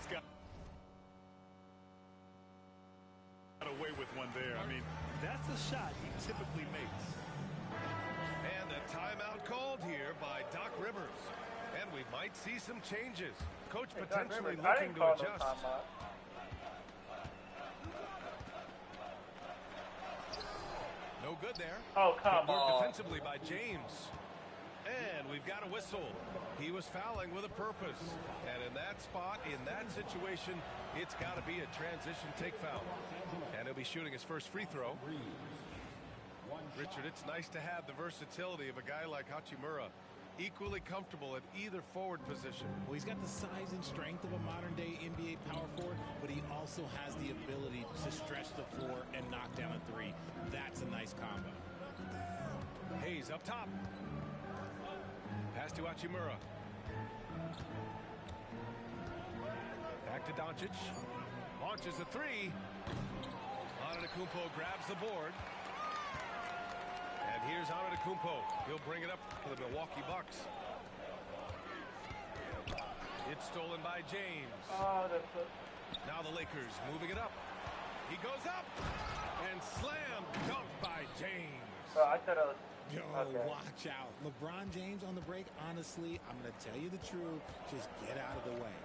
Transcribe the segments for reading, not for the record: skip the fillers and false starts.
just got away with one there. I mean, that's a shot he typically makes. And a timeout called here by Doc Rivers. And we might see some changes. Coach potentially looking to adjust. No good there. Oh, come on. Defensively by James. And we've got a whistle. He was fouling with a purpose. And in that spot, in that situation, it's got to be a transition take foul. And he'll be shooting his first free throw. Richard, it's nice to have the versatility of a guy like Hachimura. Equally comfortable at either forward position. Well, he's got the size and strength of a modern-day NBA power forward, but he also has the ability to stretch the floor and knock down a three. That's a nice combo. Hayes up top. Pass to Hachimura. Back to Doncic. Launches a three. Antetokounmpo grabs the board. And here's Antetokounmpo. He'll bring it up for the Milwaukee Bucks. It's stolen by James. Oh, that's good. Now the Lakers moving it up. He goes up and slam dunk by James. Oh, I thought I was. Yo, okay. Watch out. LeBron James on the break, honestly, I'm going to tell you the truth. Just get out of the way.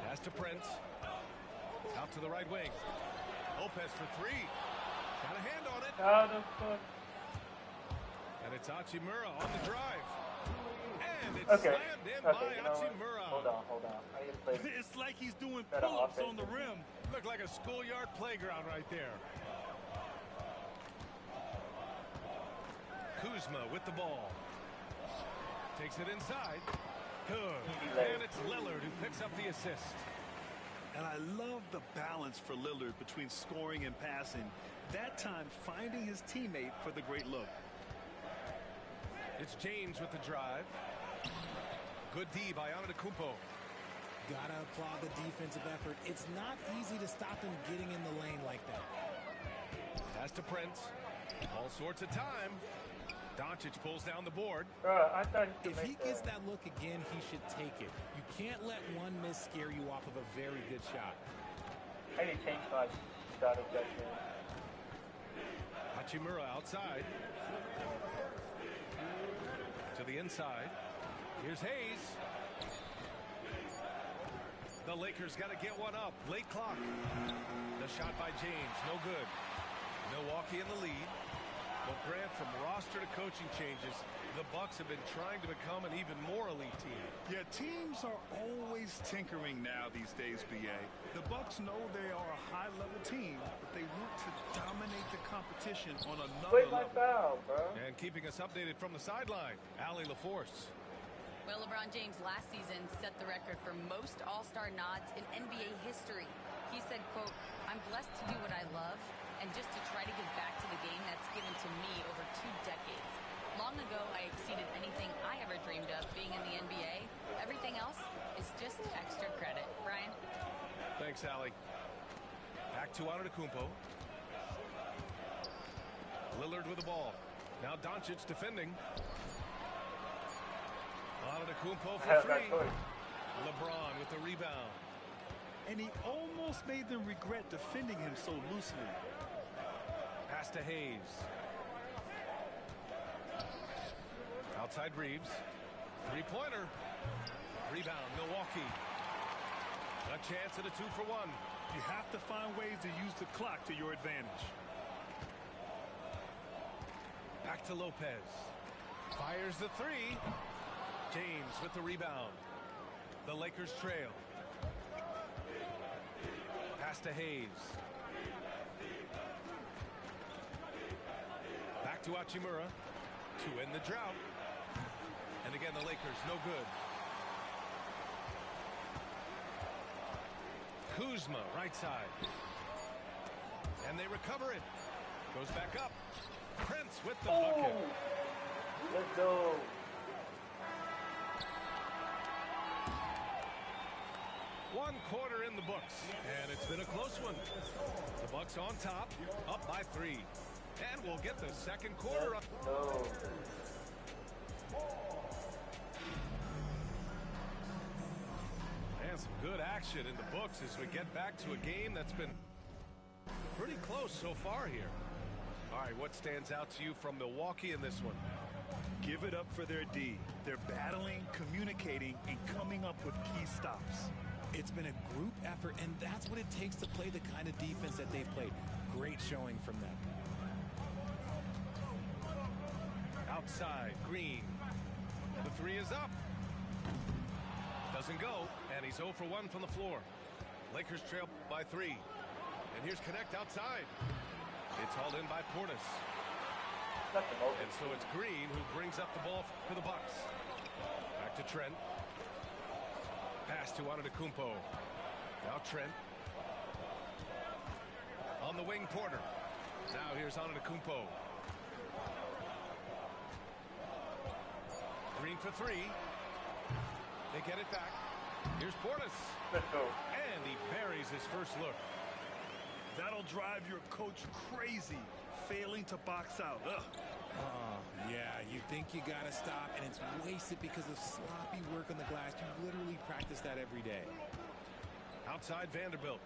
Pass to Prince. Out to the right wing. Lopez for three. Got a hand on it. Oh, that's good. And it's Hachimura on the drive. And it's Okay. slammed in Okay, by you know what? Hachimura. Hold on. I need to play. It's like he's doing Better pull-ups on the offense. rim. Looked like a schoolyard playground right there. Kuzma with the ball. Takes it inside. Good. And it's Lillard who picks up the assist. And I love the balance for Lillard between scoring and passing. That time finding his teammate for the great look. It's James with the drive. Good D by Antetokounmpo. Gotta applaud the defensive effort. It's not easy to stop him getting in the lane like that. Pass to Prince. All sorts of time. Doncic pulls down the board. I thought he If he gets that look again, he should take it. You can't let one miss scare you off of a very good shot. I need to change my shot objection. Hachimura outside. To the inside. Here's Hayes. The Lakers got to get one up. Late clock. The shot by James. No good. Milwaukee in the lead. Well, Grant, from roster to coaching changes, the Bucks have been trying to become an even more elite team. Yeah, teams are always tinkering now these days, B.A. The Bucks know they are a high-level team, but they want to dominate the competition on another Wait my level. foul, bro. And keeping us updated from the sideline, Allie LaForce. Well, LeBron James last season set the record for most All-Star nods in NBA history. He said, quote, "I'm blessed to do what I love and just to try to give back to the game that's given to me over 2 decades. Long ago, I exceeded anything I ever dreamed of being in the NBA. Everything else is just extra credit." Brian? Thanks, Allie. Back to Antetokounmpo. Lillard with the ball. Now Doncic defending. Antetokounmpo I for have that three. choice. LeBron with the rebound. And he almost made them regret defending him so loosely. Pass to Hayes. Outside Reeves. Three-pointer. Rebound, Milwaukee. A chance at a 2-for-1. You have to find ways to use the clock to your advantage. Back to Lopez. Fires the three. James with the rebound. The Lakers trail. Pass to Hayes. Back to Hachimura to end the drought. And again, the Lakers no good. Kuzma, right side. And they recover it. Goes back up. Prince with the bucket. Let's go. One quarter in the books, and it's been a close one. The Bucks on top, up by 3. And we'll get the second quarter up. No. And Some good action in the books as we get back to a game that's been pretty close so far here. All right, what stands out to you from Milwaukee in this one? Give it up for their D. They're battling, communicating, and coming up with key stops. It's been a group effort, and that's what it takes to play the kind of defense that they've played. Great showing from them. Outside, Green. The three is up. Doesn't go, and he's 0 for 1 from the floor. Lakers trail by 3. And here's Connect outside. It's hauled in by Portis. And so it's Green who brings up the ball for the Bucks. Back to Trent. Pass to Antetokounmpo. Now Trent. On the wing, Porter. Now here's Antetokounmpo. Green for 3. They get it back. Here's Portis. And he buries his first look. That'll drive your coach crazy, failing to box out. Ugh. Yeah, you think you got to stop, and it's wasted because of sloppy work on the glass. You literally practice that every day. Outside Vanderbilt.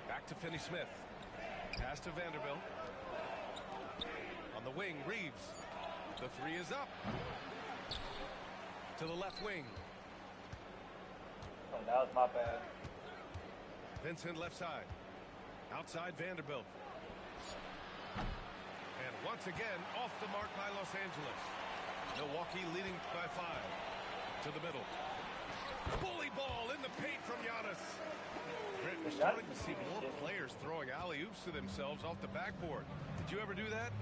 Back to Finney-Smith. Pass to Vanderbilt. On the wing, Reeves. The 3 is up. To the left wing. Oh, that was my bad. Vincent left side. Outside Vanderbilt. And once again, off the mark by Los Angeles. Milwaukee leading by 5. To the middle. Bully ball in the paint from Giannis. We're starting to see more players throwing alley-oops to themselves off the backboard. Did you ever do that?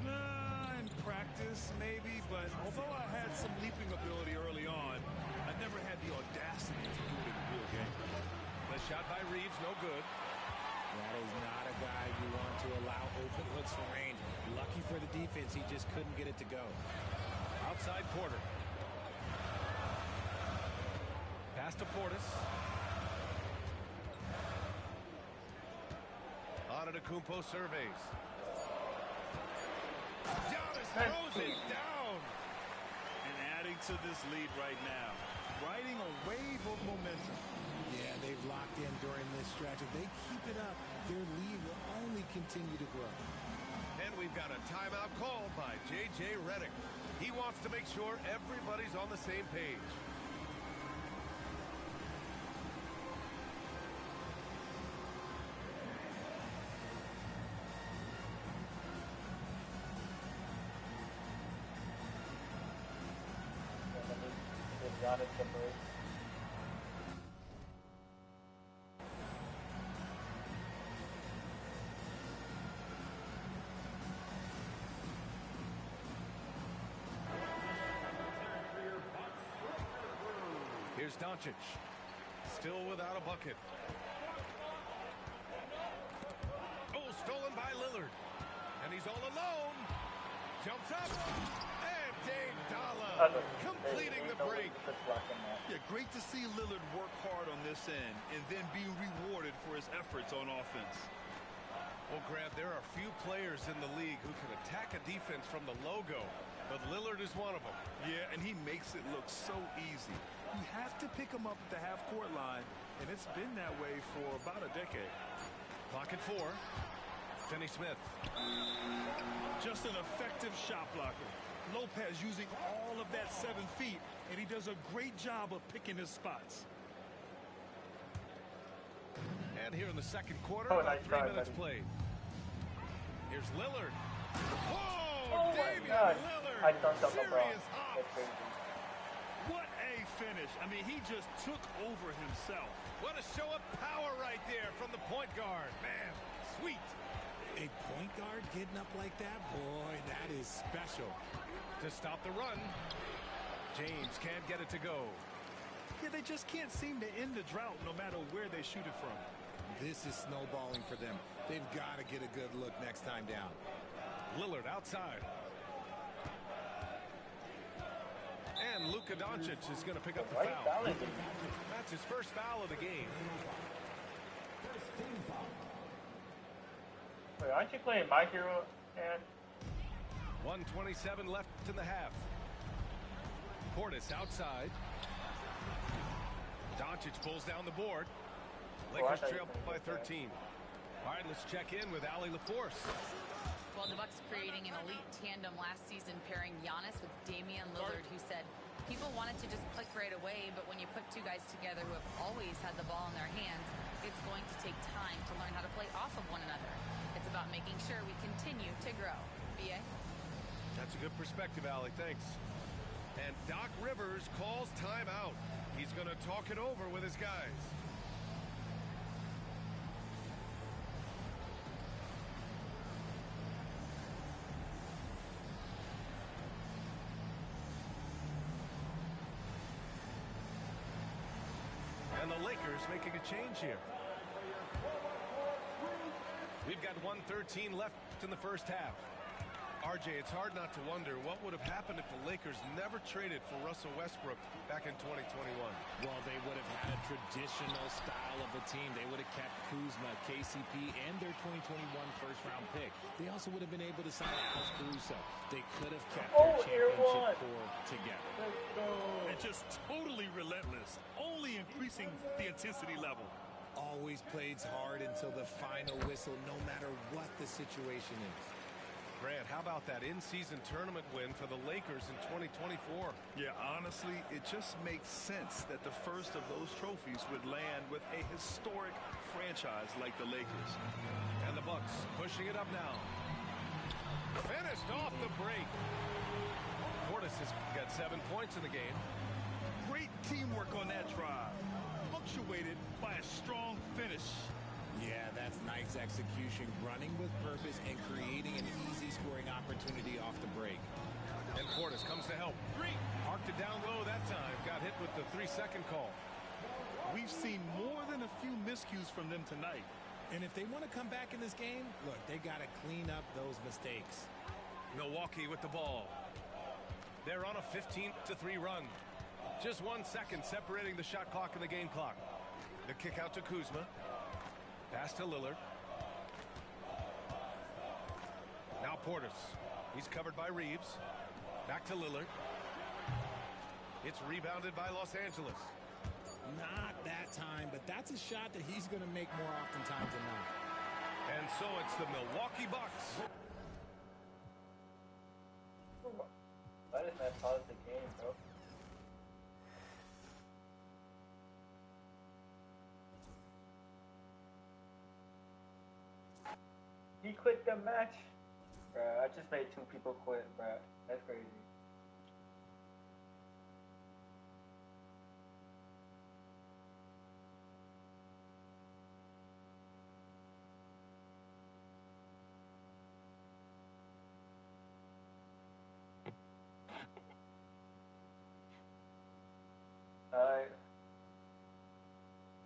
In practice, maybe, but although I had some leaping ability early on, I never had the audacity to do it in the real game. The shot by Reeves, no good. That is not a guy you want to allow open looks from range. Lucky for the defense, he just couldn't get it to go. Outside Porter. Pass to Portis. Antetokounmpo surveys. Giannis throws it down. And adding to this lead right now, riding a wave of momentum. Yeah, they've locked in during this stretch. If they keep it up, their lead will only continue to grow. And we've got a timeout called by J.J. Redick. He wants to make sure everybody's on the same page. Here's Doncic. Still without a bucket. Oh, stolen by Lillard. And he's all alone. Jumps up. And Dame Dalla completing the break. Yeah, great to see Lillard work hard on this end and then be rewarded for his efforts on offense. Well, Grant, there are few players in the league who can attack a defense from the logo, but Lillard is one of them. Yeah, and he makes it look so easy. You have to pick him up at the half-court line, and it's been that way for about a decade. Clock at 4. Finney-Smith. Just an effective shot blocker. Lopez using all of that 7 feet, and he does a great job of picking his spots. And here in the second quarter, about 3 minutes played. Here's Lillard. Whoa, Damian Lillard. I dunked up Serious LeBron. That's crazy. What a finish. I mean, he just took over himself. What a show of power right there from the point guard. Man, sweet. A point guard getting up like that? Boy, that is special. To stop the run, James can't get it to go. Yeah, they just can't seem to end the drought no matter where they shoot it from. This is snowballing for them. They've got to get a good look next time down. Lillard outside. And Luka Doncic is going to pick up the foul. That's his first foul of the game. Wait, aren't you playing mycareer, Aaron? 1:27 left in the half. Portis outside. Doncic Doncic pulls down the board. Lakers trail by 13. All right, let's check in with Allie LaForce. Well, the Bucks creating an elite tandem last season, pairing Giannis with Damian Lillard, who said people wanted to just click right away, but when you put two guys together who have always had the ball in their hands, it's going to take time to learn how to play off of one another. It's about making sure we continue to grow. BA? That's a good perspective, Allie. Thanks. And Doc Rivers calls timeout. He's going to talk it over with his guys. And the Lakers making a change here. We've got 1:13 left in the first half. RJ, it's hard not to wonder what would have happened if the Lakers never traded for Russell Westbrook back in 2021. Well, they would have had a traditional style of a team. They would have kept Kuzma, KCP, and their 2021 first-round pick. They also would have been able to sign Alex Caruso. They could have kept their championship core together. And just totally relentless, only increasing the intensity level. Always plays hard until the final whistle, no matter what the situation is. Grant, how about that in-season tournament win for the Lakers in 2024? Yeah, honestly, it just makes sense that the first of those trophies would land with a historic franchise like the Lakers. And the Bucks pushing it up now. Finished off the break. Portis has got 7 points in the game. Great teamwork on that drive, punctuated by a strong finish. Yeah, that's nice execution, running with purpose and creating an easy scoring opportunity off the break. And Portis comes to help. Parked it down low that time. Got hit with the 3-second call. We've seen more than a few miscues from them tonight. And if they want to come back in this game, look, they got to clean up those mistakes. Milwaukee with the ball. They're on a 15-3 run. Just 1 second separating the shot clock and the game clock. The kick out to Kuzma. Pass to Lillard. Now Portis. He's covered by Reeves. Back to Lillard. It's rebounded by Los Angeles. Not that time, but that's a shot that he's going to make more oftentimes than not. And so it's the Milwaukee Bucks. Why doesn't that pause the game, bro? He quit the match? Bruh, I just made 2 people quit, bruh. That's crazy. Alright.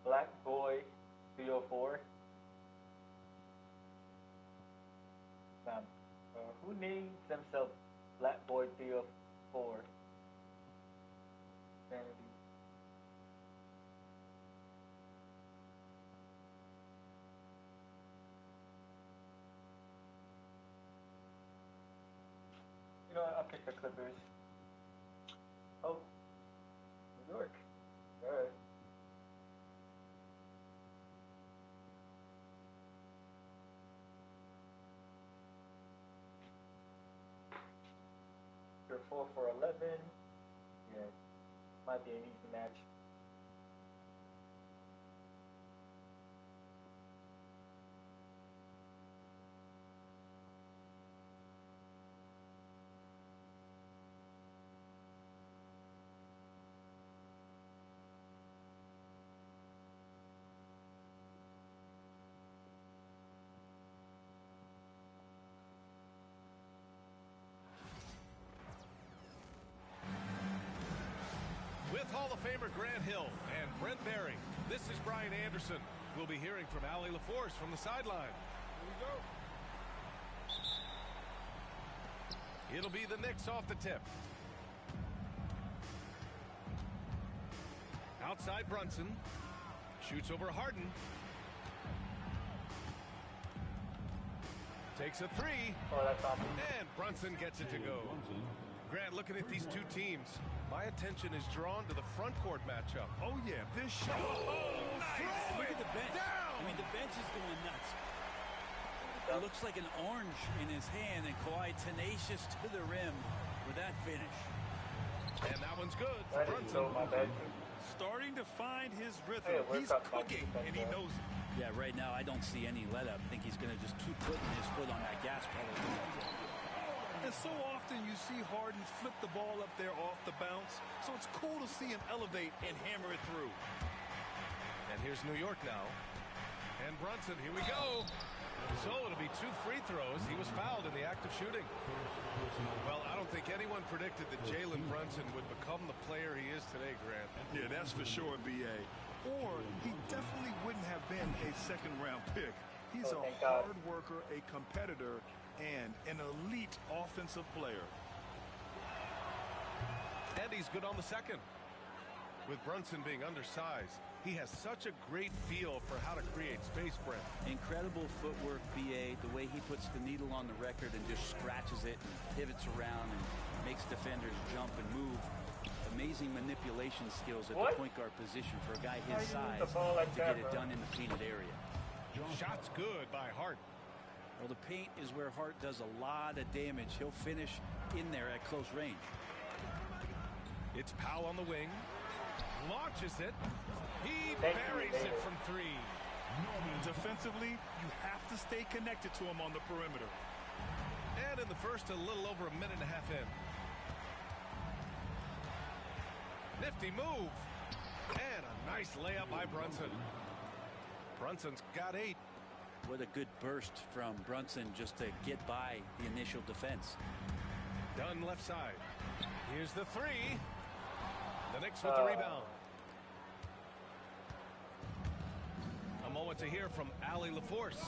Black Boy 304. Who names themselves Black Boy 304? Sanity. You know what? I'll pick the Clippers. Oh, New York. Alright. You're 4 for 11. Yeah, might be an easy match. With Hall of Famer Grant Hill and Brent Barry, this is Brian Anderson. We'll be hearing from Allie LaForce from the sideline. Here we go. It'll be the Knicks off the tip. Outside Brunson. Shoots over Harden. Takes a 3. Oh, that's awesome. And Brunson gets it to go. Grant, looking at these two teams, My attention is drawn to the front court matchup. Oh, yeah, this shot. Oh, nice. Look at the bench. Down. I mean, the bench is going nuts. It looks like an orange in his hand, and Kawhi tenacious to the rim with that finish. And that one's good for That is Brunson. so my bad. Starting to find his rhythm. Hey, where's He's that cooking, fucking and he ball? knows it. Yeah, right now I don't see any let-up. I think he's going to just keep putting his foot on that gas pedal. And so often you see Harden flip the ball up there off the bounce, so it's cool to see him elevate and hammer it through. And here's New York now. And Brunson, here we go. So it'll be 2 free throws. He was fouled in the act of shooting. Well, I don't think anyone predicted that Jalen Brunson would become the player he is today, Grant. Yeah, that's for sure, B.A. Or he definitely wouldn't have been a second-round pick. He's a thank God. hard worker, a competitor, and an elite offensive player. And he's good on the second. With Brunson being undersized, he has such a great feel for how to create space, Brent. Incredible footwork, BA, the way he puts the needle on the record and just scratches it and pivots around and makes defenders jump and move. Amazing manipulation skills at the point guard position for a guy his size to get it done in the painted area. Shot's good by Hart. Well, the paint is where Hart does a lot of damage. He'll finish in there at close range. It's Powell on the wing. Launches it. He buries it from 3. Defensively, you have to stay connected to him on the perimeter. And in the first, a little over a minute and a half in. Nifty move. And a nice layup by Brunson. Brunson's got 8. What a good burst from Brunson just to get by the initial defense. Dunn left side. Here's the 3. The Knicks with the rebound. A moment to hear from Allie LaForce.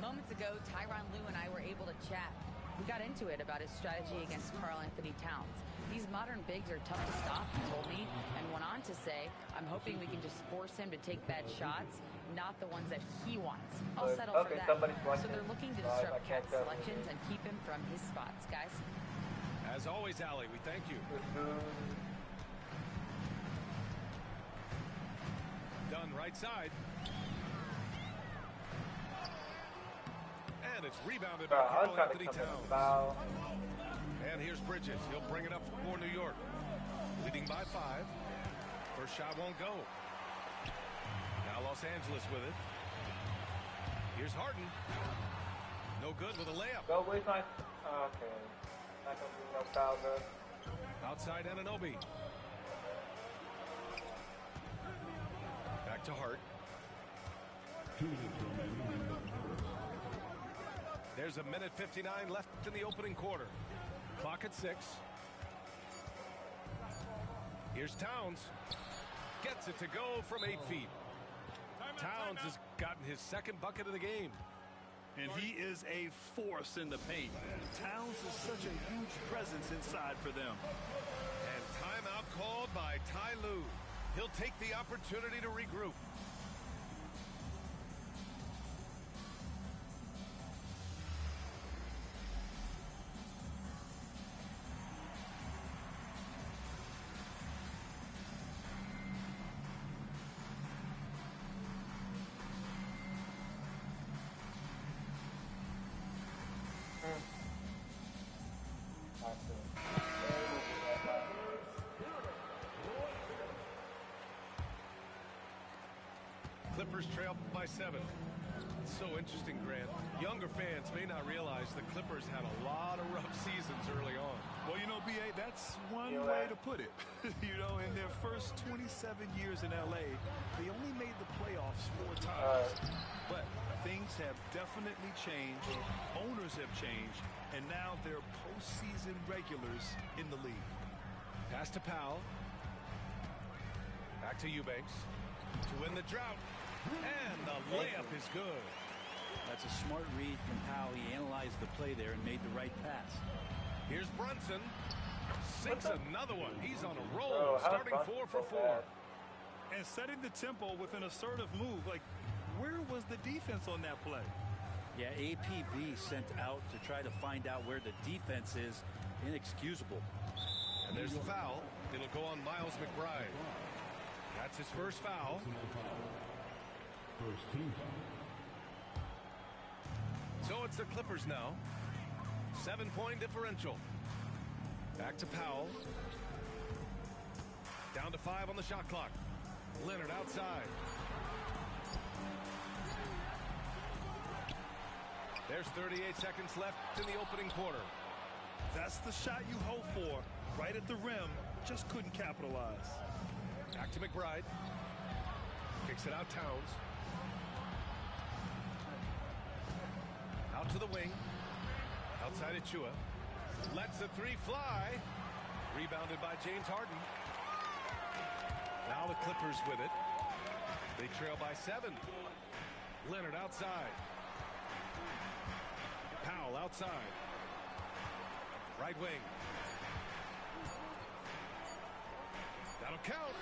Moments ago, Tyronn Lue and I were able to chat. We got into it about his strategy against Karl Anthony Towns. These modern bigs are tough to stop, he told me, and went on to say, I'm hoping we can just force him to take bad shots, not the ones that he wants. I'll settle for that. So they're looking to disrupt Cat's selections and keep him from his spots, guys. As always, Allie, we thank you. Dunn right side. And it's rebounded by Karl Anthony Towns. And here's Bridges. He'll bring it up for New York. Leading by 5. First shot won't go. Now Los Angeles with it. Here's Harden. No good with a layup. Go, where's my... Okay. Not gonna be no foul there. Outside Anunoby. Back to Hart. There's a minute 59 left in the opening quarter. Clock at 6. Here's Towns. Gets it to go from 8 feet. Towns has gotten his second bucket of the game. And he is a force in the paint. Towns is such a huge presence inside for them. And timeout called by Ty Lue. He'll take the opportunity to regroup. Clippers trail by 7. It's so interesting, Grant. Younger fans may not realize the Clippers had a lot of rough seasons early on. Well, you know, B.A., that's one way to put it. You know, in their first 27 years in L.A., they only made the playoffs 4 times. But things have definitely changed. Owners have changed. And now they're postseason regulars in the league. Pass to Powell. Back to Eubanks. To win the drought. And the layup is good. That's a smart read from Powell. He analyzed the play there and made the right pass. Here's Brunson. Sinks another one. He's on a roll, starting 4 for 4. And setting the tempo with an assertive move. Like, where was the defense on that play? Yeah, APB sent out to try to find out where the defense is. Inexcusable. And And there's the foul. It'll go on Miles McBride. That's his first foul. First team foul. So it's the Clippers now. 7-point differential. Back to Powell. Down to 5 on the shot clock. Leonard outside. There's 38 seconds left in the opening quarter. That's the shot you hope for. Right at the rim. Just couldn't capitalize. Back to McBride. Kicks it out Towns. Out to the wing. Outside Achua. Lets the three fly. Rebounded by James Harden. Now the Clippers with it. They trail by 7. Leonard outside. Powell outside. Right wing. That'll count.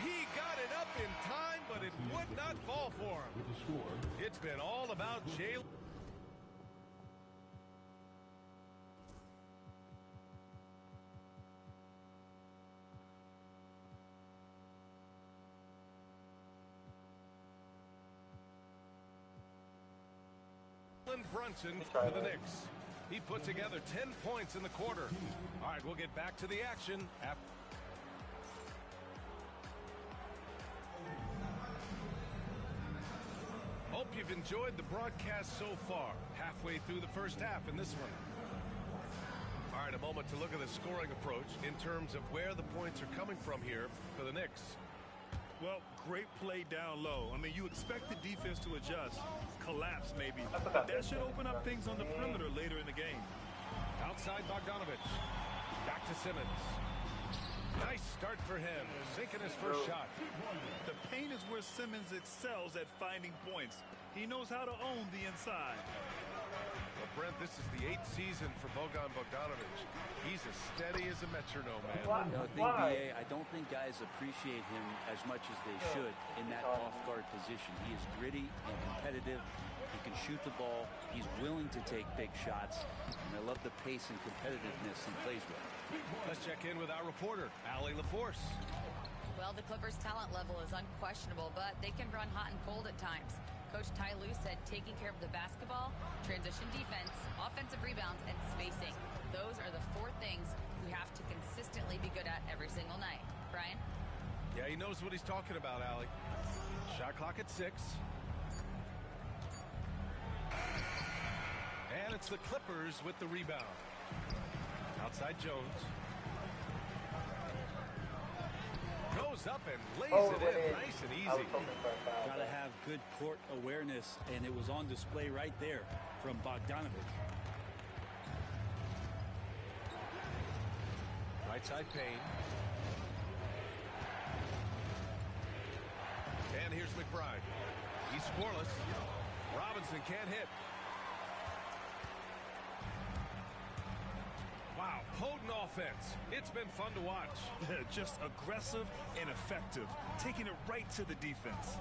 He got it up in time, but it would not fall for him. With the score. It's been all about Jalen. Brunson for the Knicks. He put together 10 points in the quarter. All right, we'll get back to the action after. Hope you've enjoyed the broadcast so far. Halfway through the first half in this one. All right, a moment to look at the scoring approach in terms of where the points are coming from here for the Knicks. Well, great play down low. I mean, you expect the defense to adjust, collapse maybe. But that should open up things on the perimeter later in the game. Outside Bogdanovich. Back to Simmons. Nice start for him. Sinking his first shot. The paint is where Simmons excels at finding points. He knows how to own the inside. Well, Brent, this is the 8th season for Bogdanovich. He's as steady as a metronome, man. BA, I don't think guys appreciate him as much as they should in that off-guard position. He is gritty and competitive. He can shoot the ball. He's willing to take big shots. And I love the pace and competitiveness he plays with. Let's check in with our reporter, Allie LaForce. Well, the Clippers' talent level is unquestionable, but they can run hot and cold at times. Coach Ty Lue said taking care of the basketball, transition defense, offensive rebounds, and spacing. Those are the 4 things we have to consistently be good at every single night. Brian? Yeah, he knows what he's talking about, Allie. Shot clock at 6. And it's the Clippers with the rebound. Outside Jones. Goes up and lays it in nice and easy. Got to have good court awareness, and it was on display right there from Bogdanovich. Right side Payne. And here's McBride. He's scoreless. Robinson can't hit. Wow, potent offense. It's been fun to watch. Just aggressive and effective, taking it right to the defense.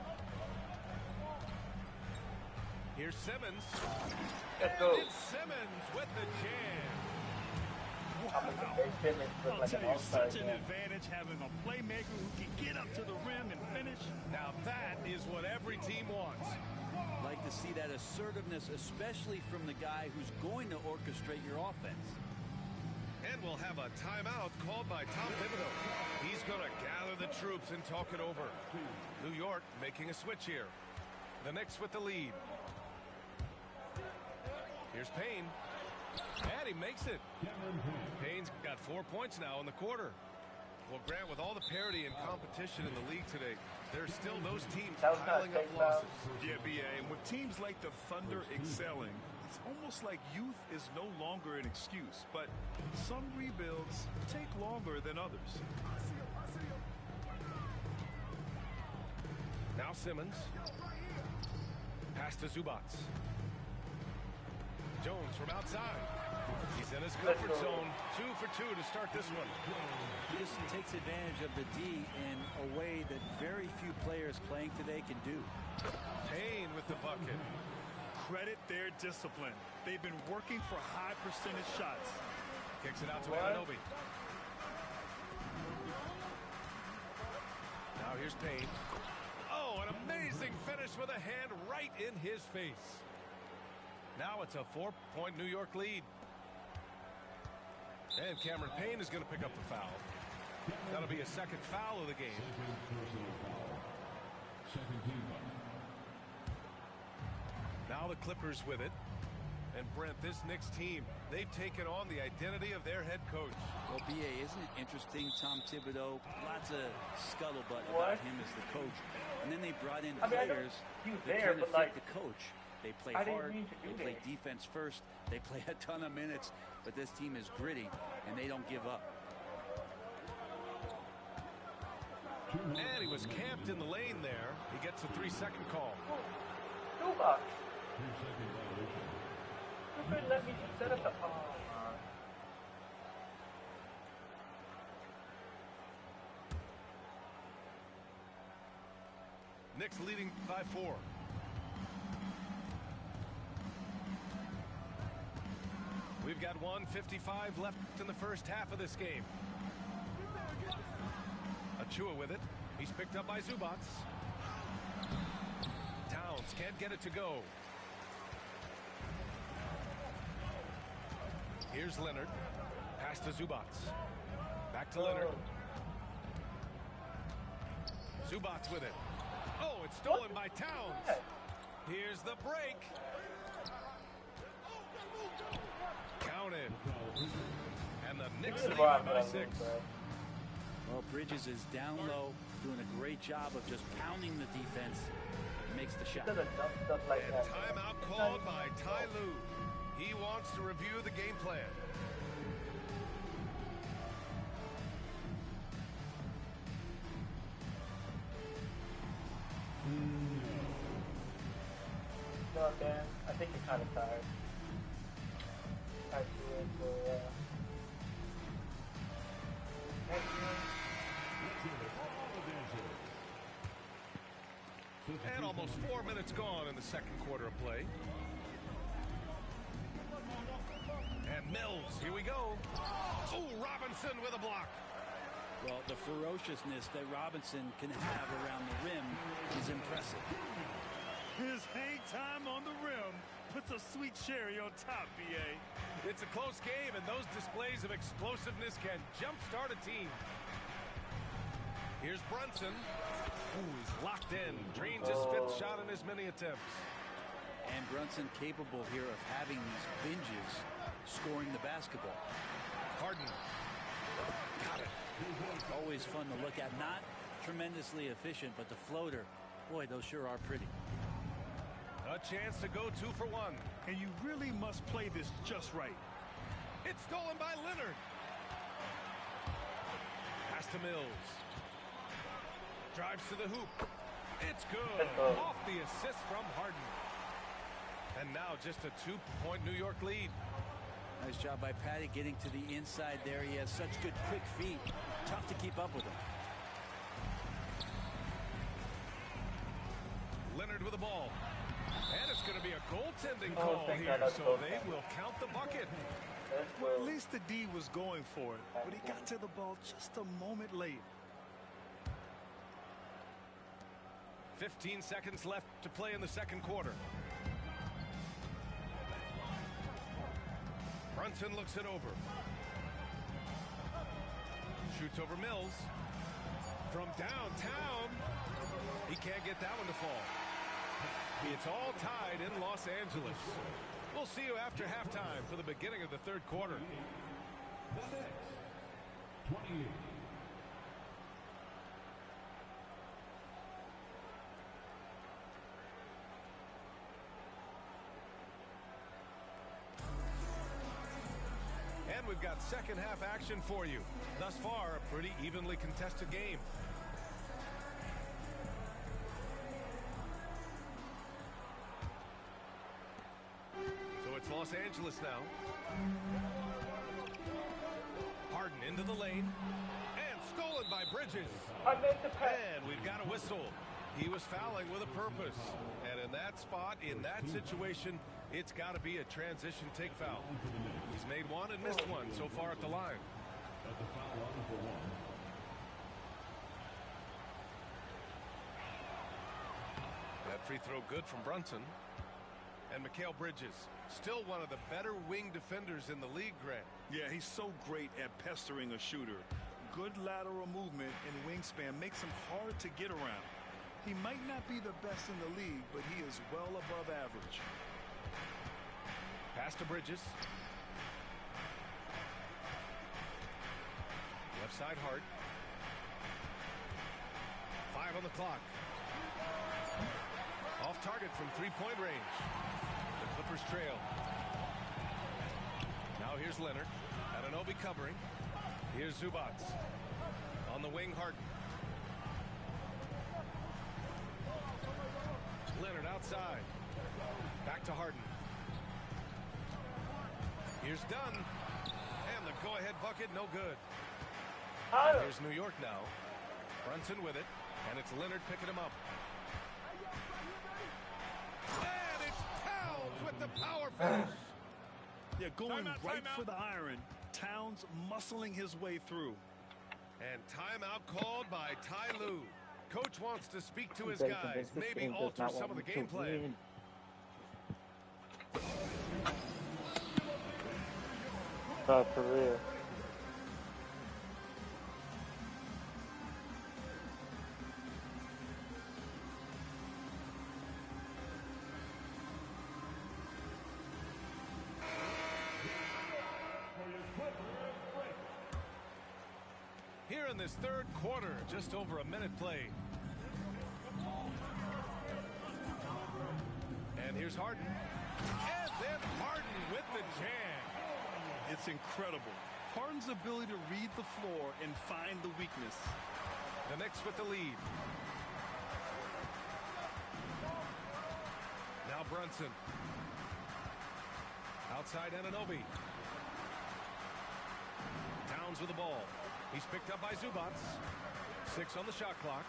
Here's Simmons. Let's go. It's Simmons with the jam. I'll tell you, such an advantage having a playmaker who can get up to the rim and finish. Now that is what every team wants. Like to see that assertiveness, especially from the guy who's going to orchestrate your offense. And we'll have a timeout called by Tom Thibodeau. He's going to gather the troops and talk it over. New York making a switch here. The Knicks with the lead. Here's Payne. And he makes it. Payne's got 4 points now in the quarter. Well, Grant, with all the parity and competition in the league today, there's still those teams piling up losses. Yeah, BA, and with teams like the Thunder excelling, it's almost like youth is no longer an excuse, but some rebuilds take longer than others. Now Simmons. Pass to Zubats. Jones from outside. He's in his comfort zone. 2 for 2 to start this one. He just takes advantage of the D in a way that very few players playing today can do. Payne with the bucket. Credit their discipline. They've been working for high percentage shots. Kicks it out to Anunoby. Here's Payne. Oh, an amazing finish with a hand right in his face. Now it's a 4-point New York lead. And Cameron Payne is going to pick up the foul. That'll be a second foul of the game. Now the Clippers with it. And Brent, this Knicks team, they've taken on the identity of their head coach. Well, B.A., isn't it interesting? Tom Thibodeau, lots of scuttlebutt about him as the coach. And then they brought in players that kind of fit the coach. They play hard, they play defense first, they play a ton of minutes, but this team is gritty, and they don't give up. And he was camped in the lane there. He gets a 3-second call. Go back. You couldn't let me set up the... Oh, Knicks leading by 4. We've got 1:55 left in the first half of this game. Achua with it. He's picked up by Zubac. Towns can't get it to go. Here's Leonard. Pass to Zubac. Back to Leonard. Zubac with it. Oh, it's stolen by Towns. Here's the break. Counted. And the Knicks lead by 6. Well, Bridges is down low, doing a great job of just pounding the defense. Makes the shot. and timeout called by Ty Lue. He wants to review the game plan. No, Dan, I think you're kind of tired. And almost 4 minutes gone in the second quarter of play. And Mills, here we go. Oh, Robinson with a block. Well, the ferociousness that Robinson can have around the rim is impressive. His hang time on the rim puts a sweet cherry on top, B.A. It's a close game, and those displays of explosiveness can jumpstart a team. Here's Brunson. Ooh, he's locked in. Drains his 5th shot in as many attempts. And Brunson capable here of having these binges, scoring the basketball. Harden. Got it. Always fun to look at. Not tremendously efficient, but the floater, boy, those sure are pretty. A chance to go 2 for 1. And you really must play this just right. It's stolen by Leonard. Pass to Mills. Drives to the hoop. It's good. Off the assist from Harden. And now just a 2-point New York lead. Nice job by Patty getting to the inside there. He has such good quick feet. Tough to keep up with him. Leonard with the ball. And it's going to be a goaltending call here, so they will count the bucket. Well, at least the D was going for it, but he got to the ball just a moment late. 15 seconds left to play in the second quarter. Brunson looks it over. Shoots over Mills. From downtown. He can't get that one to fall. It's all tied in Los Angeles. We'll see you after halftime for the beginning of the third quarter. And we've got second half action for you. Thus far, a pretty evenly contested game. It's Los Angeles now. Harden into the lane. And stolen by Bridges. And we've got a whistle. He was fouling with a purpose. And in that spot, in that situation, it's got to be a transition take foul. He's made one and missed one so far at the line. free throw good from Brunson. And Mikal Bridges, still one of the better wing defenders in the league, Grant. Yeah, he's so great at pestering a shooter. Good lateral movement and wingspan makes him hard to get around. He might not be the best in the league, but he is well above average. Pass to Bridges. Left side Hart. 5 on the clock. Off target from three-point range. The Clippers trail. Now here's Leonard. Anunoby covering. Here's Zubats. On the wing, Harden. Leonard outside. Back to Harden. Here's Dunn. And the go-ahead bucket, no good. Here's New York now. Brunson with it. And it's Leonard picking him up. And it's Towns with the power finish. Yeah, going right for the iron. Towns muscling his way through. And timeout called by Ty Lue. Coach wants to speak to his guys, maybe alter some of the game plan. For real. Here in this third quarter, just over a minute played. And here's Harden. And then Harden with the jam. It's incredible. Harden's ability to read the floor and find the weakness. The Knicks with the lead. Now Brunson. Outside Anunoby. Towns with the ball. He's picked up by Zubats. 6 on the shot clock.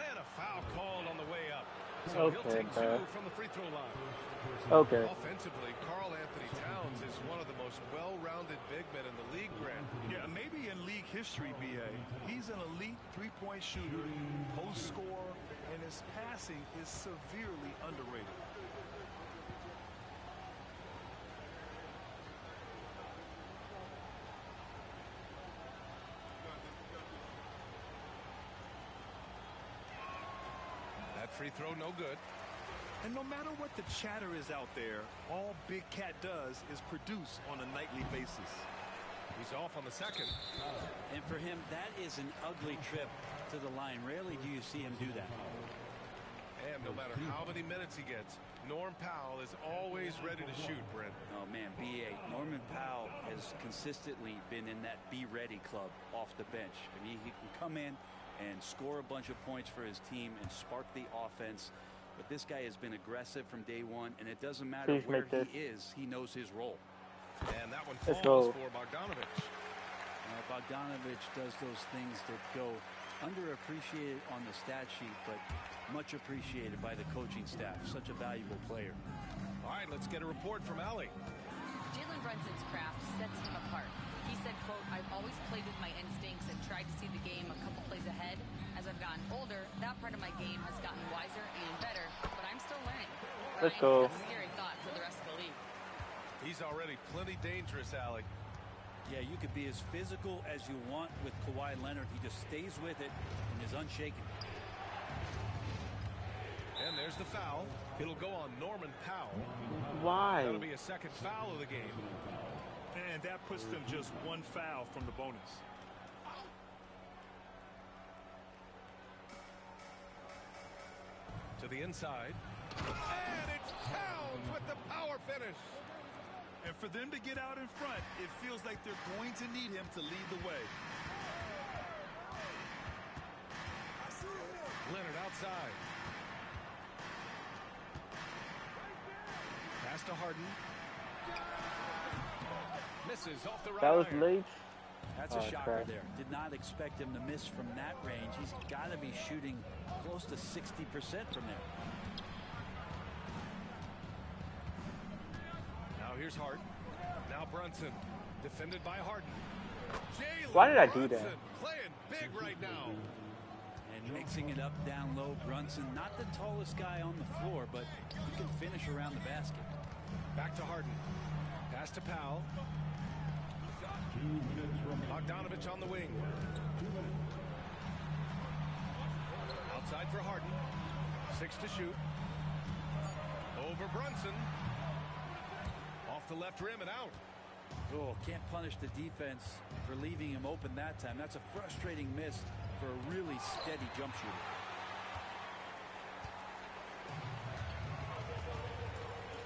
And a foul called on the way up. So he'll take 2 from the free throw line. Okay. Offensively, Karl Anthony Towns is one of the most well-rounded big men in the league, Grant. Yeah, maybe in league history, B.A. He's an elite three-point shooter, post scorer, and his passing is severely underrated. Free throw, no good. And no matter what the chatter is out there, all Big Cat does is produce on a nightly basis. He's off on the second. And for him, that is an ugly trip to the line. Rarely do you see him do that. And no matter how many minutes he gets, Norm Powell is always ready to shoot, Brent. Oh, man, B.A. Norman Powell has consistently been in that Be Ready club off the bench. I mean, he can come in and score a bunch of points for his team and spark the offense. But this guy has been aggressive from day one, and it doesn't matter where he is, he knows his role. And that one falls for Bogdanovic. Bogdanovic does those things that go underappreciated on the stat sheet, but much appreciated by the coaching staff. Such a valuable player. All right, let's get a report from Allie. Jalen Brunson's craft sets him apart. He said, quote, "I've always played with my instincts and tried to see the game a couple plays ahead. As I've gotten older, that part of my game has gotten wiser and better, but I'm still learning." Let's go. That's a scary thought for the rest of the league. He's already plenty dangerous, Allie. Yeah, you could be as physical as you want with Kawhi Leonard. He just stays with it and is unshaken. And there's the foul. It'll go on Norman Powell. Why? That'll be a second foul of the game. And that puts them just 1 foul from the bonus. To the inside. And it's Towns with the power finish. And for them to get out in front, it feels like they're going to need him to lead the way. Leonard outside. Pass to Harden. Misses off the right. That was iron. late. That's a shocker there. Did not expect him to miss from that range. He's got to be shooting close to 60% from there. Now here's Hart. Now Brunson. Defended by Harden. Jalen Why did I do that? Brunson playing big right now. And Mixing it up down low, Brunson, not the tallest guy on the floor, but he can finish around the basket. Back to Harden. Pass to Powell. Bogdanovich on the wing. Outside for Harden. 6 to shoot. Over Brunson. Off the left rim and out. Oh, can't punish the defense for leaving him open that time. That's a frustrating miss for a really steady jump shooter.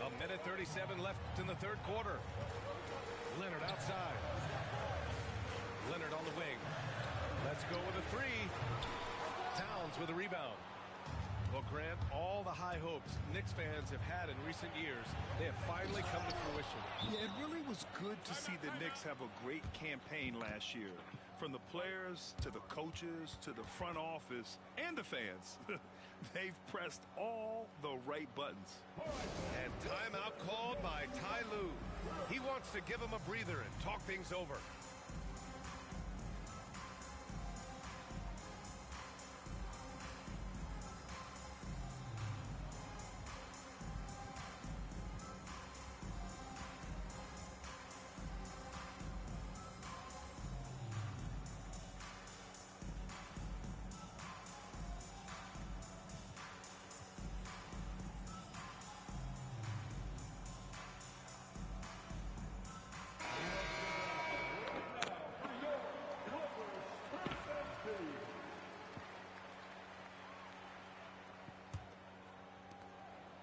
A minute 37 left in the third quarter. Leonard outside. Leonard on the wing. Let's go with a three. Towns with a rebound. Well, Grant, all the high hopes Knicks fans have had in recent years, they have finally come to fruition. Yeah, it really was good to see the Knicks have a great campaign last year. From the players to the coaches to the front office and the fans. They've pressed all the right buttons. And timeout called by Ty Lue. He wants to give him a breather and talk things over.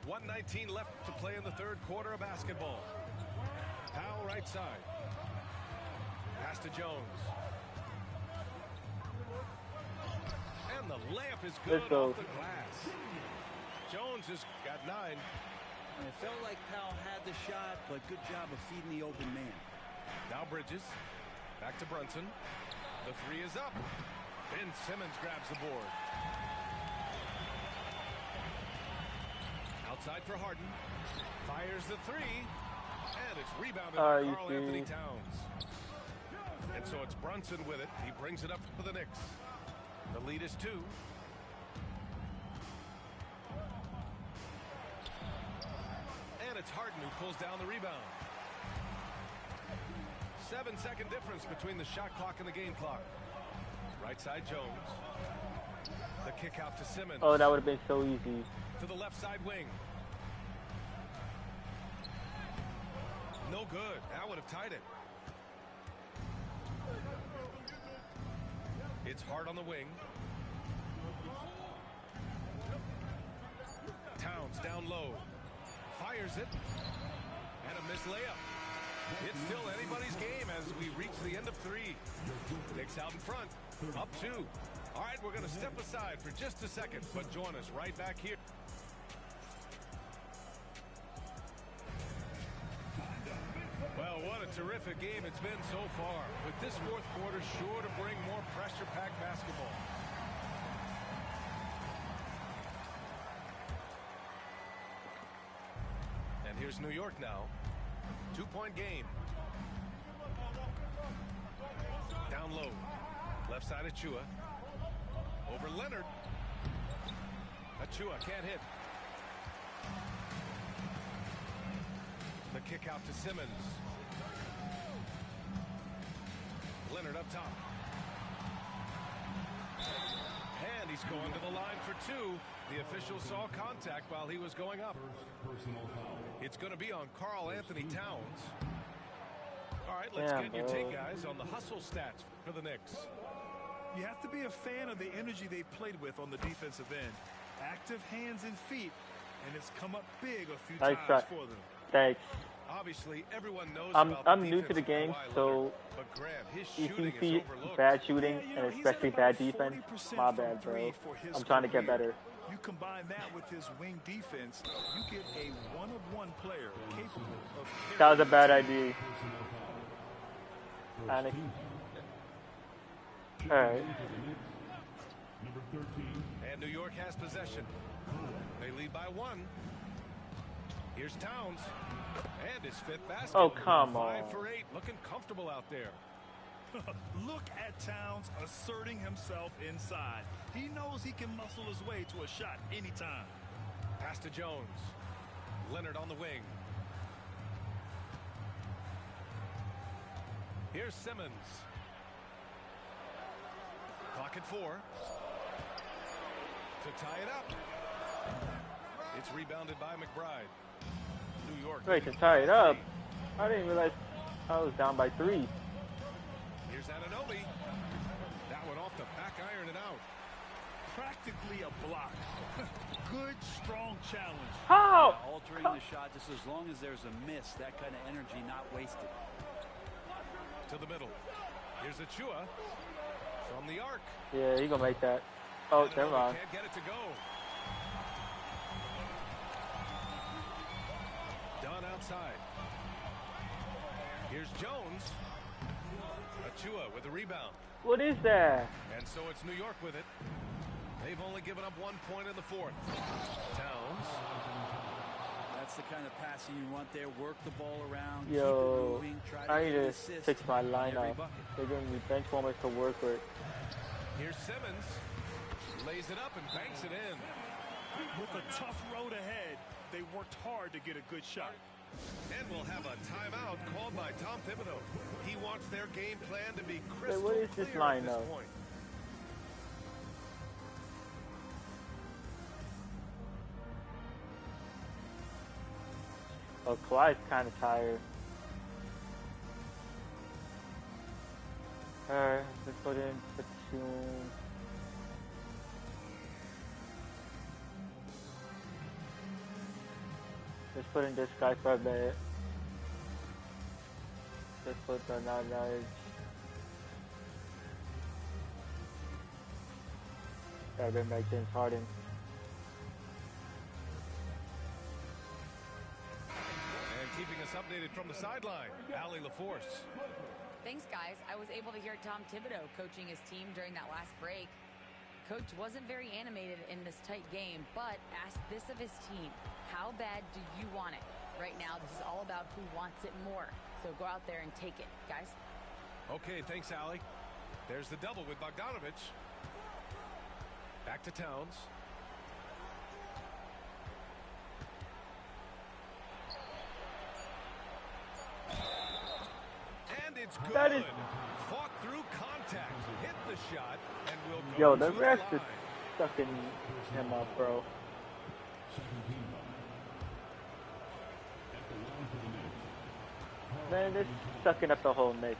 .119 left to play in the third quarter of basketball. Powell right side. Pass to Jones. And the layup is good off the glass. Jones has got 9. It felt like Powell had the shot, but good job of feeding the open man. Now Bridges. Back to Brunson. The three is up. Ben Simmons grabs the board. Outside for Harden. Fires the three. And it's rebounded by Karl Anthony Towns. And so it's Brunson with it. He brings it up for the Knicks. The lead is 2. And it's Harden who pulls down the rebound. 7-second difference between the shot clock and the game clock. Right side Jones. The kick out to Simmons. Oh, that would have been so easy. To the left side wing. No good. That would have tied it. It's Hart on the wing. Towns down low. Fires it. And a missed layup. It's still anybody's game as we reach the end of 3. Knicks out in front. Up 2. All right, we're going to step aside for just a second, but join us right back here. Well, what a terrific game it's been so far. With this fourth quarter sure to bring more pressure-packed basketball. And here's New York now. 2-point game. Down low. Left side Achua. Over Leonard. Achua can't hit. The kick out to Simmons. Leonard up top. And he's going to the line for 2. The official saw contact while he was going up. It's going to be on Karl Anthony Towns. All right, let's get your take, guys, on the hustle stats for the Knicks. You have to be a fan of the energy they've played with on the defensive end. Active hands and feet, and it's come up big a few times for them. Thanks. Obviously, everyone knows I'm new to the game, so if you see bad shooting and especially bad defense, my bad, bro. I'm trying to get better. You combine that with his wing defense, you get a one-of-one player capable of. That was a bad idea. Panic. All right. And New York has possession. They lead by 1. Here's Towns. And his 5th basket. Oh, come on. 5 for 8. Looking comfortable out there. Look at Towns asserting himself inside. He knows he can muscle his way to a shot anytime. Pass to Jones. Leonard on the wing. Here's Simmons. Clock at 4. To tie it up. It's rebounded by McBride. New York. Wait, to tie it up? I didn't realize I was down by 3. Here's Anunoby. That one off the back iron and out. Practically a block. Good, strong challenge. How? Yeah, altering the shot just as long as there's a miss. That kind of energy not wasted. To the middle. Here's Achua from the arc. Yeah, he gonna make that. Oh, never mind. Can't get it to go. Done outside. Here's Jones. Achua with the rebound. What is that? And so it's New York with it. They've only given up 1 point in the 4th. Towns. That's the kind of passing you want there. Work the ball around. Yo, keep it moving, try to I need to assist fix my on every lineup. bucket. They're giving me bench warmers to work with. Here's Simmons. Lays it up and banks it in. With a tough road ahead, they worked hard to get a good shot. And we'll have a timeout called by Tom Thibodeau. He wants their game plan to be crystal What is this clear at this lineup? point. Oh, Kawhi's kind of tired. Alright, let's put in Platoon. Let's put in this guy for a bit. Let's put the knowledge. Gotta bring back James Harden. And keeping us updated from the sideline, Allie LaForce. Thanks, guys. I was able to hear Tom Thibodeau coaching his team during that last break. Coach wasn't very animated in this tight game, but asked this of his team. How bad do you want it? Right now, this is all about who wants it more. So go out there and take it, guys. Okay, thanks, Allie. There's the double with Bogdanovich. Back to Towns. And it's good. That is... Fought through contact, hit the shot, and will go Yo, to the rest line. is sucking him up, bro. Man, they're sucking up the whole Knicks.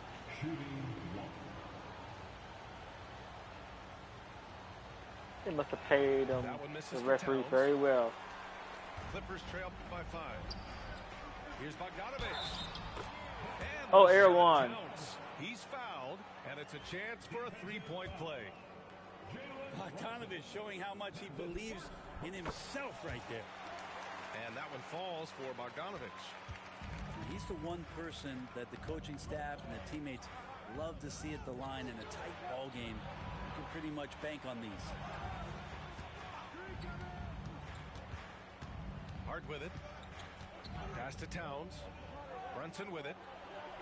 They must have paid the referee very well. Clippers trail by 5. Here's Bogdanovich. And Oh, the air shot one. counts. He's fouled, and it's a chance for a 3-point play. Bogdanovich showing how much he believes in himself right there. And that one falls for Bogdanovich. He's the one person that the coaching staff and the teammates love to see at the line in a tight ball game. You can pretty much bank on these. Hart with it. Pass to Towns. Brunson with it.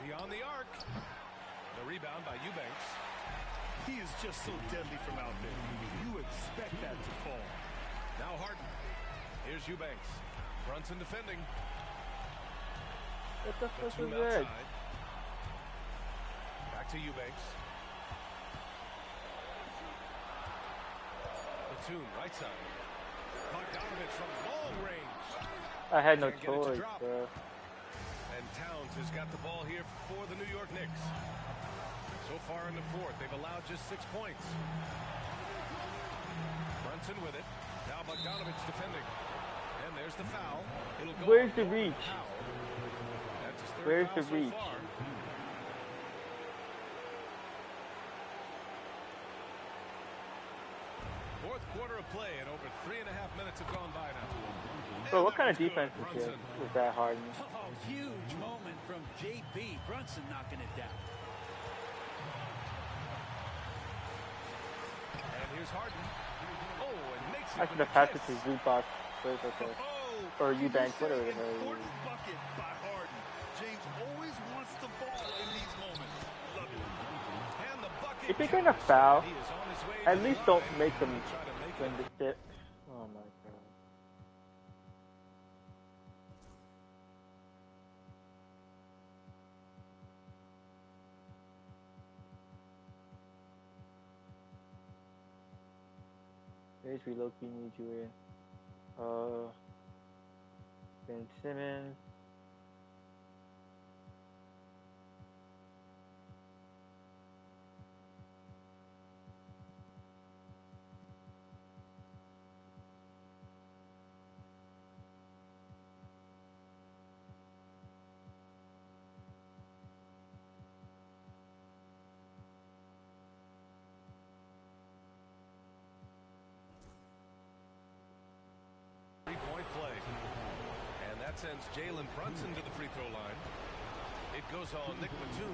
Beyond the arc. The rebound by Eubanks. He is just so deadly from out there. You expect that to fall. Now Harden. Here's Eubanks. Brunson defending. What the The fuck two is that? outside. Back to Eubanks. Platoon, right side. Bogdanovich from long range. I had no Can't get it to choice, drop. bro. And Towns has got the ball here for the New York Knicks. So far in the 4th, they've allowed just 6 points. Brunson with it. Now Bogdanovich defending. And there's the foul. It'll go. Where's the reach? That's his 3rd Where's foul the so reach? far. Fourth quarter of play, and over 3.5 minutes have gone by now. Bro, And what kind of that was defense good. is Brunson. that Harden? Oh, huge moment from JB. Brunson knocking it down. And here's Harden. Oh, and makes it I should with have a passed it kiss. to Zubac. But it's okay. Oh, Or you Eubanks, said whatever the hell it is. important bucket by Harden. James always wants the ball in these moments. Love it. And the bucket If you're gonna counts. foul, He is on his way At least don't make them win the shit. Oh my god. Here's we low-key need you in. Ben Simmons. Three-point play. And that sends Jalen Brunson to the free throw line. It goes on Nick Batum.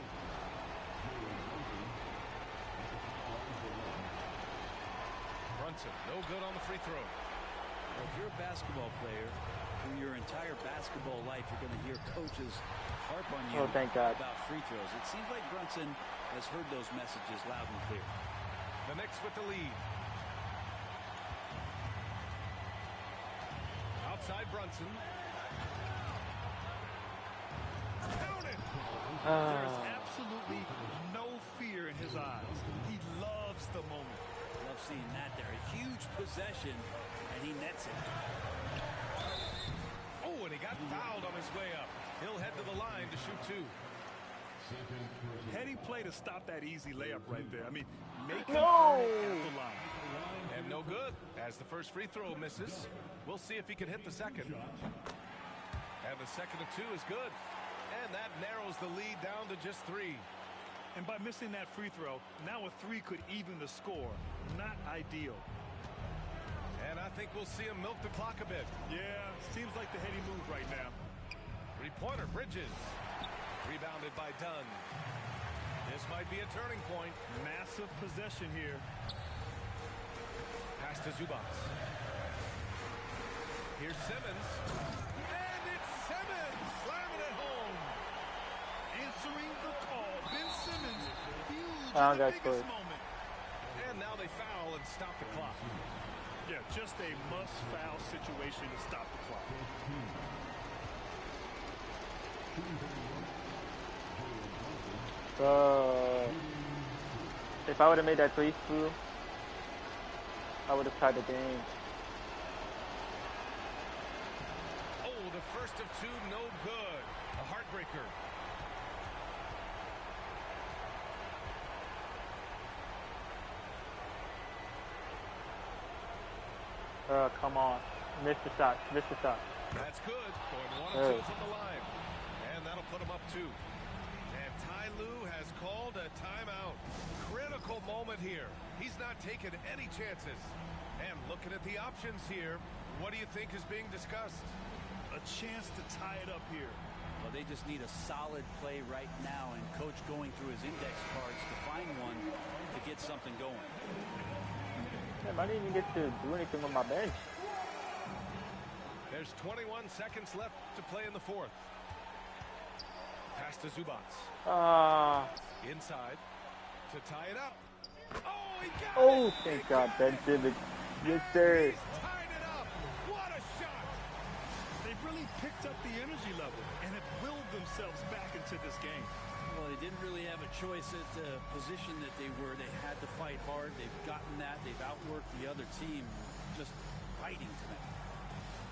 Brunson, no good on the free throw. Well, if you're a basketball player, through your entire basketball life, you're going to hear coaches harp on you about free throws. It seems like Brunson has heard those messages loud and clear. The Knicks with the lead. Outside Brunson. Count it! There's absolutely no fear in his eyes. He loves the moment. Love seeing that there. A huge possession, and he nets it. Oh, and he got fouled on his way up. He'll head to the line to shoot two. Heading play to stop that easy layup right there. I mean, make him at the line. And no good, as the first free throw misses. We'll see if he can hit the second. And the second of two is good. And that narrows the lead down to just three. And by missing that free throw, now a three could even the score. Not ideal. And I think we'll see him milk the clock a bit. Yeah, seems like the heady move right now. Three-pointer, Bridges. Rebounded by Dunn. This might be a turning point. Massive possession here. Pass to Zubats. Here's Simmons. And it's Simmons slamming it home. Answering the call. Ben Simmons, huge in the biggest moment. And now they foul and stop the clock. Yeah, just a must-foul situation to stop the clock. If I would have made that three through, I would have tied the game. Oh, the first of two, no good. A heartbreaker. Come on. Missed the shot. Missed the shot. That's good. Going 1 of 2 from the line. And that'll put him up 2. And Ty Lue has called a timeout. Critical moment here. He's not taking any chances. And looking at the options here, what do you think is being discussed? A chance to tie it up here. Well, they just need a solid play right now, and Coach going through his index cards to find one to get something going. Damn, I didn't even get to do anything with my bench. There's 21 seconds left to play in the fourth. Pass to Zubats. Inside to tie it up. Oh, he got it! Oh, thank God, Ben Simmons. Yes, sir. He's tied it up. What a shot! They've really picked up the energy level and have willed themselves back into this game. Well, they didn't really have a choice at the position that they were. They had to fight hard. They've gotten that. They've outworked the other team, just fighting tonight.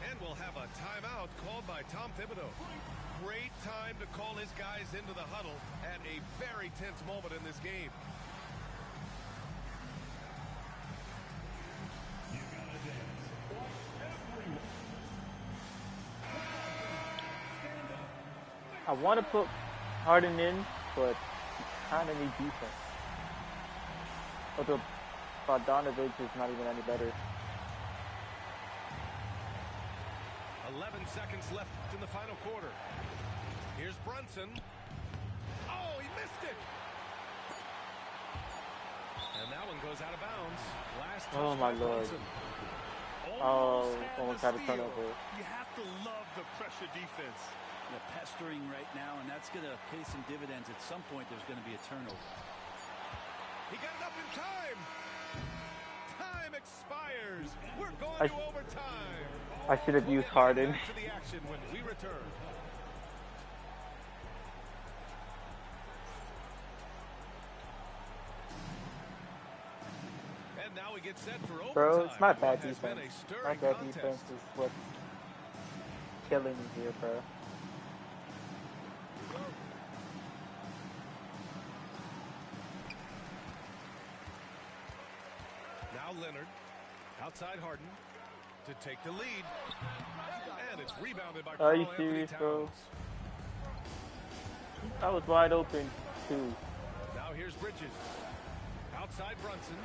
And we'll have a timeout called by Tom Thibodeau. Great time to call his guys into the huddle at a very tense moment in this game. I want to put Harden in, but you kind of need defense. Although Bogdanovich is not even any better. 11 seconds left in the final quarter. Here's Brunson. Oh, he missed it. And that one goes out of bounds. Last touch Oh my Lord. Brunson. Almost had a turnover. You have to love the pressure defense. They're pestering right now, and that's going to pay some dividends. At some point, there's going to be a turnover. He got it up in time. Time expires. We're going to overtime. I should have used Harden. Back to the action when we return. And now we get set for overtime. Bro, it's my bad What has defense. been a stirring My bad contest. defense is what's killing me here, bro. Now Leonard, outside Harden, to take the lead. And it's rebounded by Are you Karl Anthony serious, bro? Towns. I was wide open, too. Now here's Bridges. Outside Brunson.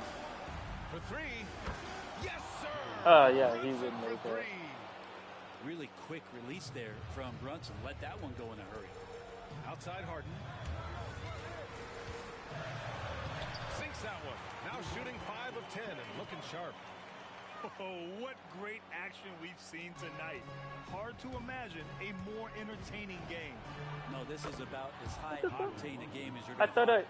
For three. Yes, sir! Oh, yeah, he Brunson wouldn't for make that. three. Really quick release there from Brunson. Let that one go in a hurry. Outside Harden. Sinks that one. Now shooting 5 of 10 and looking sharp. Oh, what great action we've seen tonight. Hard to imagine a more entertaining game. No, this is about as high octane a game as you're I going to thought find.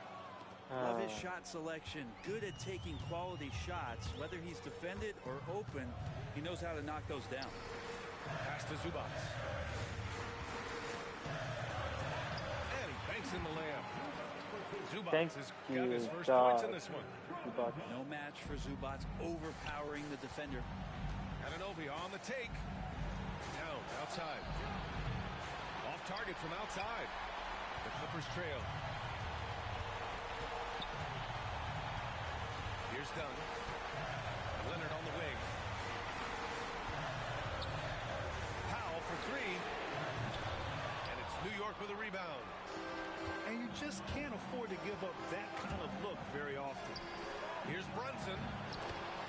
Love his shot selection. Good at taking quality shots. Whether he's defended or open, he knows how to knock those down. Pass to Zubac. And he banks in the layup. Zubac Thank has you, got his first God. points in this one. No match for Zubac, overpowering the defender. Anunoby on the take. Towns outside. Off target from outside. The Clippers trail. Here's Dunn. Leonard on the wing. Powell for three. And it's New York with a rebound. And you just can't afford to give up that kind of look very often. Here's Brunson.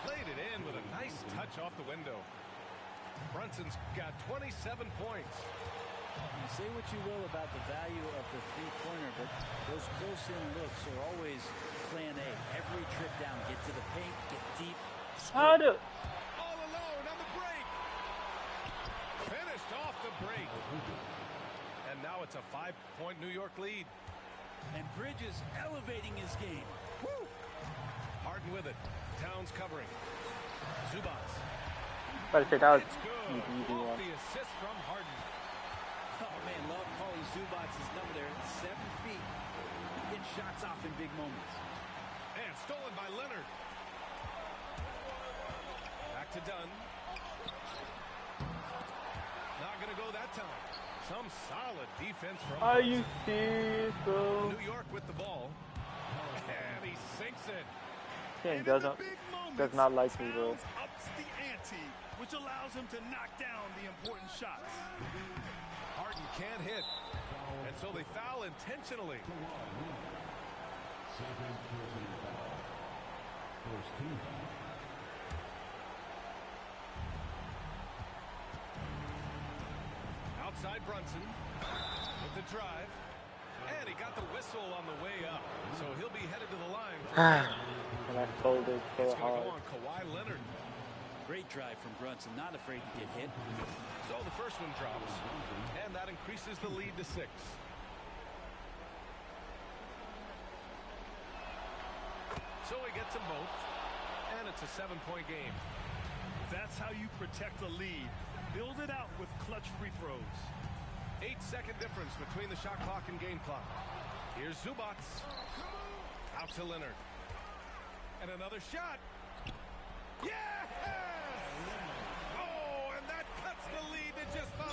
Played it in with a nice touch off the window. Brunson's got 27 points. You say what you will about the value of the three-pointer, but those close-in looks are always plan A. Every trip down, get to the paint, get deep. How do? All alone on the break. Finished off the break. And now it's a 5-point New York lead. And Bridges elevating his game. Woo! Harden with it. Towns covering. Zubac. But I said that was It's good. easy Off one. the assist from Harden. Oh, man, love calling Zubac's number there. 7 feet. He gets shots off in big moments. And stolen by Leonard. Back to Dunn. Not going to go that time. Some solid defense from Are Brunson. you serious, bro? New York with the ball. And he sinks it. King And in the big moments, does not like me, bro. Towns ups the ante, which allows him to knock down the important shots. Harden can't hit. And so they foul intentionally. Outside Brunson with the drive. And he got the whistle on the way up. So he'll be headed to the line. And I folded so It's going to hard. go on Kawhi Leonard. Great drive from Brunson, not afraid to get hit. So the first one drops. And that increases the lead to 6. So he gets them both. And it's a 7-point game. That's how you protect a lead. Build it out with clutch free throws. 8-second difference between the shot clock and game clock. Here's Zubac. Out to Leonard. And another shot. Yes! Oh, and that cuts the lead to just 5.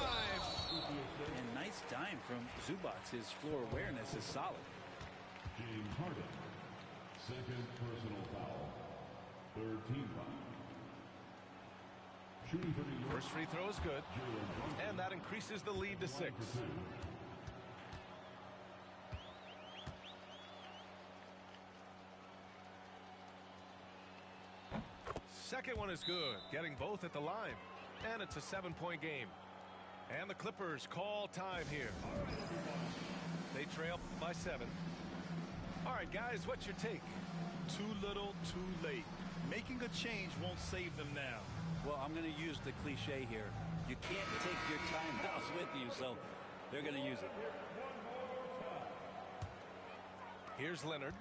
And nice dime from Zubac. His floor awareness is solid. James Harden, second personal foul, third team foul. Shooting for New York, First free throw is good. And that increases the lead to 6. Second one is good, getting both at the line. And it's a 7-point game. And the Clippers call time here. They trail by 7. All right, guys, what's your take? Too little, too late. Making a change won't save them now. Well, I'm going to use the cliche here. You can't take your timeouts with you, so they're going to use it. Here's Leonard.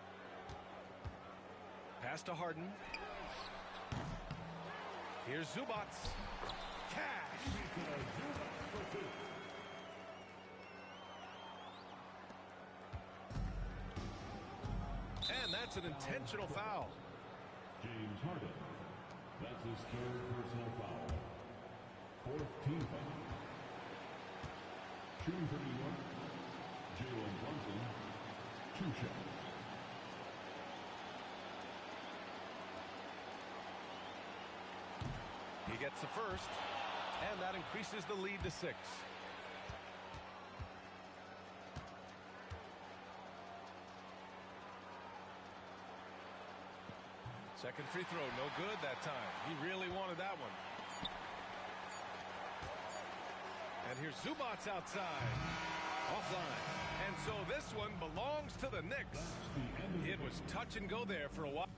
Pass to Harden. Here's Zubats. Cash. And that's an intentional foul. James Harden. That's his third personal foul. Fourth team foul. Shooting for New York, Jalen Brunson. 2 shots. He gets the first, and that increases the lead to 6. Second free throw, no good that time. He really wanted that one. And here's Zubats outside. Offline. And so this one belongs to the Knicks. It was touch and go there for a while.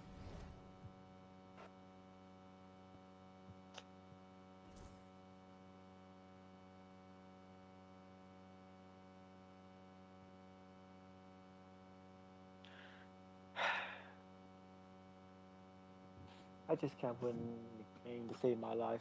I just can't win the game to save my life.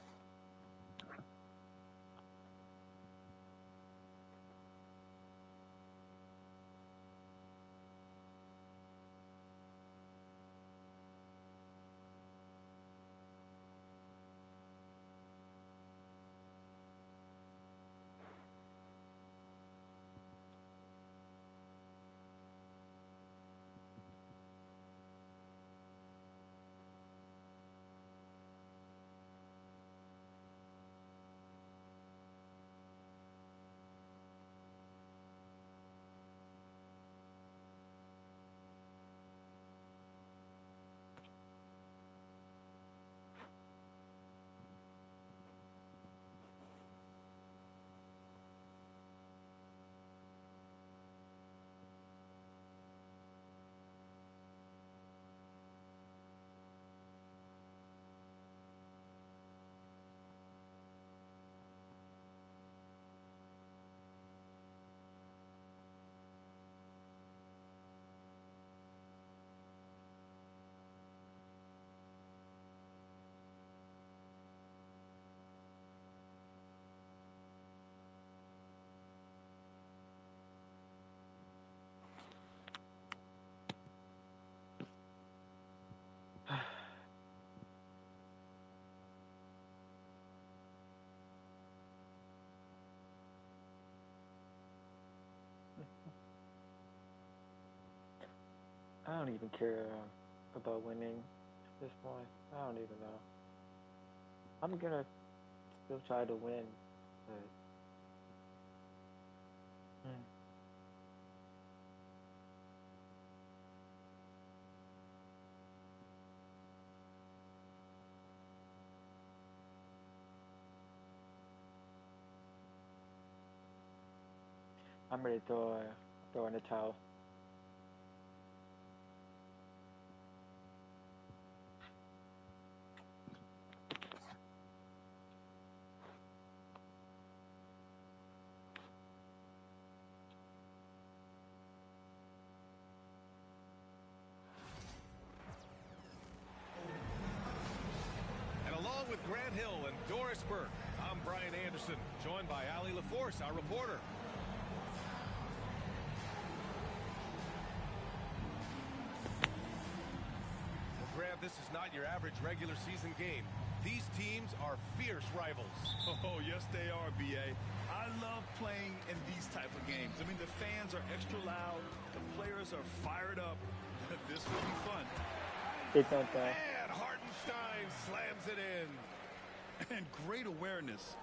I don't even care about winning at this point. I don't even know. I'm gonna still try to win, but I'm ready to throw in the towel. And along with Grant Hill and Doris Burke, I'm Brian Anderson, joined by Ali LaForce, our reporter. Well, Grant, this is not your average regular season game. These teams are fierce rivals. Oh, yes, they are, B.A. I love playing in these type of games. I mean, the fans are extra loud. The players are fired up. This will be fun. Big don't die. And Hartenstein slams it in. And great awareness.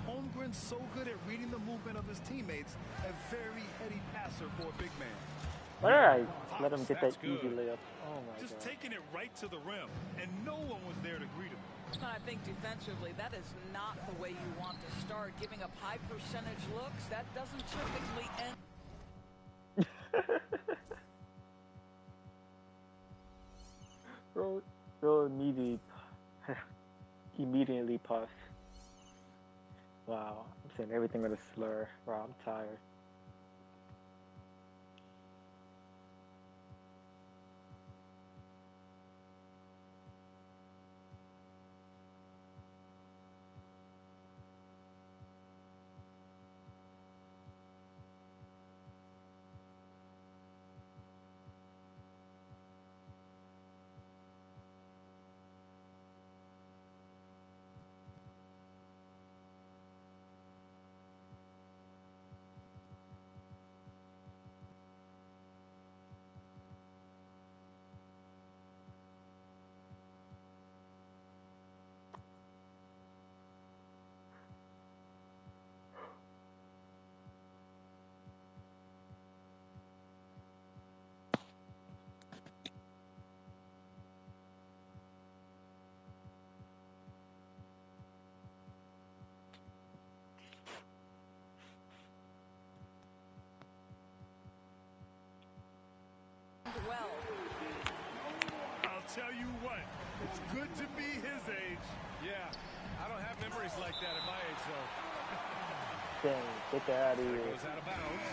Holmgren's so good at reading the movement of his teammates. A very heady passer for a big man. Why did I let him get that That's easy good. layup? Oh my Just god. taking it right to the rim. And no one was there to greet him. I think defensively, that is not the way you want to start. Giving up high percentage looks, that doesn't typically end. Bro immediately puffed. Wow, I'm saying everything with a slur. Wow, I'm tired. well. I'll tell you what, it's good to be his age. Yeah, I don't have memories like that at my age, though. Dang, get that out of here. Goes out of bounds.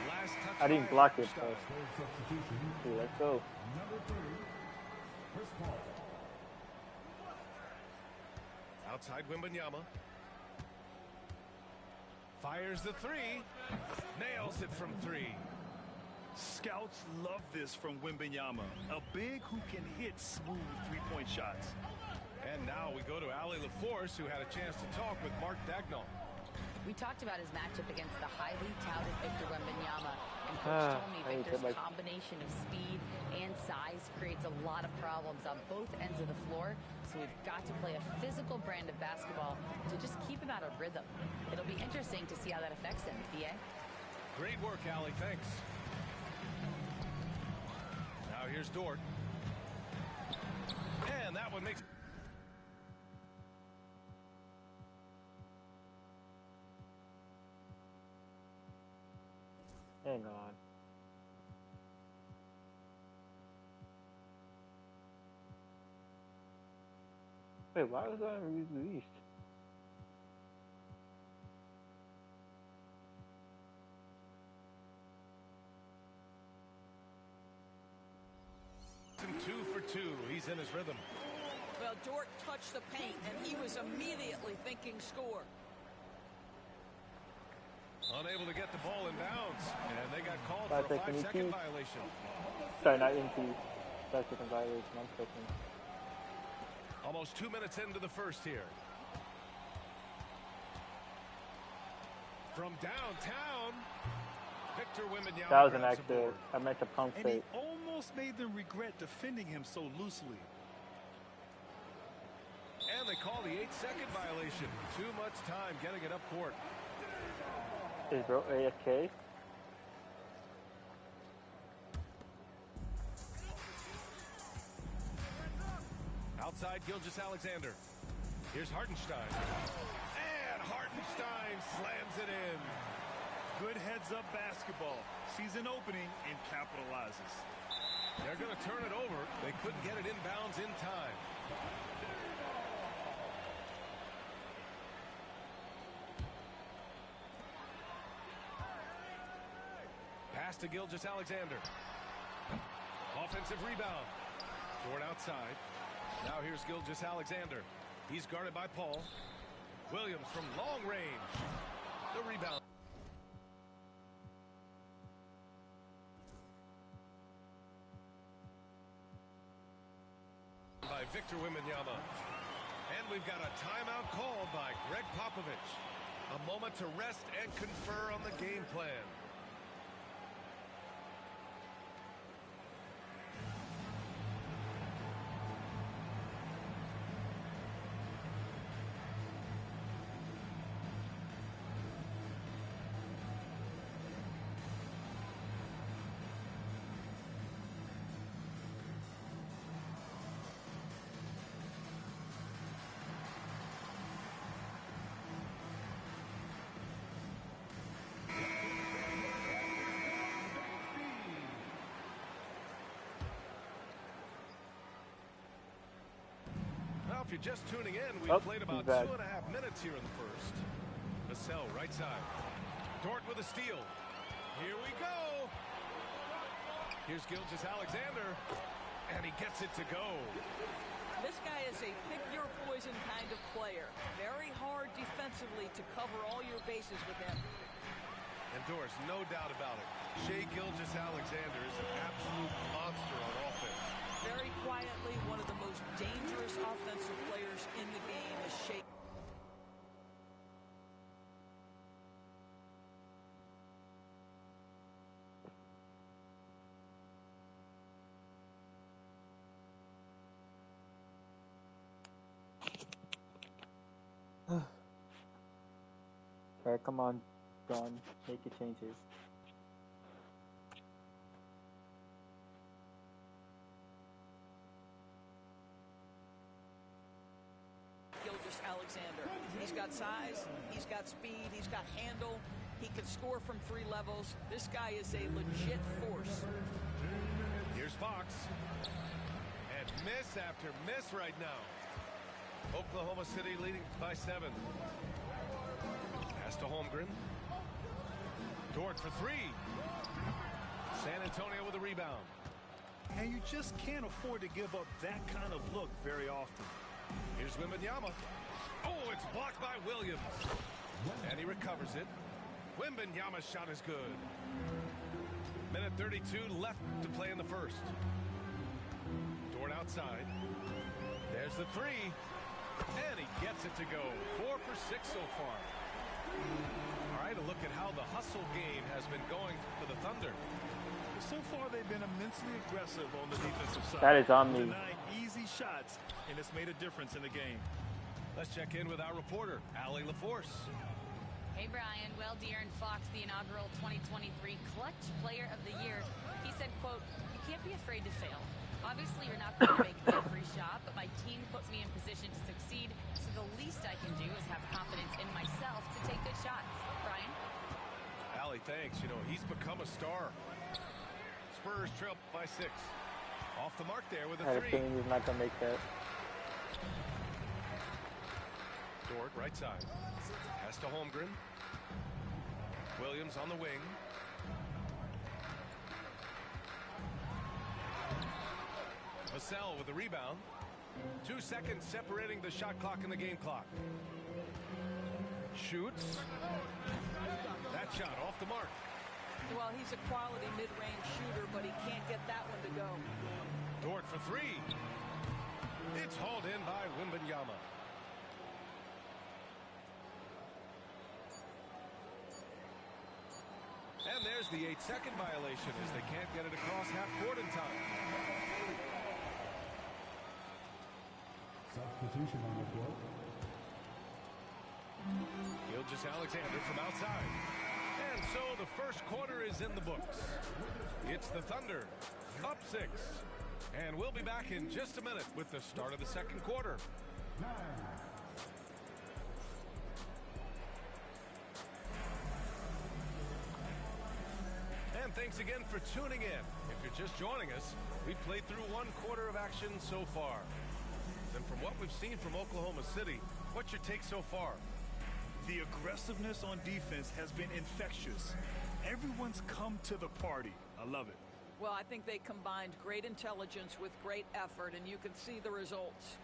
Last touch I didn't by block it, Hartenstein. but let's go. Number 30, Chris Paul. Outside Wembanyama. Fires the three. Nails it from three. Scouts love this from Wembanyama, a big who can hit smooth three-point shots. And now we go to Ali LaForce, who had a chance to talk with Mark Dagnall. We talked about his matchup against the highly touted Victor Wembanyama, and Coach told me Victor's combination of speed and size creates a lot of problems on both ends of the floor, so we've got to play a physical brand of basketball to just keep him out of rhythm. It'll be interesting to see how that affects him, BA. Great work, Ali. Thanks. Now here's Dort. And that one makes... Hang on. Wait, why was I released? Two for two. He's in his rhythm. Well, Dort touched the paint, and he was immediately thinking score. Unable to get the ball in bounds, and they got called for a 5-second violation. Sorry, not into 5-second violation. 1 second. Almost 2 minutes into the first here. From downtown, Victor Wembanyama. That was an accident. I meant to pump And he fake. almost made them regret defending him so loosely. And they call the 8-second violation. Too much time getting it up court. Is bro AFK? Outside Gilgeous-Alexander. Here's Hartenstein. And Hartenstein slams it in. Good heads-up basketball. Sees an opening and capitalizes. They're going to turn it over. They couldn't get it inbounds in time. Pass to Gilgeous-Alexander. Offensive rebound. Dort outside. Now here's Gilgeous-Alexander. He's guarded by Paul. Williams from long range. The rebound. By Victor Wembanyama. And we've got a timeout called by Greg Popovich. A moment to rest and confer on the game plan. If you're just tuning in, we've played about 2.5 minutes here in the first. Vassell, right side. Dort with a steal. Here we go. Here's Gilgeous-Alexander, and he gets it to go. This guy is a pick-your-poison kind of player. Very hard defensively to cover all your bases with him. And Doris, no doubt about it, Shai Gilgeous-Alexander is an absolute monster on offense. Very quietly, one of the most dangerous offensive players in the game is Shai. Alright, come on, John. Make your changes. Alexander. He's got size, he's got speed, he's got handle, he can score from 3 levels. This guy is a legit force. Here's Fox. And miss after miss right now. Oklahoma City leading by 7. Pass to Holmgren. Dort for 3. San Antonio with a rebound. And you just can't afford to give up that kind of look very often. Here's Wembanyama. Oh, it's blocked by Williams. And he recovers it. Wembanyama's shot is good. Minute 32 left to play in the first. Dort outside. There's the 3. And he gets it to go. 4 for 6 so far. All right, a look at how the hustle game has been going for the Thunder. So far, they've been immensely aggressive on the defensive side. That is on me. Denied easy shots, and it's made a difference in the game. Let's check in with our reporter, Allie LaForce. Hey, Brian. Well, De'Aaron Fox, the inaugural 2023 Clutch Player of the Year, he said, quote, "You can't be afraid to fail. Obviously, you're not going to make every shot, but my team puts me in position to succeed, so the least I can do is have confidence in myself to take good shots." Brian? Allie, thanks. You know, he's become a star. Spurs trail by 6. Off the mark there with a 3. I had a feeling he's not going to make that. Dort, right side. Pass to Holmgren. Williams on the wing. Vassell with the rebound. 2 seconds separating the shot clock and the game clock. Shoots. That shot off the mark. Well, he's a quality mid-range shooter, but he can't get that one to go. Dort for 3. It's hauled in by Wembanyama. And there's the 8-second violation as they can't get it across half court in time. Substitution on the court. Gilgeous-Alexander from outside. And so the first quarter is in the books. It's the Thunder, up 6. And we'll be back in just a minute with the start of the second quarter. And thanks again for tuning in. If you're just joining us, we've played through 1 quarter of action so far. And from what we've seen from Oklahoma City, what's your take so far? The aggressiveness on defense has been infectious. Everyone's come to the party. I love it. Well, I think they combined great intelligence with great effort, and you can see the results.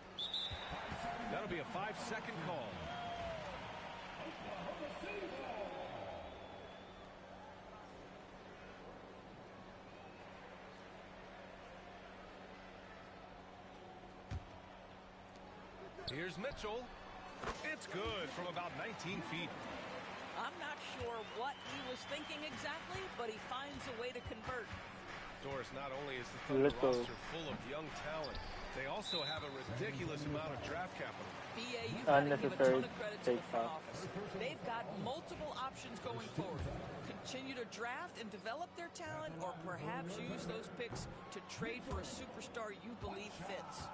That'll be a 5-second call. Here's Mitchell. It's good from about 19 feet. I'm not sure what he was thinking exactly, but he finds a way to convert. Doris, not only is the Thunder roster full of young talent, they also have a ridiculous amount of draft capital. BA, you've got to give a ton of credit to the front office. They've got multiple options going forward. Continue to draft and develop their talent, or perhaps use those picks to trade for a superstar you believe fits.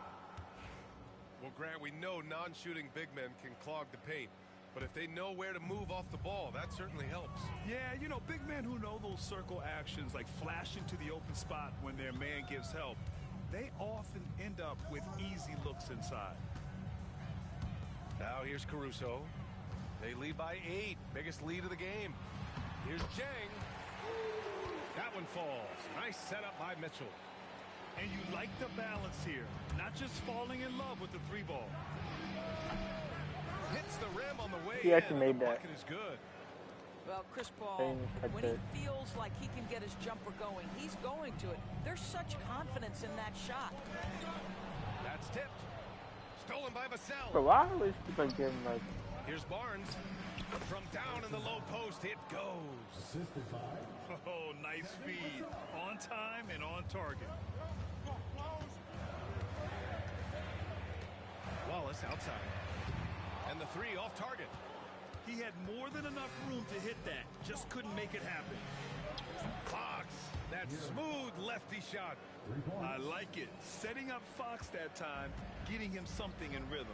Well, Grant, we know non-shooting big men can clog the paint, but if they know where to move off the ball, that certainly helps. Yeah, you know, big men who know those circle actions, like flashing to the open spot when their man gives help, they often end up with easy looks inside. Now here's Caruso. They lead by 8, biggest lead of the game. Here's Jang. That one falls. Nice setup by Mitchell. And you like the balance here, not just falling in love with the 3-ball. Hits the rim on the way He actually in. made The that. bucket is good. Well, Chris Paul, when he feels like he can get his jumper going, he's going to it. There's such confidence in that shot. That's tipped. Stolen by Vassell. But why always people give him like... Here's Barnes. From down in the low post, it goes. Assisted by. Oh, nice feed. On time and on target. Wallace outside. And the 3 off target. He had more than enough room to hit that. Just couldn't make it happen. Fox. That smooth lefty shot. I like it. Setting up Fox that time, getting him something in rhythm.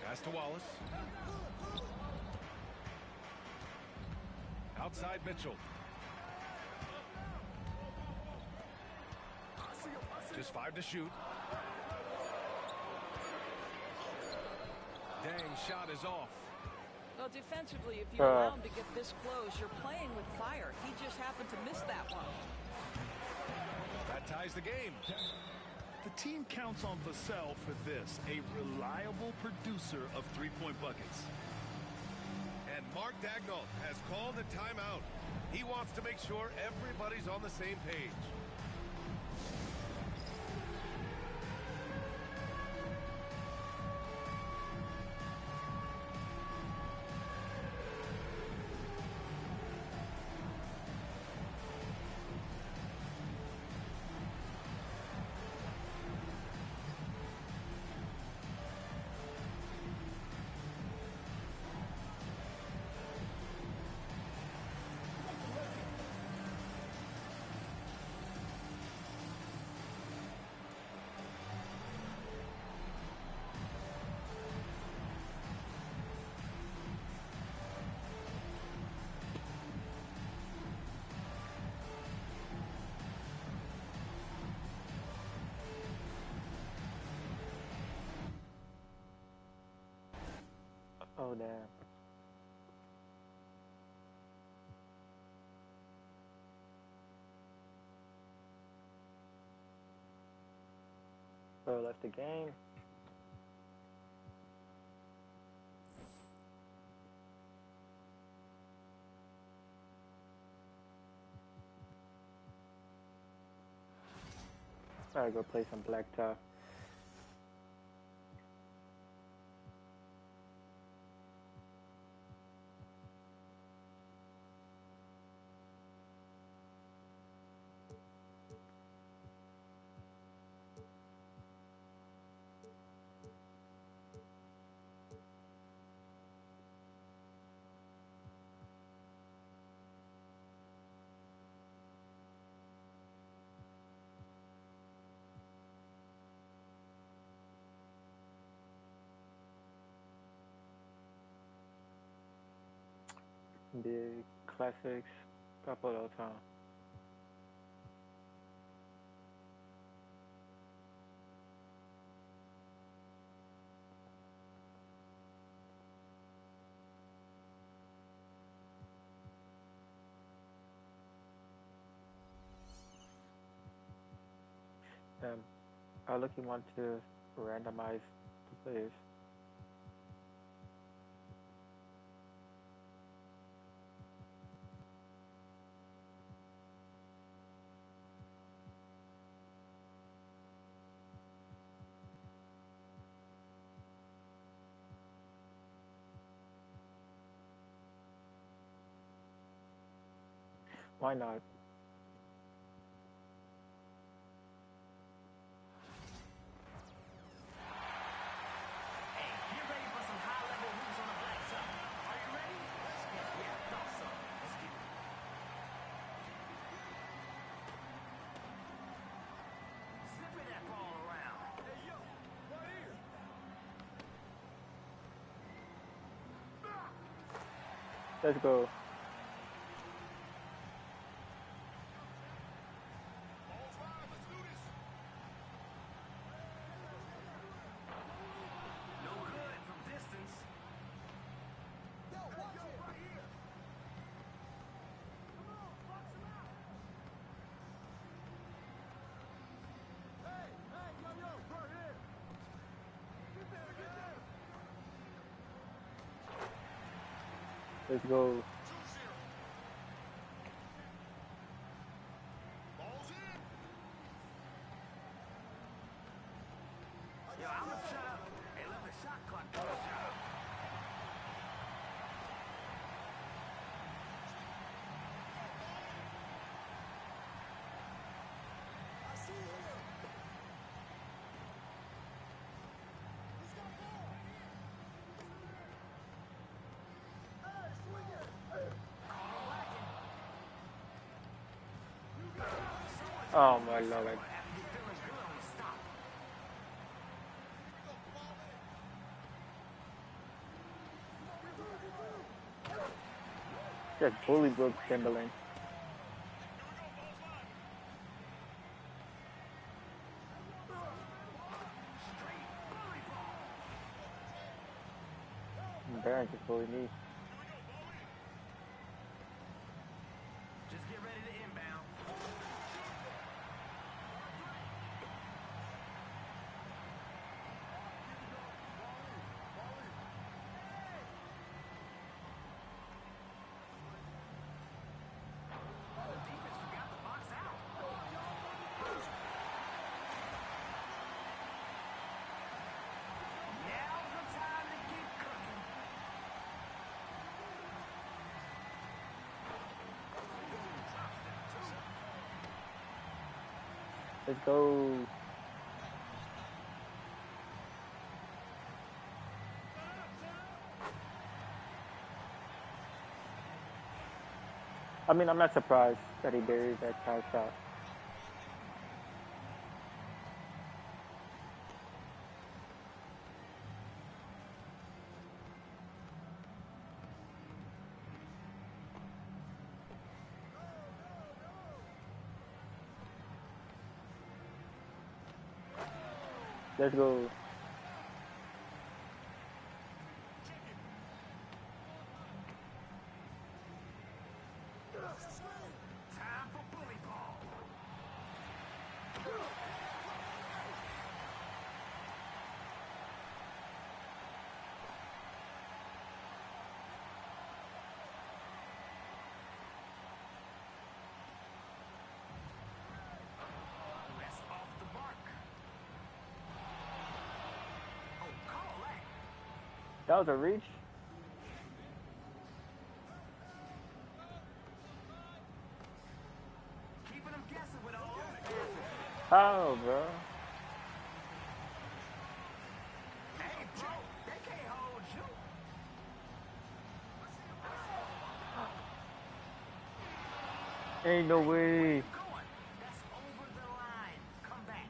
Pass to Wallace. Outside Mitchell. Just 5 to shoot. Dang, shot is off. Well, defensively, if you allow him to get this close, you're playing with fire. He just happened to miss that one. That ties the game. The team counts on Vassell for this, a reliable producer of three-point buckets. And Mark Daigneault has called a timeout. He wants to make sure everybody's on the same page. Oh, damn. Bro left the game. Gotta go play some blacktop. The classics, couple of time. I look you want to randomize the players. Why not? Let's go. Let's go. Oh my lord. Just bully broke Timberland. Baron just bullied me. Just get ready to inbound. The defense forgot the box out. Now's the time to get cooking. Let's go. I mean, I'm not surprised that he buried that kind of shot. Let's go. Time for bully ball. That's off the mark. Oh, call that. That was a reach. Keeping them guessing with all those passes. How, bro? Hey, bro, they can't hold you. Ain't no way. Going. That's over the line. Come back.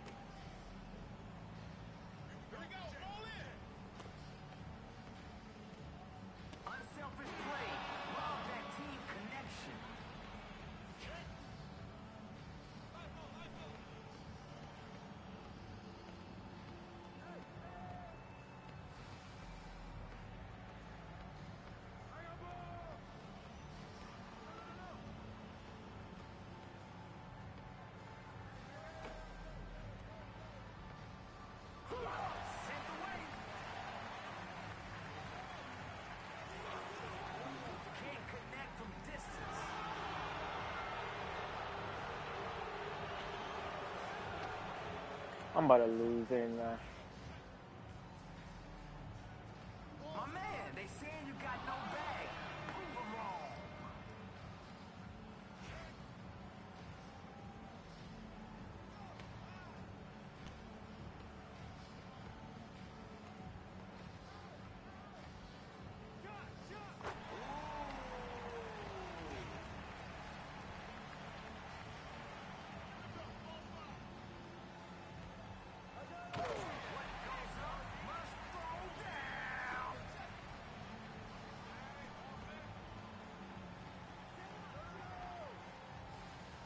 Here we go. Roll in. Unselfish play. Love that team connection. Sent away. Can't connect from distance. I'm about to lose in there. My man, they saying you got no bag. Prove 'em wrong. What goes up must fall down.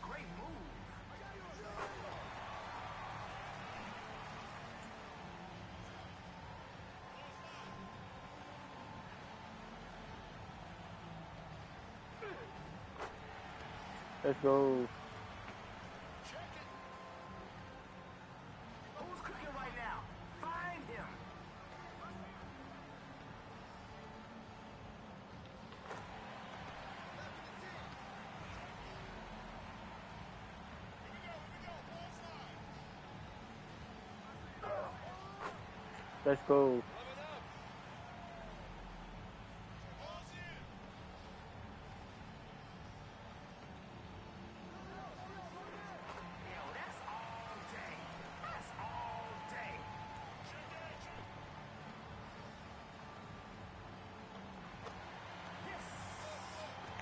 Great move. Let's go. Who's cooking right now? Find him. Let's go. Yo, that's all day. That's all day.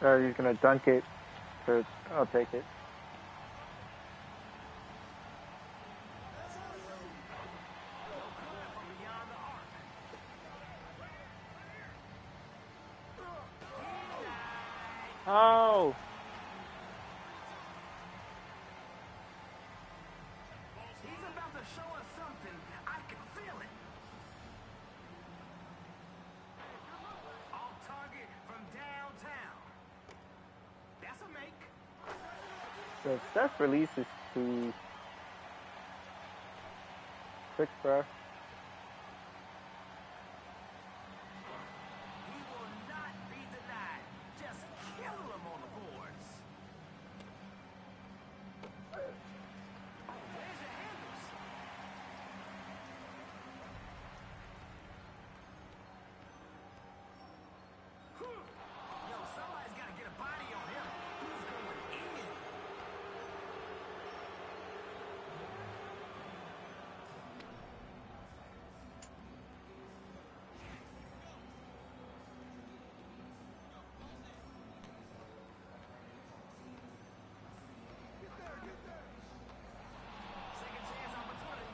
Yes. He's gonna dunk it. So I'll take it. No good from beyond the arc. Oh! He's about to show us something. I can feel it. The Steph release is too quick, bro. He will not be denied. Just kill him on the boards. Oh, where's your handles? Yo, somebody's got to get a body on him. He's going in. Second chance opportunity.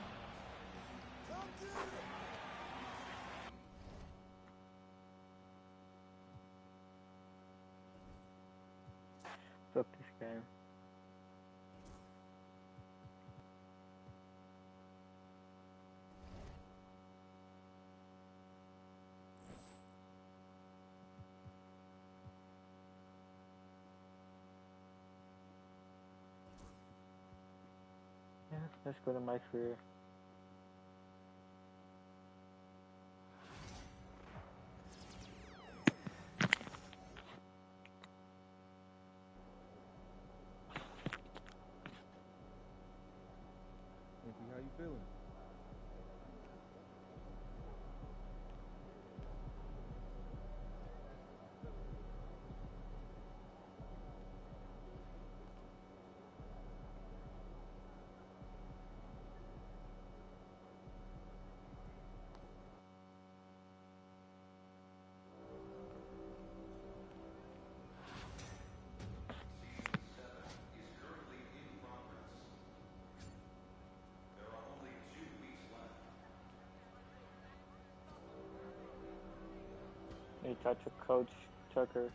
Flip this game. Yeah, let's go to my career. How you feeling? You touch a coach, Tucker.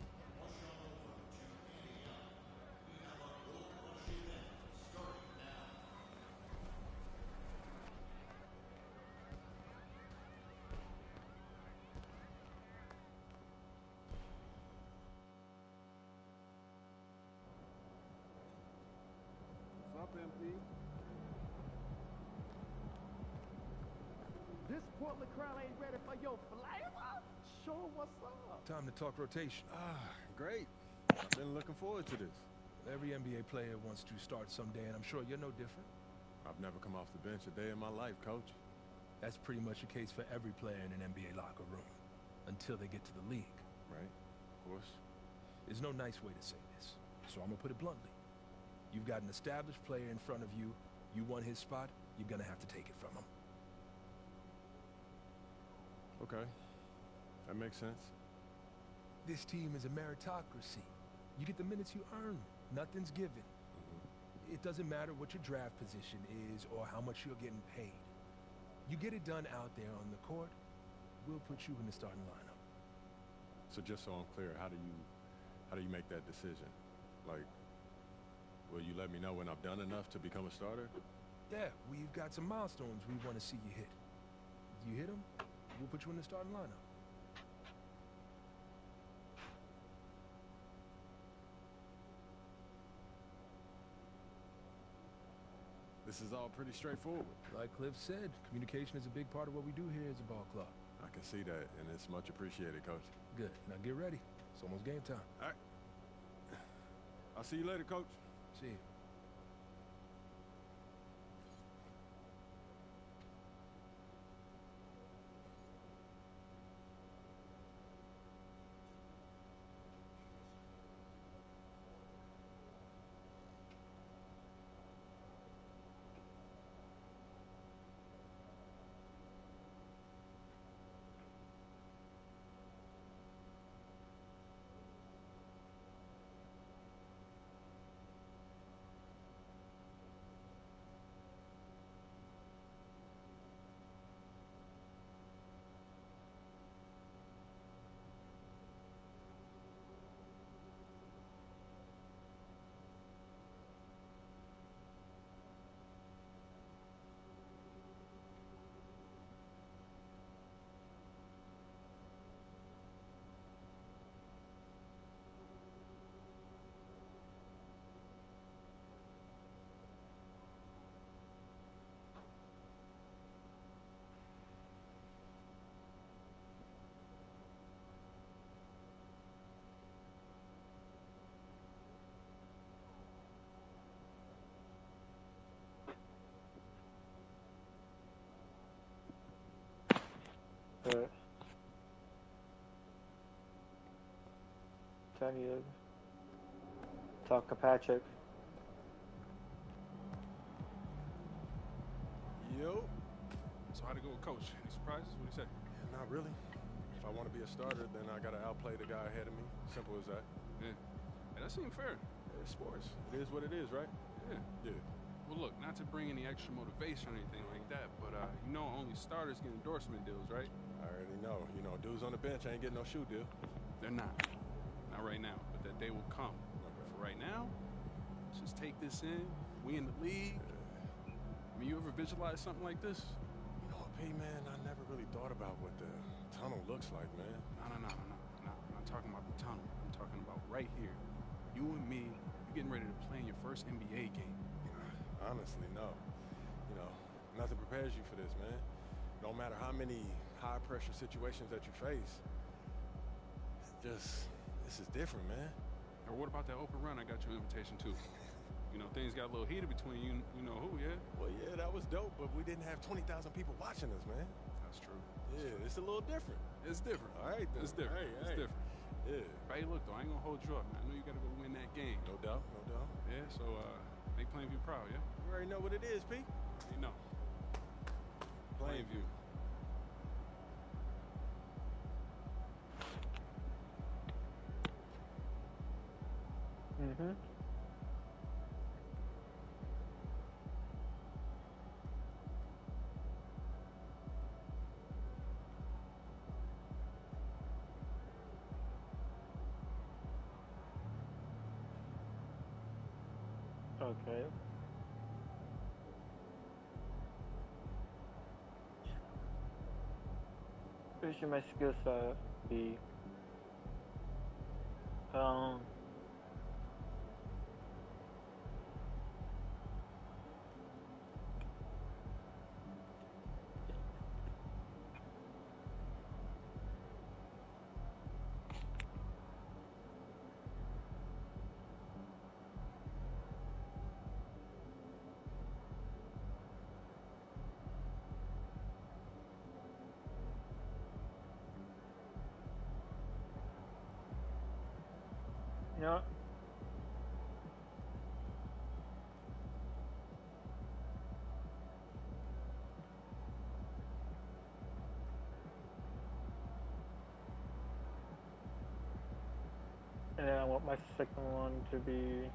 What's up, MP? This Portland crowd ain't ready for your flavor? Sure, what's up? Time to talk rotation. Great. I've been looking forward to this. Every NBA player wants to start someday, and I'm sure you're no different. I've never come off the bench a day in my life, Coach. That's pretty much the case for every player in an NBA locker room, until they get to the league. Right, of course. There's no nice way to say this, so I'm gonna put it bluntly. You've got an established player in front of you. You want his spot, you're gonna have to take it from him. Okay, that makes sense. This team is a meritocracy. You get the minutes you earn. Nothing's given. It doesn't matter what your draft position is or how much you're getting paid. You get it done out there on the court, we'll put you in the starting lineup. So just so I'm clear, how do you make that decision? Like, will you let me know when I've done enough to become a starter? Yeah, we've got some milestones we want to see you hit. If you hit them, we'll put you in the starting lineup. This is all pretty straightforward. Like Cliff said, communication is a big part of what we do here as a ball club. I can see that, and it's much appreciated, Coach. Good. Now get ready. It's almost game time. All right. I'll see you later, Coach. See you. I need to talk to Patrick. Yo. So how'd it go with Coach? Any surprises? What'd he say? Yeah, not really. If I want to be a starter, then I got to outplay the guy ahead of me. Simple as that. Yeah. Hey, that seemed fair. It's sports. It is what it is, right? Yeah. Yeah. Well, look, not to bring any extra motivation or anything like that, but you know only starters get endorsement deals, right? I already know. You know, dudes on the bench ain't getting no shoe deal. They're not. Not right now, but that day will come. Okay. For right now, let's just take this in. We in the league. I mean, you ever visualize something like this? You know what, P, man, I never really thought about what the tunnel looks like, man. No. I'm not talking about the tunnel. I'm talking about right here. You and me, you're getting ready to play in your first NBA game. Honestly, no. You know, nothing prepares you for this, man. No matter how many high-pressure situations that you face, this is different, man. Or what about that open run I got you an invitation to? You know, things got a little heated between you know who, yeah? Well, yeah, that was dope, but we didn't have 20,000 people watching us, man. That's true. Yeah, it's a little different. It's different. All right, then. It's different. It's different. Yeah. But hey, look, though, I ain't gonna hold you up, man. I know you gotta go win that game. No doubt. Yeah, so, make Plainview proud, yeah? You already know what it is, P. You know. Plainview. Mm-hmm. Okay. Pretty sure my skill set be yeah. And then I want my second one to be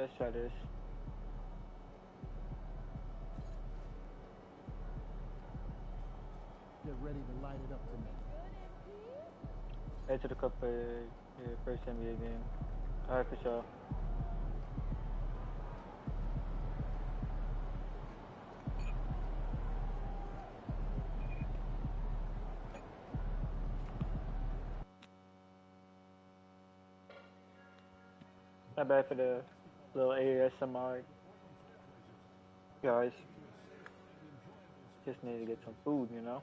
let's try this. Get ready to light it up tonight. Head to the cup for your first NBA game. Alright, for sure. Not bad for the little ASMR, guys. Just need to get some food, you know?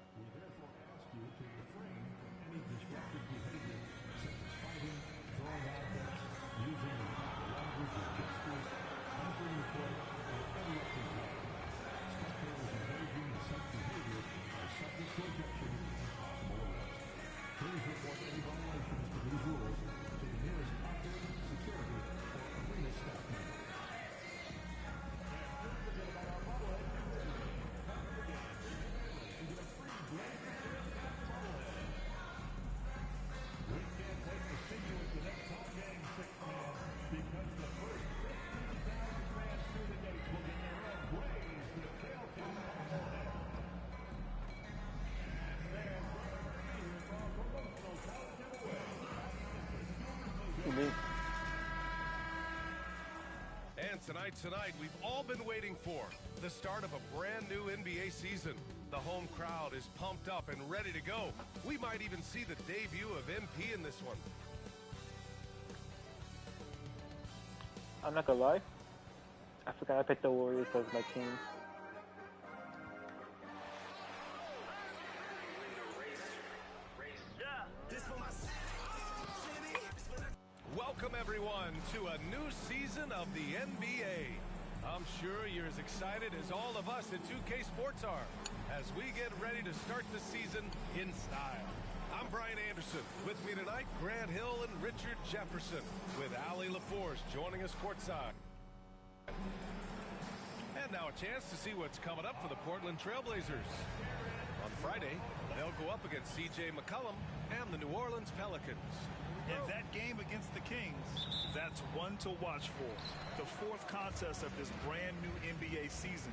And tonight, we've all been waiting for the start of a brand new NBA season. The home crowd is pumped up and ready to go. We might even see the debut of MP in this one. I'm not gonna lie, I forgot I picked the Warriors as my team. Welcome everyone to a new season of the NBA. I'm sure you're as excited as all of us at 2K Sports are as we get ready to start the season in style. I'm Brian Anderson. With me tonight, Grant Hill and Richard Jefferson, with Allie LaForce joining us courtside. And now a chance to see what's coming up for the Portland Trailblazers. On Friday, they'll go up against C.J. McCollum and the New Orleans Pelicans. And that game against the Kings, that's one to watch for. The fourth contest of this brand new NBA season.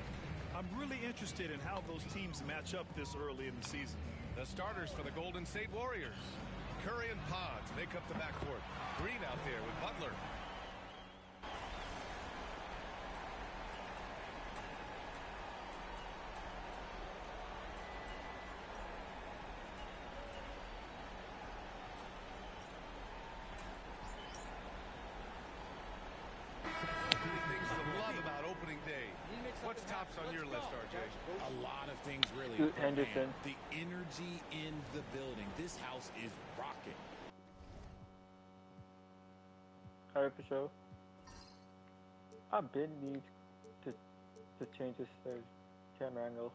I'm really interested in how those teams match up this early in the season. The starters for the Golden State Warriors. Curry and Pods make up the backcourt. Green out there with Butler. What's tops on your list, RJ? A lot of things, really. Shoot Henderson. The energy in the building. This house is rocking. Alright, for sure. I been need to change this camera angle.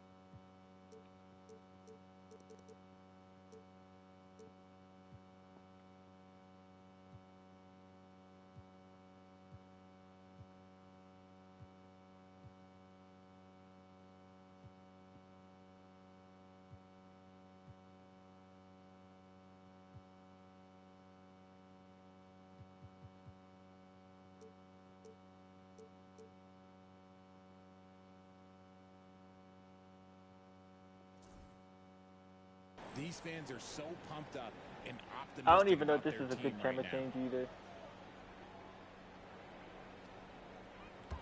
These fans are so pumped up and optimistic. I don't even know if about this is a their good team camera right change either.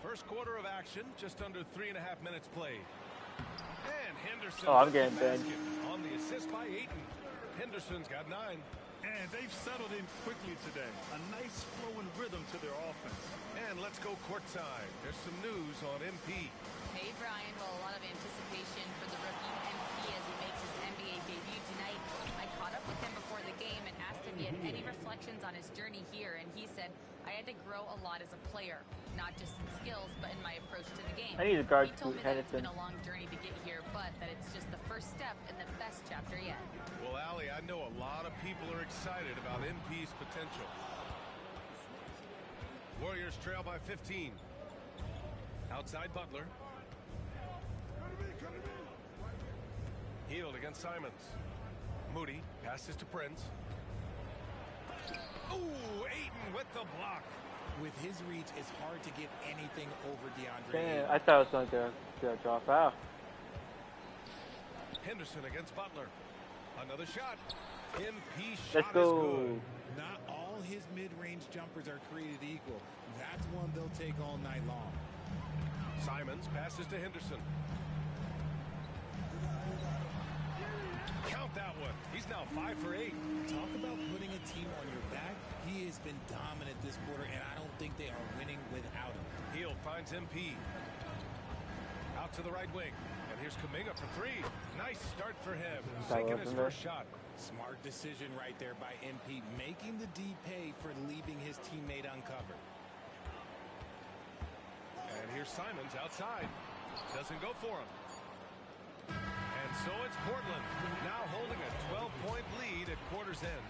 First quarter of action, just under 3.5 minutes played. And Henderson. Oh, I'm getting benched. On the assist by Ayton. Henderson's got 9. And they've settled in quickly today. A nice flowing rhythm to their offense. And let's go courtside. There's some news on MP. Hey, Brian. Well, a lot of anticipation for the rookie MP as he makes his NBA debut tonight. I caught up with him before the game and asked if he had any reflections on his journey here, and he said, I had to grow a lot as a player, not just in skills, but in my approach to the game. I need a guard He told to me that it's Henderson. been a long journey to get here, but that it's just the first step in the best chapter yet. Well, Allie, I know a lot of people are excited about MP's potential. Warriors trail by 15. Outside Butler. Healed against Simons. Moody passes to Prince. Ooh, Ayton with the block. With his reach, it's hard to get anything over DeAndre. Damn, I thought it was going to drop out. Henderson against Butler. Another shot. MP shot Let's go. is good. Not all his mid-range jumpers are created equal. That's one they'll take all night long. Simons passes to Henderson. Count that one. He's now 5 for 8. Talk about putting a team on your back. He has been dominant this quarter, and I don't think they are winning without him. Hield finds MP. Out to the right wing. And here's Kuminga for 3. Nice start for him. Sinking his first shot. Smart decision right there by MP, making the D pay for leaving his teammate uncovered. And here's Simons outside. Doesn't go for him. And so it's Portland, now holding a 12-point lead at quarter's end.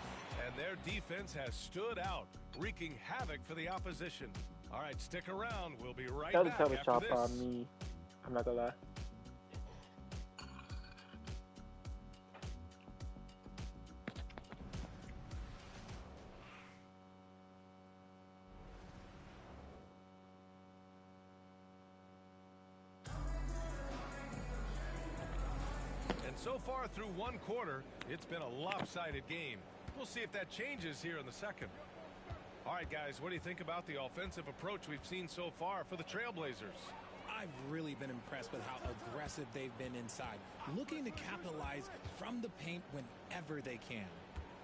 And their defense has stood out, wreaking havoc for the opposition. All right, stick around. We'll be right That was back a tough after shot this. on me. I'm not gonna lie. So far through one quarter, it's been a lopsided game. We'll see if that changes here in the second. All right, guys, what do you think about the offensive approach we've seen so far for the Trailblazers? I've really been impressed with how aggressive they've been inside, looking to capitalize from the paint whenever they can.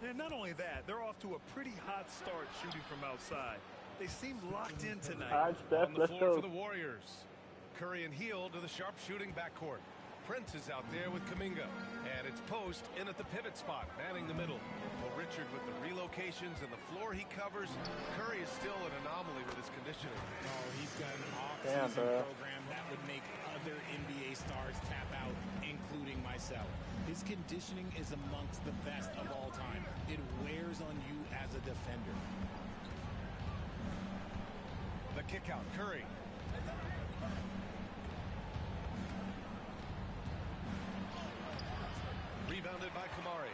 And not only that, they're off to a pretty hot start shooting from outside. They seem locked in tonight. All right, Steph, On the let's floor go. for the Warriors. Curry and Hield to the sharp shooting backcourt. Prince is out there with Kuminga. And it's Post in at the pivot spot, manning the middle. Well, Richard with the relocations and the floor he covers. Curry is still an anomaly with his conditioning. Oh, he's got an off-season program that would make other NBA stars tap out, including myself. His conditioning is amongst the best of all time. It wears on you as a defender. The kick out, Curry. Rebounded by Kamari.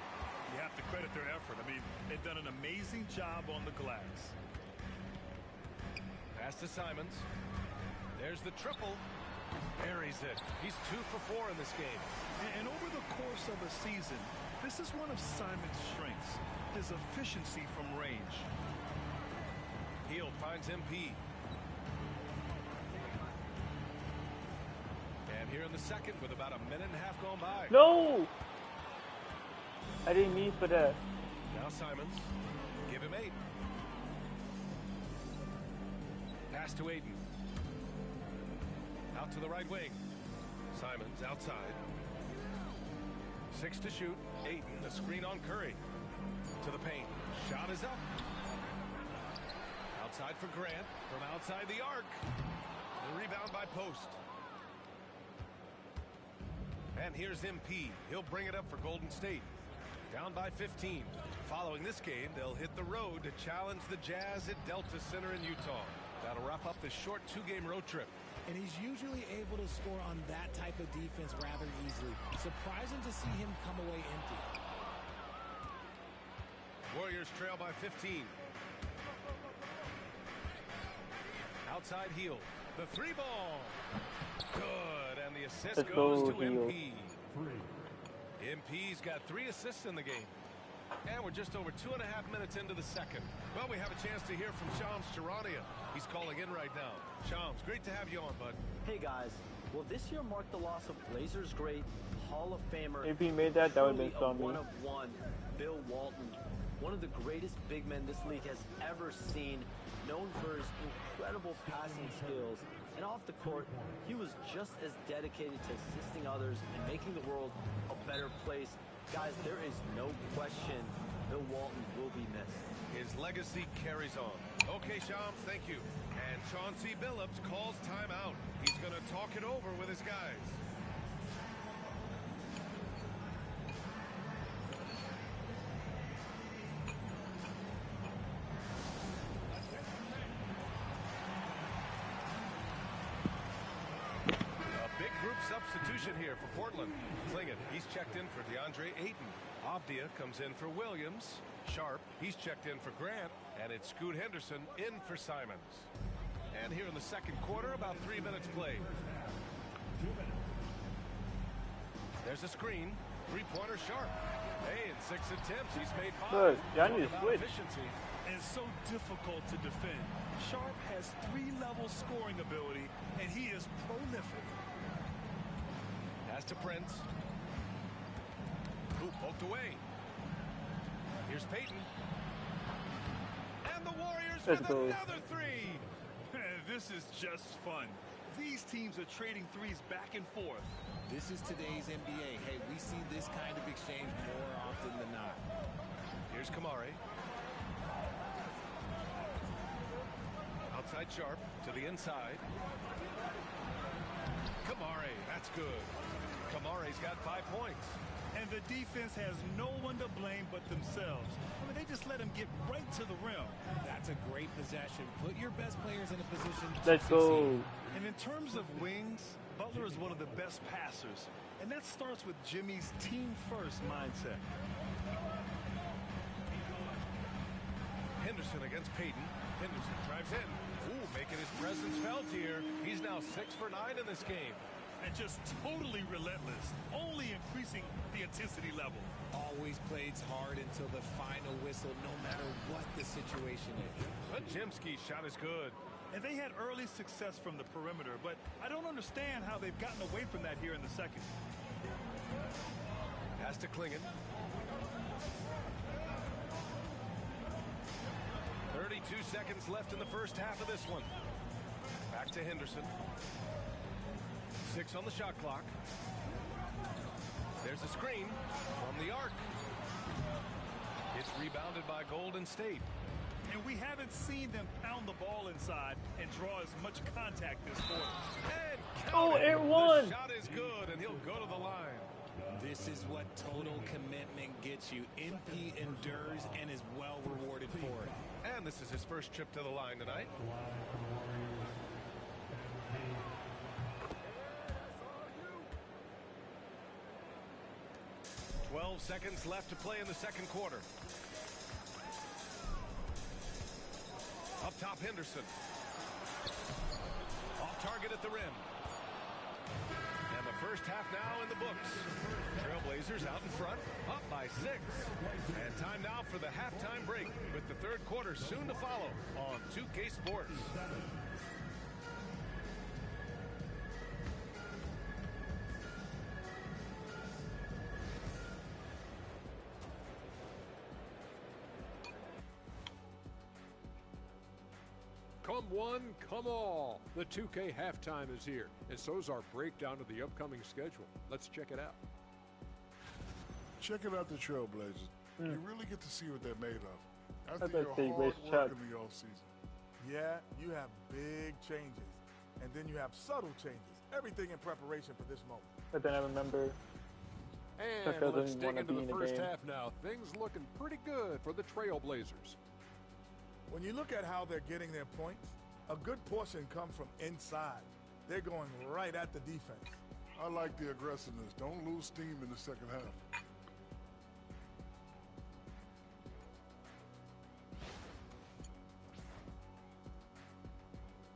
You have to credit their effort. I mean, they've done an amazing job on the glass. Pass to Simons. There's the triple. Buries it. He's 2 for 4 in this game. And over the course of a season, this is one of Simon's strengths, his efficiency from range. Hield finds MP. And here in the second with about a minute and a half gone by. No! I didn't mean for that. Now Simons. Give him 8. Pass to Aiden. Out to the right wing. Simons outside. 6 to shoot. Aiden, the screen on Curry. To the paint. Shot is up. Outside for Grant. From outside the arc. The rebound by Post. And here's MP. He'll bring it up for Golden State. Down by 15. Following this game, they'll hit the road to challenge the Jazz at Delta Center in Utah. That'll wrap up the short 2-game road trip. And he's usually able to score on that type of defense rather easily. Surprising to see him come away empty. Warriors trail by 15. Outside Hield. The 3 ball. Good. And the assist goes to MP. MP's got 3 assists in the game. And we're just over 2.5 minutes into the second. Well, we have a chance to hear from Shams Charania. He's calling in right now. Shams, great to have you on, bud. Hey, guys. Well, this year marked the loss of Blazers great, Hall of Famer. If he made that, that would have been something. One of one, Bill Walton. One of the greatest big men this league has ever seen. Known for his incredible passing skills. And off the court, he was just as dedicated to assisting others and making the world a better place. Guys, there is no question Bill Walton will be missed. His legacy carries on. Okay, Shams, thank you. And Chauncey Billups calls timeout. He's going to talk it over with his guys. Substitution here for Portland. Klingin, he's checked in for DeAndre Ayton. Avdia comes in for Williams. Sharp, he's checked in for Grant. And it's Scoot Henderson in for Simons. And here in the second quarter, about 3 minutes played. There's a screen. 3-pointer Sharp. Hey, in 6 attempts, he's made 5. Good. I need to switch. Efficiency. And it's so difficult to defend. Sharp has 3-level scoring ability, and he is prolific. Pass to Prince. Who poked away. Here's Payton. And the Warriors with another 3. This is just fun. These teams are trading threes back and forth. This is today's NBA. Hey, we see this kind of exchange more often than not. Here's Kamari. Outside Sharp to the inside. Kamari, that's good. Kamari's got 5 points. And the defense has no one to blame but themselves. I mean, they just let him get right to the rim. That's a great possession. Put your best players in a position to Let's go. And in terms of wings, Butler is one of the best passers. And that starts with Jimmy's team-first mindset. Henderson against Payton. Henderson drives in. Ooh, making his presence felt here. He's now 6 for 9 in this game. and just totally relentless, only increasing the intensity level. Always plays hard until the final whistle, no matter what the situation is. Jimski's shot is good. And they had early success from the perimeter, but I don't understand how they've gotten away from that here in the second. Pass to Klingen. 32 seconds left in the first half of this one. Back to Henderson. 6 on the shot clock. There's a screen from the arc. It's rebounded by Golden State. And we haven't seen them pound the ball inside and draw as much contact this quarter. And air one! The shot is good, and he'll go to the line. This is what total commitment gets you. MP endures and is well rewarded for it. And this is his first trip to the line tonight. 12 seconds left to play in the second quarter. Up top, Henderson. Off target at the rim. And the first half now in the books. Trailblazers out in front, up by 6. And time now for the halftime break, with the third quarter soon to follow on 2K Sports. Come one, come all. The 2K halftime is here, and so's our breakdown of the upcoming schedule. Let's check it out. Checking out the Trailblazers. You really get to see what they're made of. I After your hard Chuck. work in the offseason. Yeah, you have big changes, and then you have subtle changes. Everything in preparation for this moment. But then I remember Chuck And let's doesn't dig want to into be the in the first game. half now. Things looking pretty good for the Trailblazers. When you look at how they're getting their points, a good portion come from inside. They're going right at the defense. I like the aggressiveness. Don't lose steam in the second half.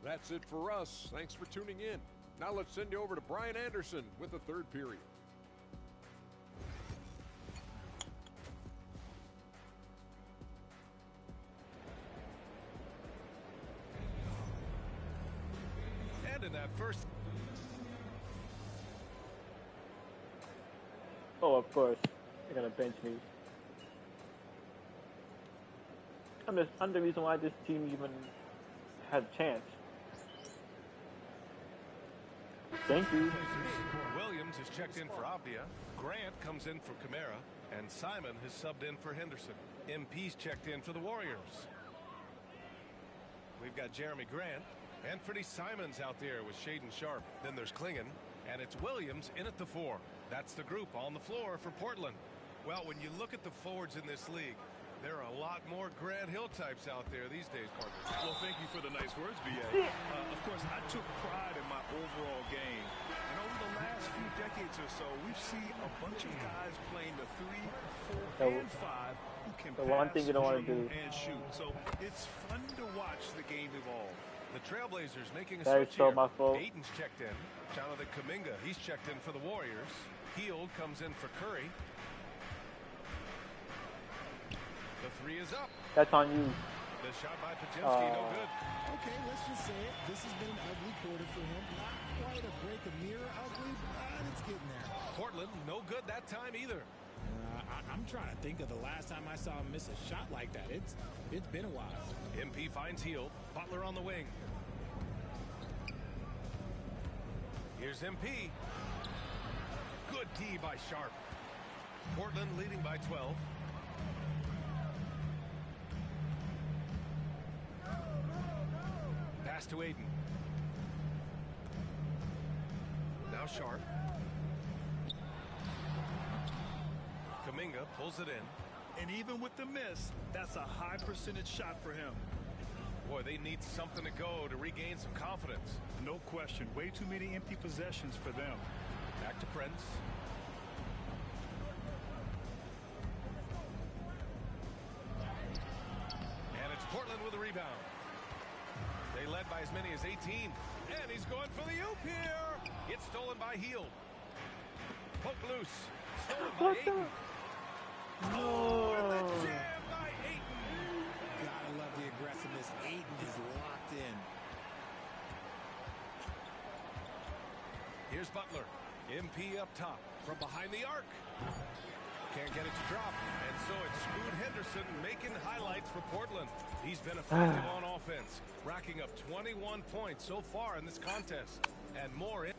That's it for us. Thanks for tuning in. Now let's send you over to Brian Anderson with the third period. And in that first... Oh, of course. They're going to bench me. I'm the reason why this team even had a chance. Thank you. Williams is checked in for Avdia. Grant comes in for Camara. And Simon has subbed in for Henderson. MP's checked in for the Warriors. We've got Jeremy Grant. Anthony Simons out there with Shaden Sharp. Then there's Klingen. And it's Williams in at the 4. That's the group on the floor for Portland. Well, when you look at the forwards in this league, there are a lot more Grant Hill types out there these days, partner. Well, thank you for the nice words, B.A. Of course, I took pride in my overall game. And over the last few decades or so, we've seen a bunch of guys playing the 3, 4, and 5 who can The one thing you don't want to do. and shoot. So it's fun to watch the game evolve. The Trailblazers making a That is switch so here. my fault. Ayton's checked in. Jonathan Kuminga, he's checked in for the Warriors. Hield comes in for Curry. The 3 is up. That's on you. The shot by Pajemski, no good. Okay, let's just say it. This has been an ugly quarter for him. Not quite a break a mirror ugly, but it's getting there. Portland, no good that time either. I'm trying to think of the last time I saw him miss a shot like that. It's been a while. MP finds Hield. Butler on the wing. Here's MP. Good D by Sharp. Portland leading by 12. Pass to Ayton. Now Sharp. Kuminga pulls it in. And even with the miss, that's a high percentage shot for him. Boy, they need something to go to regain some confidence. No question. Way too many empty possessions for them. Back to Prince. And it's Portland with a rebound. They led by as many as 18. And he's going for the oop here. It's stolen by Heel. Poke loose. Stolen by Ayton. Oh, and the jam by Ayton. Gotta love the aggressiveness. Ayton is locked in. Here's Butler. MP up top from behind the arc. Can't get it to drop. And so it's Scoot Henderson making highlights for Portland. He's been effective on offense, racking up 21 points so far in this contest. And more in.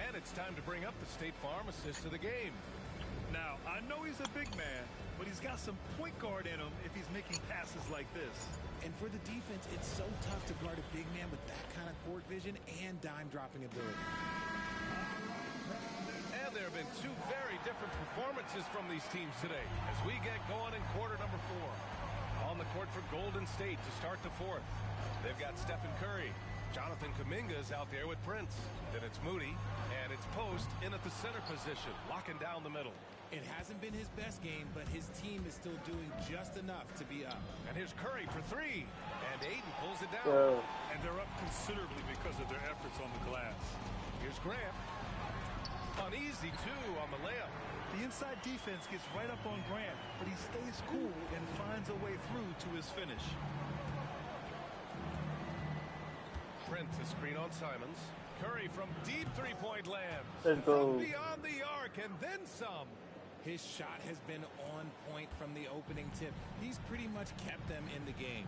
And it's time to bring up the State Farm assist of the game. Now, I know he's a big man, but he's got some point guard in him if he's making passes like this. And for the defense, it's so tough to guard a big man with that kind of court vision and dime-dropping ability. And there have been two very different performances from these teams today as we get going in quarter number 4. On the court for Golden State to start the fourth. They've got Stephen Curry. Jonathan Kuminga is out there with Prince. Then it's Moody, and it's Post in at the center position, locking down the middle. It hasn't been his best game, but his team is still doing just enough to be up. And here's Curry for 3, and Ayton pulls it down. And they're up considerably because of their efforts on the glass. Here's Grant. Uneasy, too, on the layup. The inside defense gets right up on Grant, but he stays cool and finds a way through to his finish. Prince a screen on Simons. Curry from deep three-point land. Let's go. From beyond the arc and then some. His shot has been on point from the opening tip. He's pretty much kept them in the game.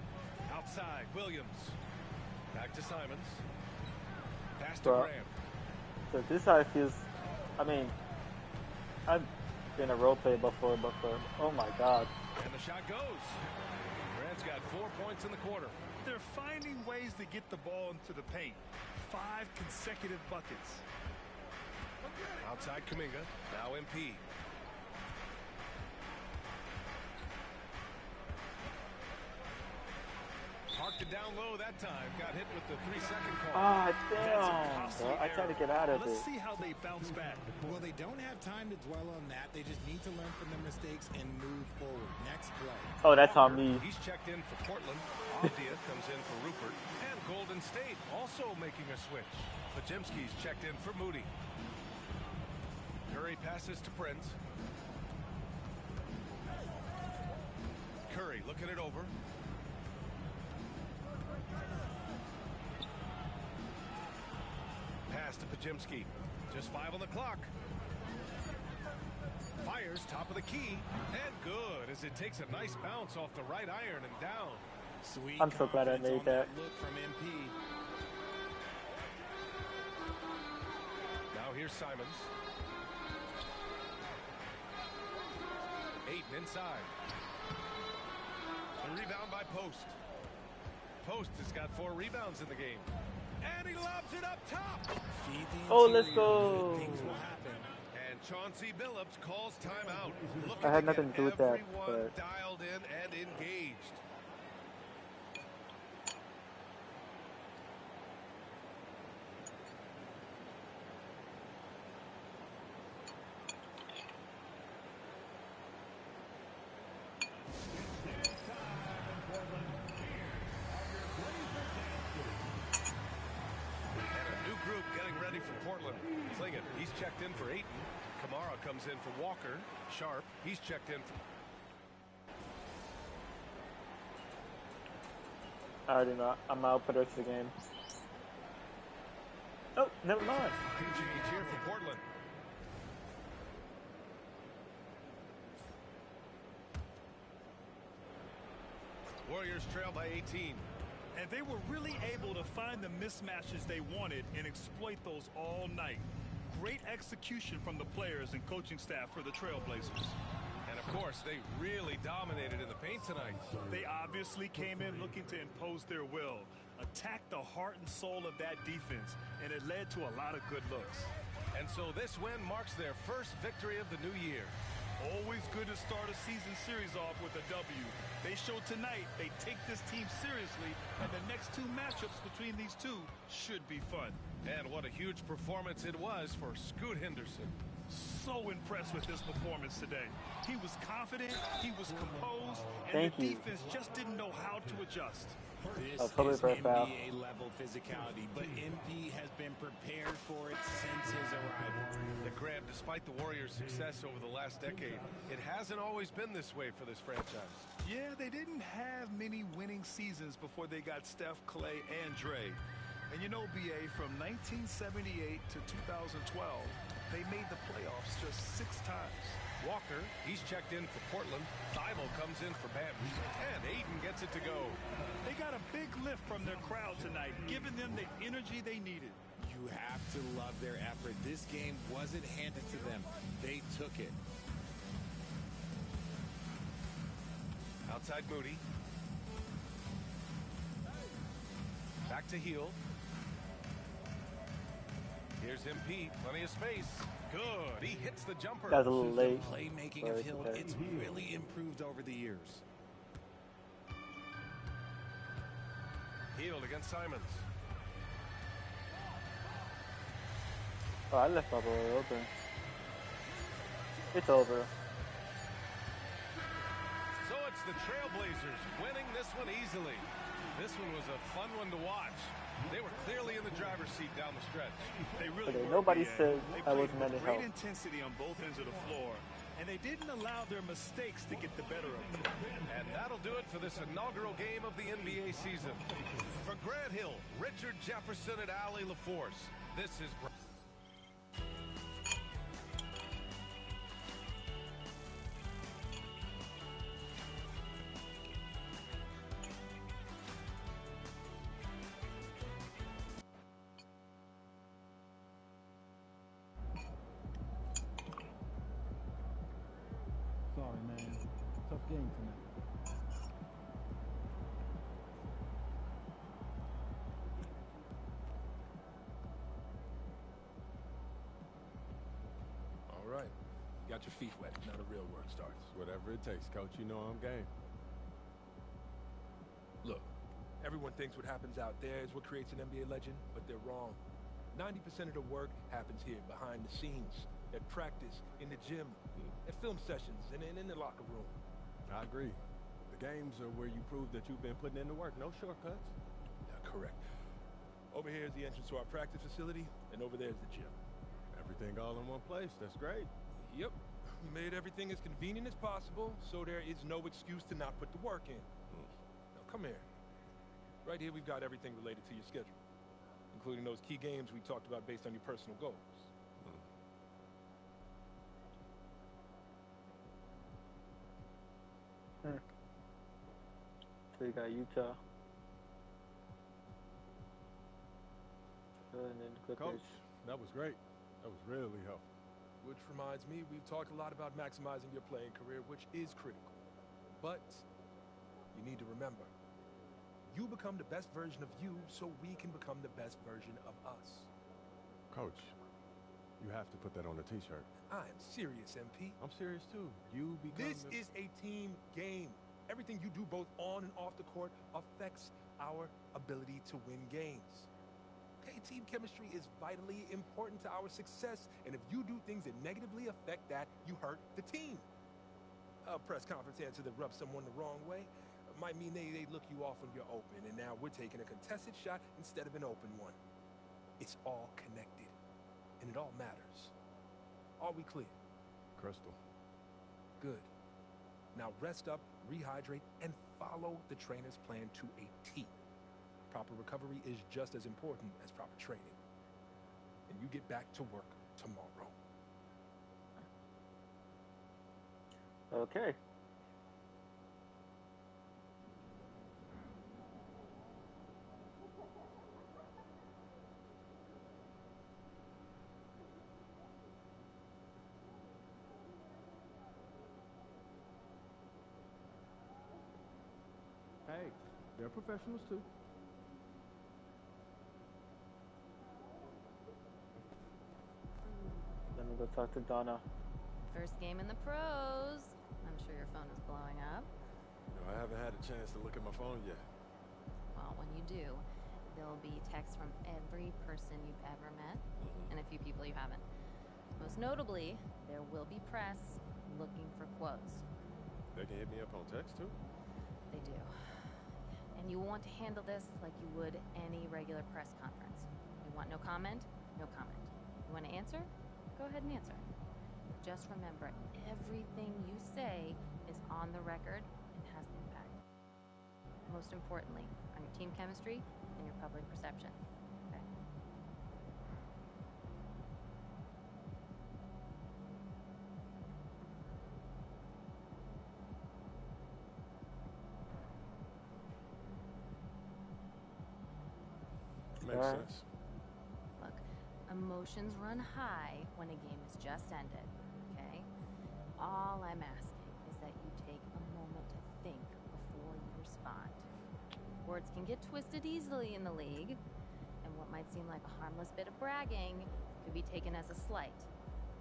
Outside, Williams. Back to Simons. Pass to Bro. Graham. So this is how it feels. I mean, I've been a role player before, but oh my God. And the shot goes. Grant's got 4 points in the quarter. They're finding ways to get the ball into the paint. 5 consecutive buckets. Outside Kuminga. Now MP. Parked it down low that time. Got hit with the 3-second call. Ah, damn. Bro, I tried to get out of it. Let's see how they bounce back. Well, they don't have time to dwell on that. They just need to learn from their mistakes and move forward. Next play. Oh, that's on me. He's checked in for Portland. Avdia comes in for Rupert. And Golden State also making a switch. Pajemski's checked in for Moody. Curry passes to Prince. Curry looking it over. Pass to Pajemski. Just 5 on the clock. Fires top of the key. And good as it takes a nice bounce off the right iron and down. Sweet. I'm so glad I made that. Look from MP. Now here's Simons. Ayton inside. The rebound by Post. Post has got 4 rebounds in the game. And he lobs it up top. Oh, let's go. Things will happen. And Chauncey Billups calls timeout. I had nothing to do with that, Everyone but dialed in and engaged. He's checked in for Ayton. Kamara comes in for Walker. Sharp, he's checked in for... I already know. I'm out for the rest of the game. Oh, never mind. PGH here for Portland. Warriors trail by 18. And they were really able to find the mismatches they wanted and exploit those all night. Great execution from the players and coaching staff for the Trailblazers. And of course, they really dominated in the paint tonight. They obviously came in looking to impose their will, attack the heart and soul of that defense, and it led to a lot of good looks. And so this win marks their first victory of the new year. Always good to start a season series off with a W. They showed tonight they take this team seriously, and the next 2 matchups between these two should be fun. And what a huge performance it was for Scoot Henderson. So impressed with this performance today. He was confident, he was composed, and Thank the you. defense just didn't know how to adjust. This totally is for a foul. NBA level physicality, but MP has been prepared for it since his arrival. And Grant, despite the Warriors' success over the last decade, it hasn't always been this way for this franchise. Yeah, they didn't have many winning seasons before they got Steph, Clay, and Dre. And you know, BA, from 1978 to 2012, they made the playoffs just 6 times. Walker, he's checked in for Portland. Thibault comes in for Bam. And Aiden gets it to go. They got a big lift from their crowd tonight, giving them the energy they needed. You have to love their effort. This game wasn't handed to them. They took it. Outside Moody. Back to Heel. Here's MP. Plenty of space. Good. He hits the jumper. That's a little late. The playmaking of Hill, it's really improved over the years. Healed against Simons. Oh, I left my boy open. It's over. So it's the Trailblazers winning this one easily. This one was a fun one to watch. They were clearly in the driver's seat down the stretch. They really Okay, were. nobody BA. said They I played wasn't with any great help. intensity on both ends of the floor, and they didn't allow their mistakes to get the better of them. And that'll do it for this inaugural game of the NBA season. For Grant Hill, Richard Jefferson, and Allie LaForce, this is... Sorry, man. Tough game tonight. All right. You got your feet wet. Now the real work starts. Whatever it takes, Coach. You know I'm game. Look, everyone thinks what happens out there is what creates an NBA legend, but they're wrong. 90% of the work happens here, behind the scenes, at practice, in the gym, at film sessions, and in the locker room. I agree. The games are where you prove that you've been putting in the work. No shortcuts. Yeah, correct. Over here is the entrance to our practice facility, and over there is the gym. Everything all in one place. That's great. Yep. We made everything as convenient as possible, so there is no excuse to not put the work in. Now, come here. Right here, we've got everything related to your schedule, including those key games we talked about based on your personal goals. So you got Utah. And then Clippers. Coach, that was great. That was really helpful. Which reminds me, we've talked a lot about maximizing your playing career, which is critical. But you need to remember, you become the best version of you so we can become the best version of us. Coach, you have to put that on a t-shirt. I am serious, MP. I'm serious too. You become This is a team game. Everything you do both on and off the court affects our ability to win games. Okay, team chemistry is vitally important to our success, and if you do things that negatively affect that, you hurt the team. A press conference answer that rubs someone the wrong way might mean they look you off when you're open, and now we're taking a contested shot instead of an open one. It's all connected, and it all matters. Are we clear? Crystal. Good. Now rest up, rehydrate, and follow the trainer's plan to a T. Proper recovery is just as important as proper training. And you get back to work tomorrow. Okay. Hey, they're professionals too. Let me go talk to Donna. First game in the pros. I'm sure your phone is blowing up. No, I haven't had a chance to look at my phone yet. Well, when you do, there'll be texts from every person you've ever met and a few people you haven't. Most notably, there will be press looking for quotes. They can hit me up on text too? They do. And you want to handle this like you would any regular press conference. You want no comment? No comment. You want to answer? Go ahead and answer. Just remember, everything you say is on the record and has impact. Most importantly, on your team chemistry and your public perception. Okay? Makes sense. Look, emotions run high when a game is just ended, okay? All I'm asking is that you take a moment to think before you respond. Words can get twisted easily in the league, and what might seem like a harmless bit of bragging could be taken as a slight.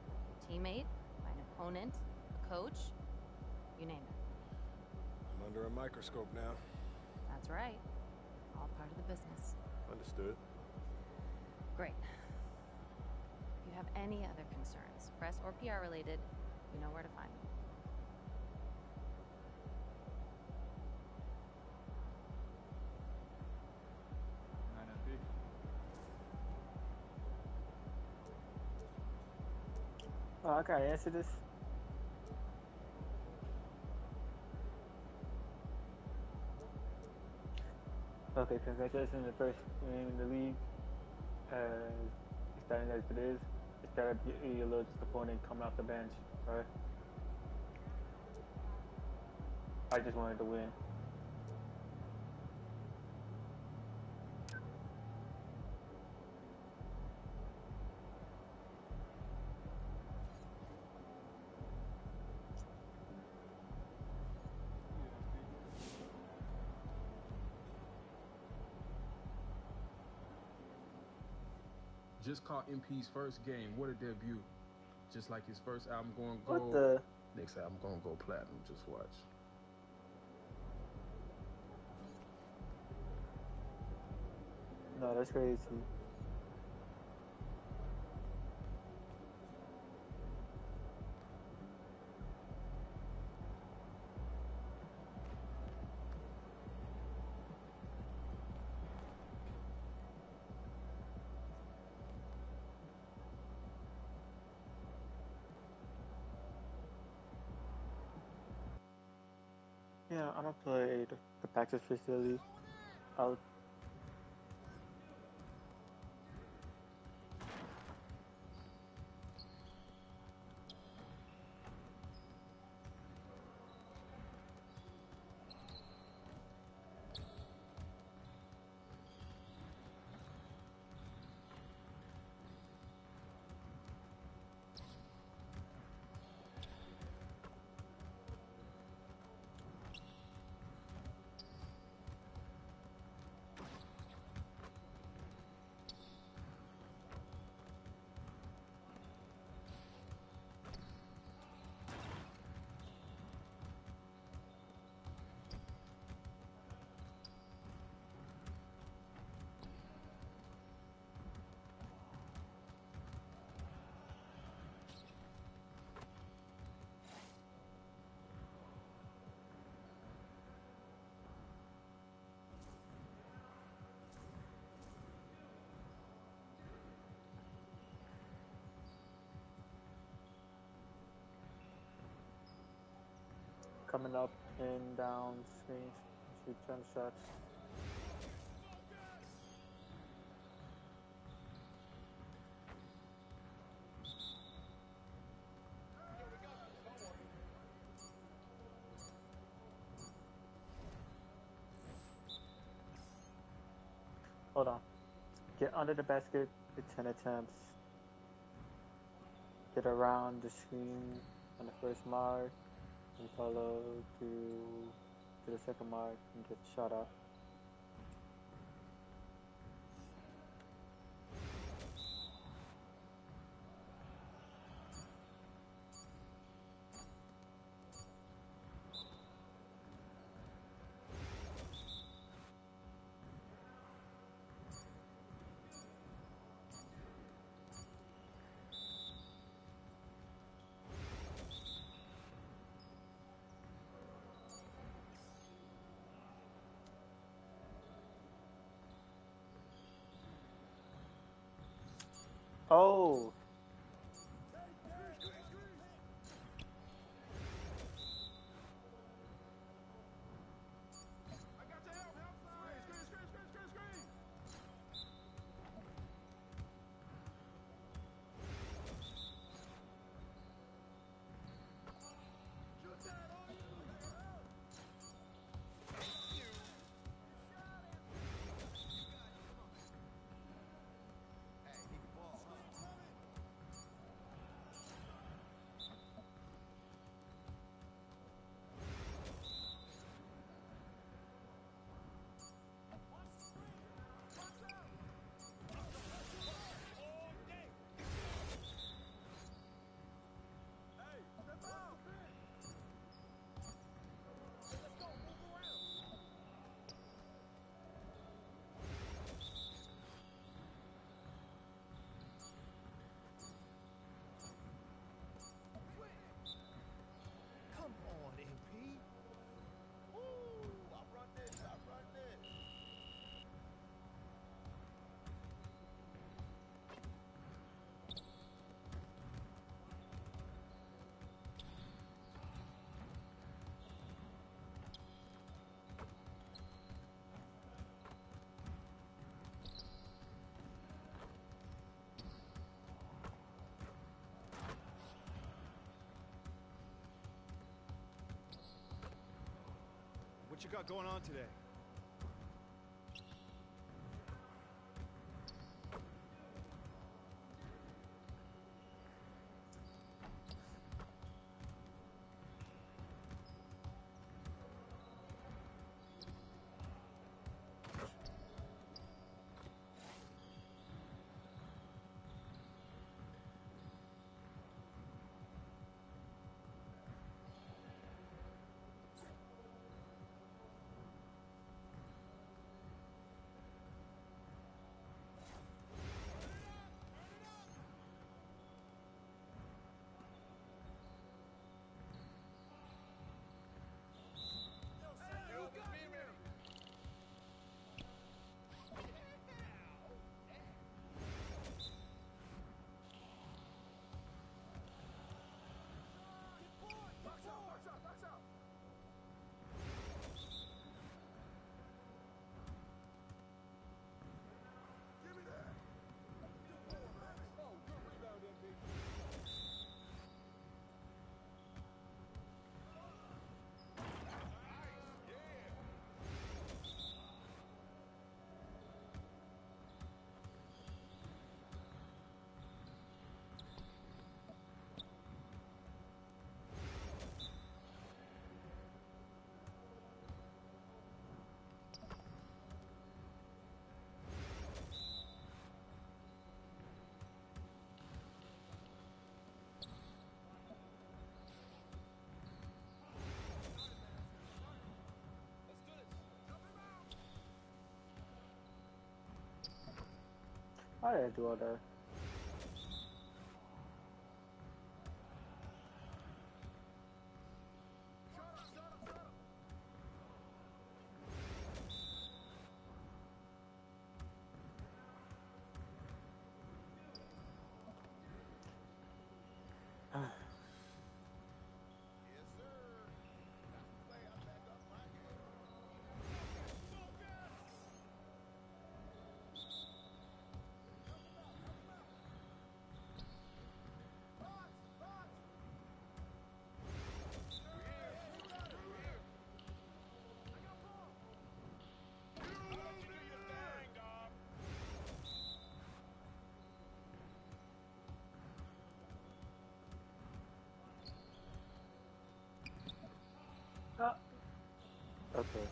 A teammate, by an opponent, a coach, you name it. I'm under a microscope now. That's right. All part of the business. Understood. Great. If you have any other concerns, press or PR related, you know where to find me. Oh, I gotta answer this. Okay, congratulations on the first game in the league. Exciting as it is, it's gotta be a little disappointing coming off the bench, right? I just wanted to win. Just caught MP's first game. What a debut. Just like his first album going What gold. the? Next album gonna go platinum. Just watch. No, that's crazy. Yeah, I'm gonna play the practice facility out. Coming up and down screen, shoot jump shots. Hold on. Get under the basket with 10 attempts. Get around the screen on the first mark and follow to the second mark and get shot up. Oh. What you got going on today? Why did I do all that? Okay.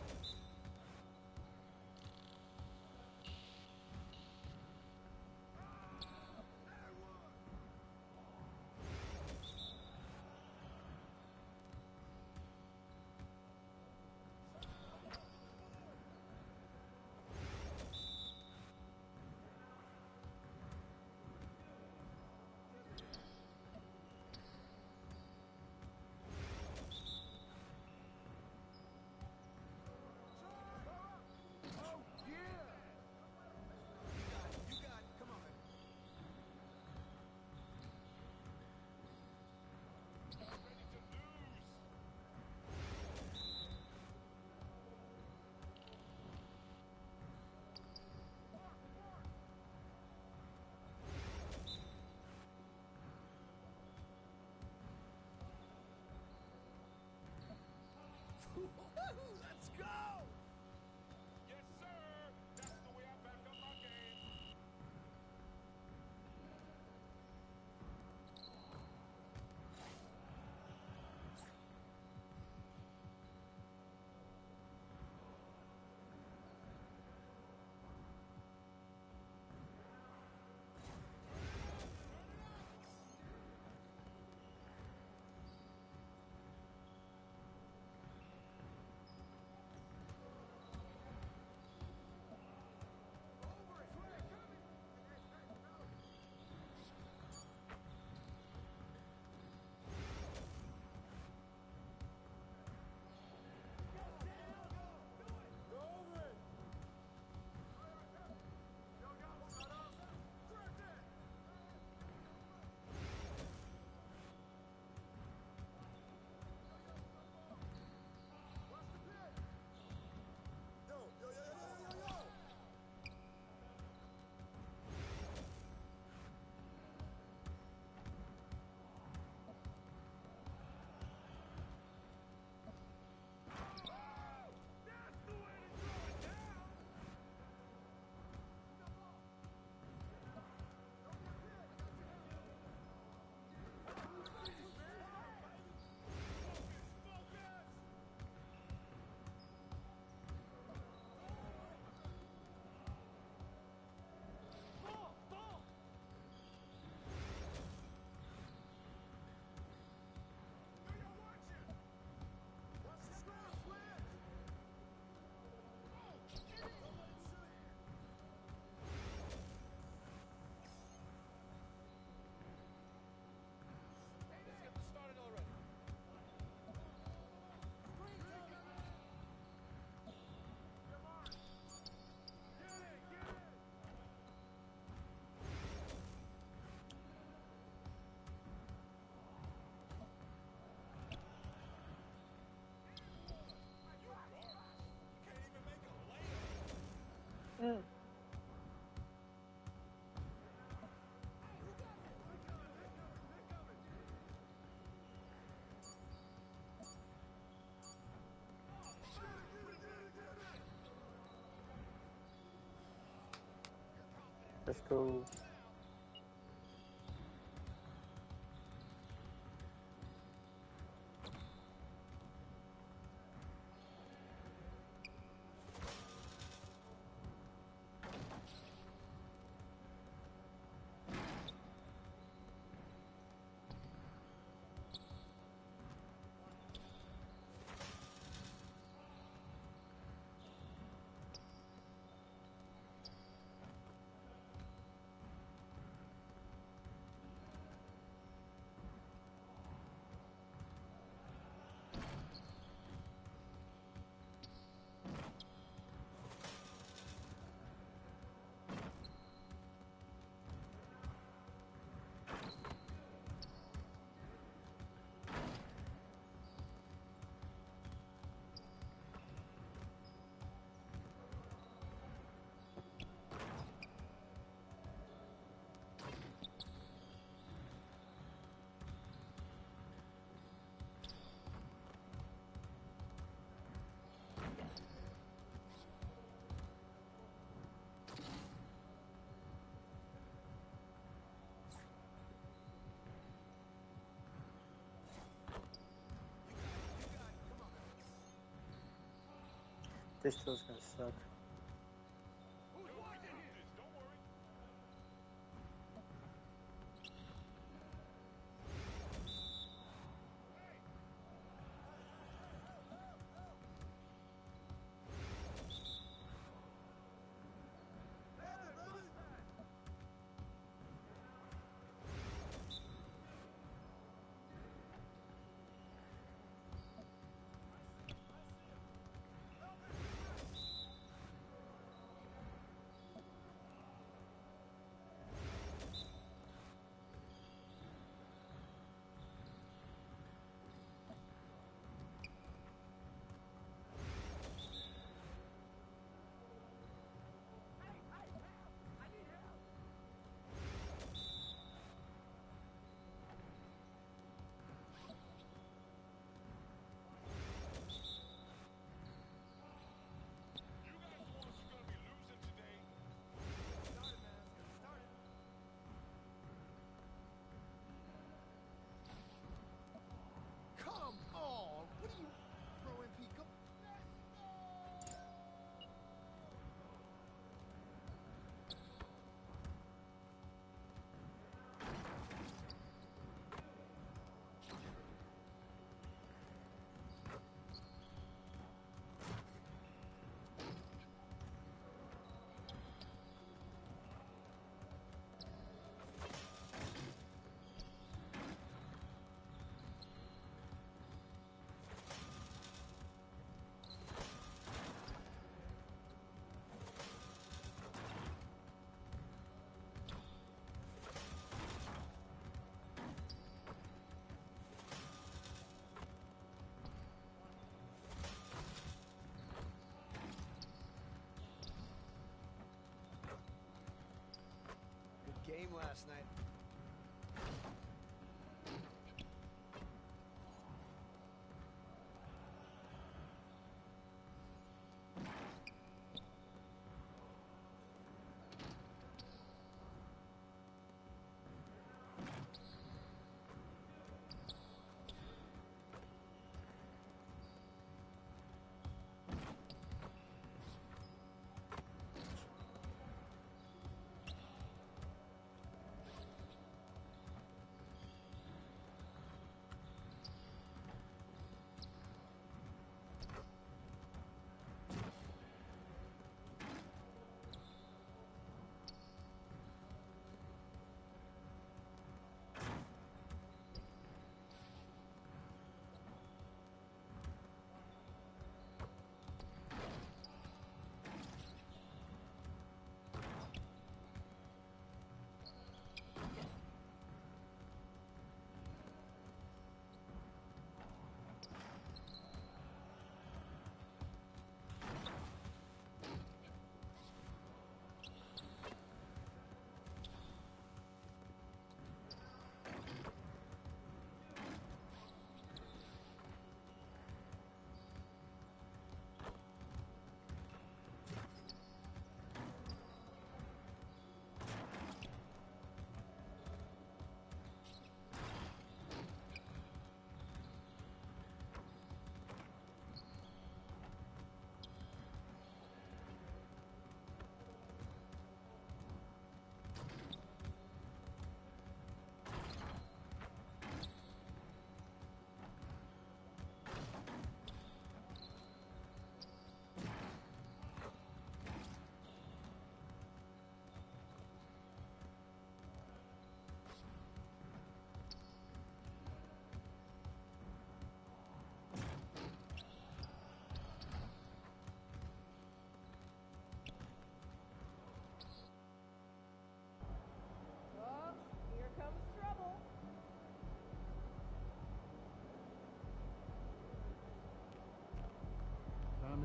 Let's go. This till's gonna suck. Come on! What are you throwing, Pico? Good game last night.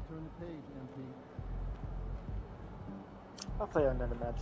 turn the page, MP. I'll play another match.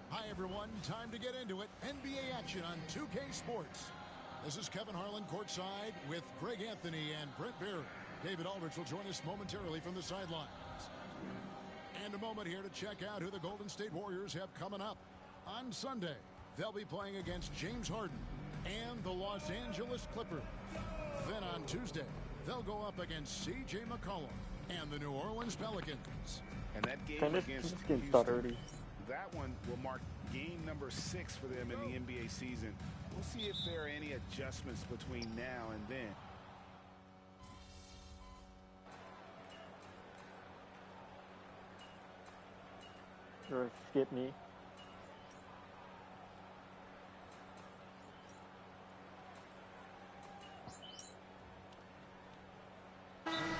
Hi, everyone. Time to get into it. NBA action on 2K Sports. This is Kevin Harlan courtside with Greg Anthony and Brent Barry. David Aldridge will join us momentarily from the sidelines. And a moment here to check out who the Golden State Warriors have coming up. On Sunday, they'll be playing against James Harden and the Los Angeles Clippers. Then on Tuesday, they'll go up against C.J. McCollum and the New Orleans Pelicans. And that game against Houston, that one will mark game number 6 for them in the NBA season. We'll see if there are any adjustments between now and then. Or skip me.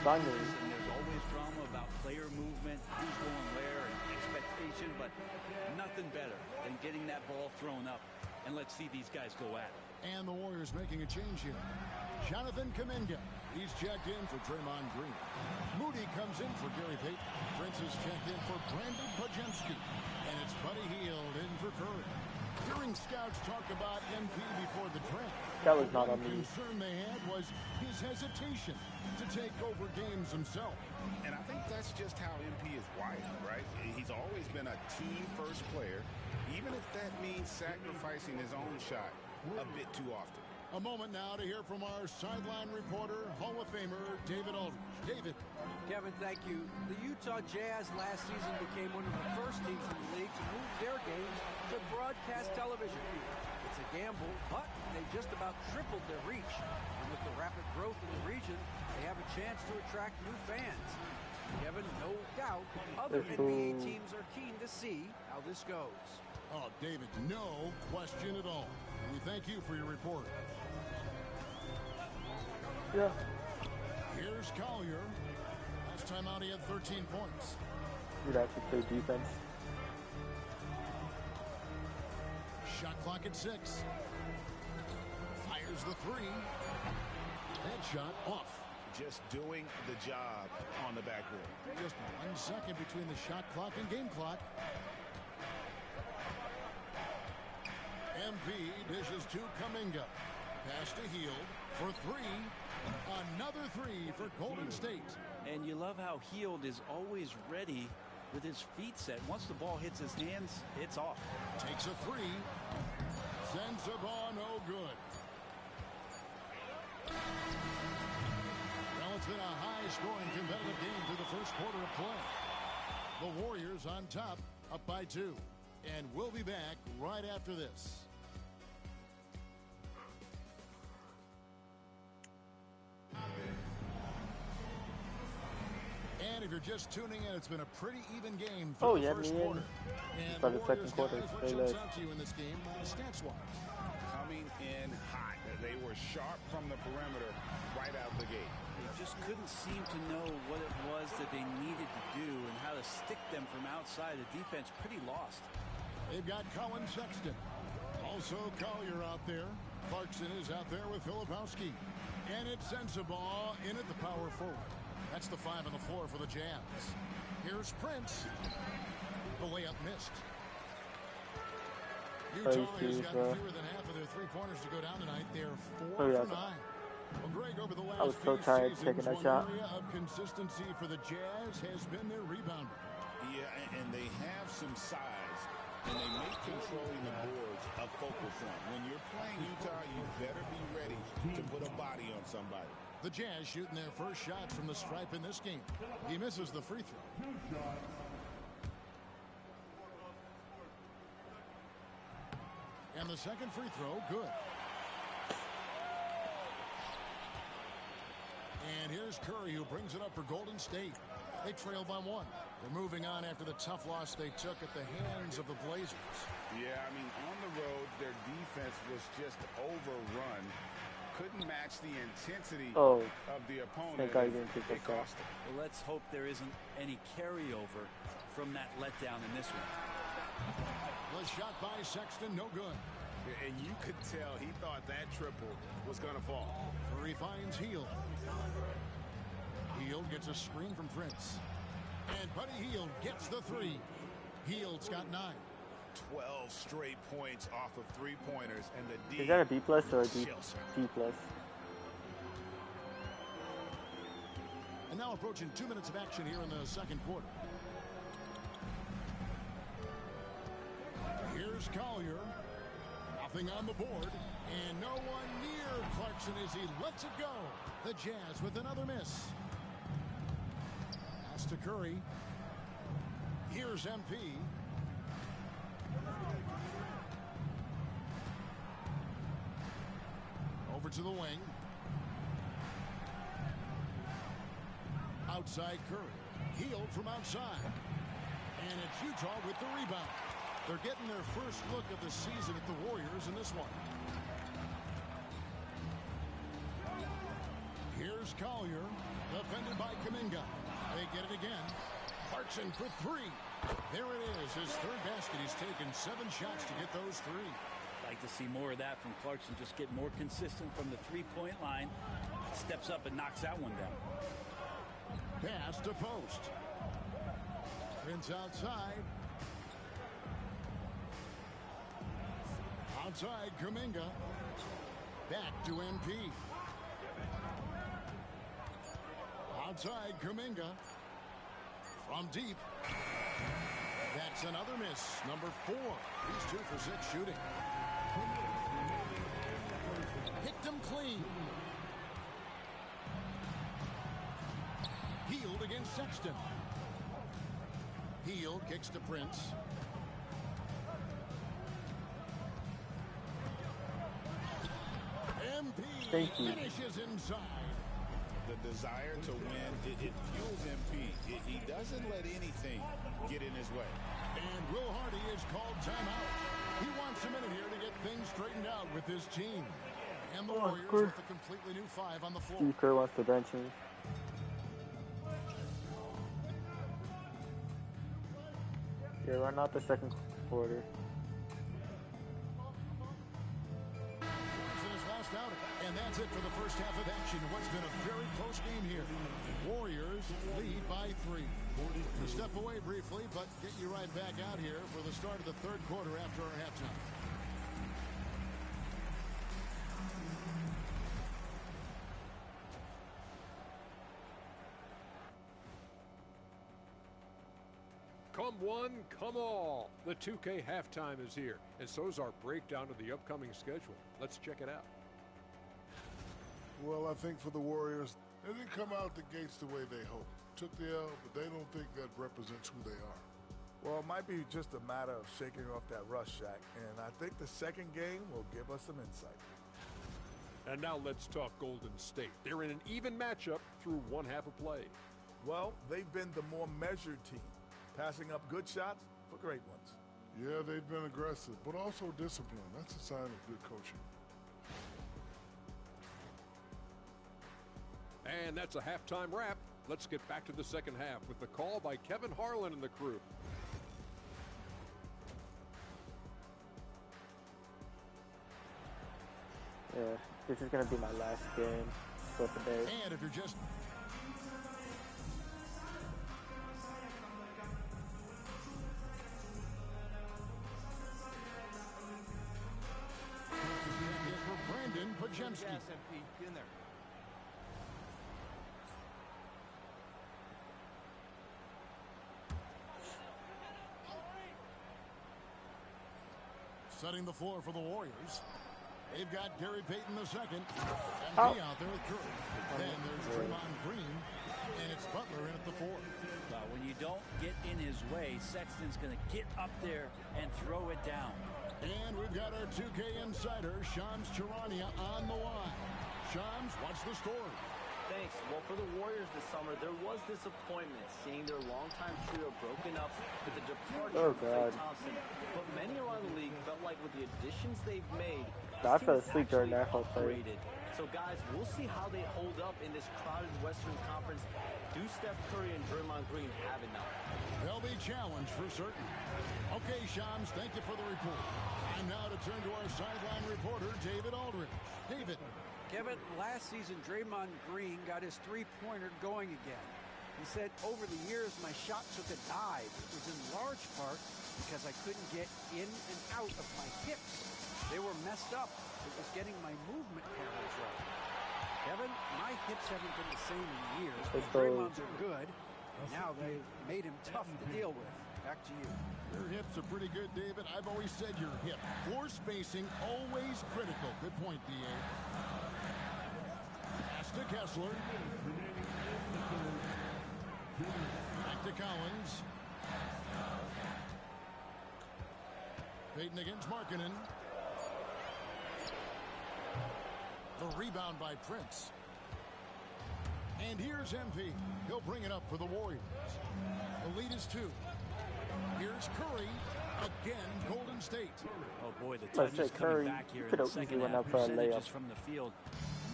Finally. And there's always drama about player movement, who's going where, and expectation, but nothing better than getting that ball thrown up. And let's see these guys go at it. And the Warriors making a change here. Jonathan Kuminga. He's checked in for Draymond Green. Moody comes in for Gary Payton. Prince is checked in for Brandon Podziemski. And it's Buddy Hield in for Curry. Hearing scouts talk about MP before the draft, that was not on me. The concern they had was his hesitation to take over games himself. And I think that's just how MP is wired, right? He's always been a team-first player, even if that means sacrificing his own shot a bit too often. A moment now to hear from our sideline reporter, Hall of Famer David Aldridge. David. Kevin, thank you. The Utah Jazz last season became one of the first teams in the league to move their games to broadcast television. It's a gamble, but they just about tripled their reach. And with the rapid growth in the region, they have a chance to attract new fans. Kevin, no doubt, other NBA teams are keen to see how this goes. Oh, David, no question at all. We thank you for your report. Yeah. Here's Collier. Last time out, he had 13 points. You'd actually play defense. Shot clock at 6. Fires the 3. Headshot off. Just doing the job on the backboard. Just 1 second between the shot clock and game clock. MP dishes to Kuminga. Pass to Hield for 3. Another 3 for Golden State. And you love how Hield is always ready with his feet set. Once the ball hits his hands, it's off. Takes a 3. Sends a ball no good. Well, it's been a high-scoring competitive game through the first quarter of play. The Warriors on top, up by 2. And we'll be back right after this. And if you're just tuning in, it's been a pretty even game through the first quarter. And the Warriors, guys, what jumps out to you in this game, stats-wise? Coming in hot. They were sharp from the perimeter right out the gate. They just couldn't seem to know what it was that they needed to do and how to stick them from outside. The defense pretty lost. They've got Colin Sexton. Also Collier out there. Clarkson is out there with Filipowski. And it's Sensabaugh in at the power forward. That's the 5 on the floor for the Jazz. Here's Prince. The layup missed. Utah has got fewer than half of their three-pointers to go down tonight. They're 4 for 9. Well, Greg, over the last few seasons, one area of consistency for the Jazz has been their rebounding. Yeah, and they have some size. and they make controlling the boards a focal point. When you're playing Utah, you better be ready to put a body on somebody. The Jazz shooting their first shot from the stripe in this game. He misses the free throw. And the second free throw, good. And here's Curry, who brings it up for Golden State. They trail by 1. They're moving on after the tough loss they took at the hands of the Blazers. Yeah, I mean, on the road, their defense was just overrun. Couldn't match the intensity of the opponent. It cost them. Well, let's hope there isn't any carryover from that letdown in this one. The shot by Sexton, no good. And you could tell he thought that triple was going to fall. Curry finds Hield. Hield gets a screen from Prince. And Buddy Hield gets the 3. Hield's got 9. 12 straight points off of three-pointers, and the D. Is that a B plus or a D plus? And now approaching 2 minutes of action here in the second quarter. Here's Collier. Nothing on the board. And no one near Clarkson as he lets it go. The Jazz with another miss. Pass to Curry. Here's MP. Over to the wing. Outside Curry. Hield from outside. And it's Utah with the rebound. They're getting their first look of the season at the Warriors in this one. Here's Collier, defended by Kuminga. They get it again. Clarkson for 3. There it is, his third basket. He's taken 7 shots to get those 3. Like to see more of that from Clarkson. Just get more consistent from the three-point line. Steps up and knocks that one down. Pass to post. Prince outside. Outside Kuminga. Back to MP. Outside Kuminga. From deep. That's another miss. Number 4. He's 2 for 6 shooting. Picked him clean. Hield against Sexton. Hield kicks to Prince. MP finishes inside. The desire to win, it fuels MP. He doesn't let anything get in his way. And Will Hardy is called timeout. He wants a minute here to get things straightened out with his team. And the Warriors with a completely new 5 on the floor. Steve Kerr wants to bench me. Yeah, run out the second quarter. And that's it for the first half of action. What's been a very close game here. Warriors lead by 3. We'll step away briefly, but get you right back out here for the start of the third quarter after our halftime. Come one, come all. The 2K halftime is here, and so's our breakdown of the upcoming schedule. Let's check it out. Well, I think for the Warriors, they didn't come out the gates the way they hoped. Took the L, but they don't think that represents who they are. Well, it might be just a matter of shaking off that rust, Shaq, and I think the second game will give us some insight. And now let's talk Golden State. They're in an even matchup through one half of play. Well, they've been the more measured team, passing up good shots for great ones. Yeah, they've been aggressive, but also disciplined. That's a sign of good coaching. And that's a halftime wrap. Let's get back to the second half with the call by Kevin Harlan and the crew. Yeah, this is going to be my last game for the day. And if you're just... for Brandon Pajemski. Get in there. Setting the floor for the Warriors. They've got Gary Payton II. MP out there with Curry. Then there's Draymond Green. And it's Butler in at the 4. When you don't get in his way, Sexton's going to get up there and throw it down. And we've got our 2K insider, Shams Charania, on the line. Shams, what's the story? Thanks. Well, for the Warriors this summer, there was disappointment seeing their longtime trio broken up with the departure of Klay Thompson. But many around the league felt like with the additions they've made, I fell asleep during that whole play. So, guys, we'll see how they hold up in this crowded Western Conference. Do Steph Curry and Draymond Green have enough? They'll be challenged for certain. Okay, Shams, thank you for the report. Time now to turn to our sideline reporter, David Aldridge. David. Kevin, last season, Draymond Green got his three-pointer going again. He said, over the years, my shot took a dive. It was in large part because I couldn't get in and out of my hips. They were messed up. It was getting my movement patterns right. Kevin, my hips haven't been the same in years, but Draymond's are good, and now they've made him tough to deal with. Back to you. Your hips are pretty good, David. I've always said your hip. Floor spacing, always critical. Good point, D.A. Pass to Kessler. Back to Collins. Payton against Markkanen. The rebound by Prince. And here's MP. He'll bring it up for the Warriors. The lead is 2. Here's Curry. Again, Golden State. Oh, boy, the time is coming back here in the second half. Percentages from the field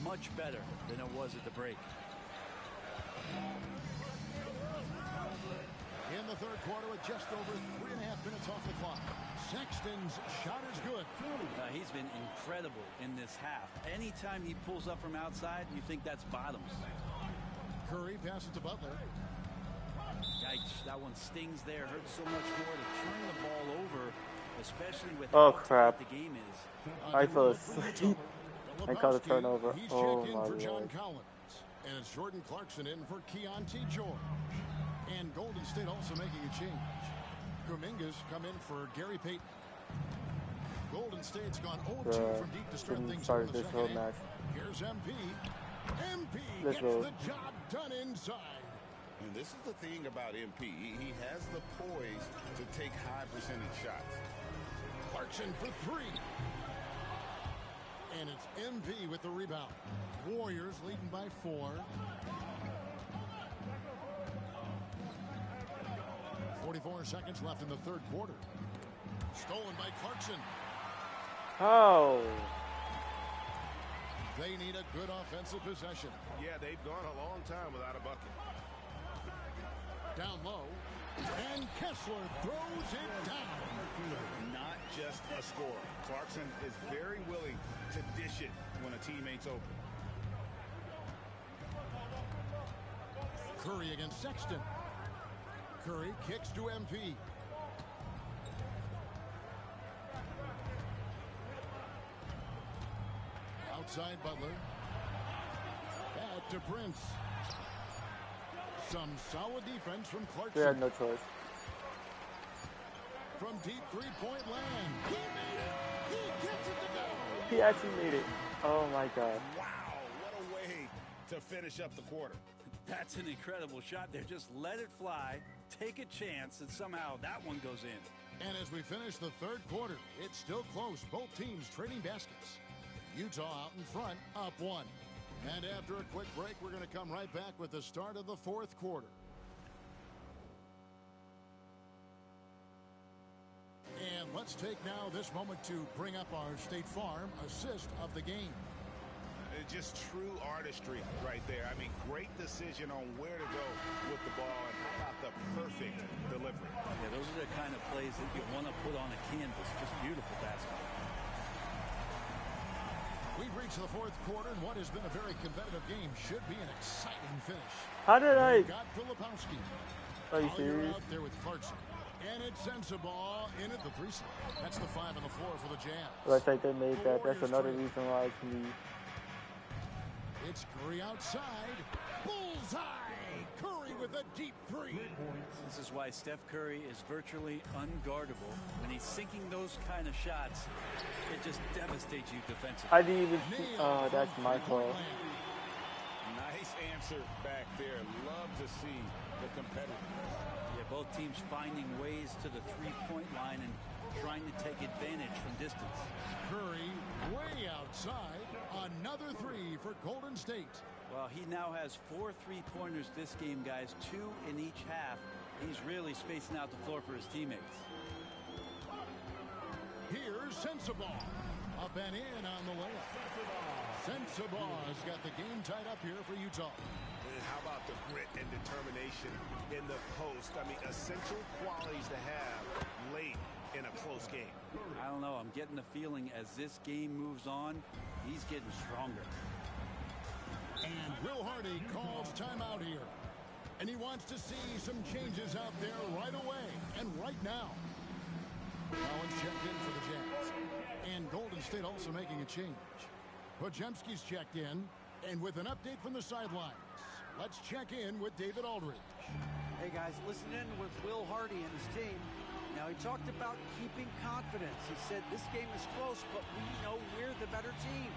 much better than it was at the break. In the third quarter with just over 3.5 minutes off the clock. Sexton's shot is good. He's been incredible in this half. Anytime he pulls up from outside, you think that's bottoms. Curry passes to Butler. Yikes, that one stings there. Hurts so much more to turn the ball over, especially with how tight the game is. I fell asleep. I caught a turnover. He's oh, checked my in for John Lord. Collins. And it's Jordan Clarkson in for Keontae George. And Golden State also making a change. Kuminga's come in for Gary Payton. Golden State's gone 0-2 from deep to start things in the second half. Here's MP. MP gets the job done inside. And this is the thing about MP. He has the poise to take high percentage shots. Clarkson for 3. And it's MP with the rebound. Warriors leading by 4. 44 seconds left in the third quarter. Stolen by Clarkson. Oh. They need a good offensive possession. Yeah, they've gone a long time without a bucket. Down low. And Kessler throws it down. Not just a scorer. Clarkson is very willing to dish it when a teammate's open. Curry against Sexton. Curry kicks to MP. Outside Butler. Back to Prince. Some solid defense from Clarkson. They had no choice. From deep three-point land. He made it. He gets it to go. He actually made it. Oh, my God. Wow, what a way to finish up the quarter. That's an incredible shot there. Just let it fly, take a chance, and somehow that one goes in. And as we finish the third quarter, it's still close. Both teams trading baskets. Utah out in front, up 1. And after a quick break, we're going to come right back with the start of the fourth quarter. And let's take now this moment to bring up our State Farm assist of the game. Just true artistry right there. I mean, great decision on where to go with the ball, and how about the perfect delivery. Yeah, those are the kind of plays that you want to put on a canvas. Just beautiful basketball. We've reached the fourth quarter, and what has been a very competitive game should be an exciting finish. How did I? Got Filipowski. Are you serious? Out there with Clarkson. And it's Sensabaugh in at the 3 slot. That's the 5 on the floor for the Jazz. Looks like they made that. That's another reason why it's me. It's Curry outside. Bullseye! Curry with with a deep three. This is why Steph Curry is virtually unguardable. When he's sinking those kind of shots, it just devastates you defensively. I didn't even see. Oh, that's my fault. Nice answer back there. Love to see the competitiveness. Yeah, both teams finding ways to the three-point line and trying to take advantage from distance. Curry way outside. Another three for Golden State. Well, he now has 4 3-pointers this game, guys. 2 in each half. He's really spacing out the floor for his teammates. Here's Sensabaugh. Up and in on the layup. Sensabaugh has got the game tied up here for Utah. And how about the grit and determination in the post? I mean, essential qualities to have late in a close game. I don't know. I'm getting the feeling as this game moves on, he's getting stronger. And Will Hardy calls timeout here. And he wants to see some changes out there right away and right now. Collins checked in for the Jazz. And Golden State also making a change. Podziemski's checked in. And with an update from the sidelines, let's check in with David Aldridge. Hey, guys, listen in with Will Hardy and his team. Now, he talked about keeping confidence. He said this game is close, but we know we're the better team.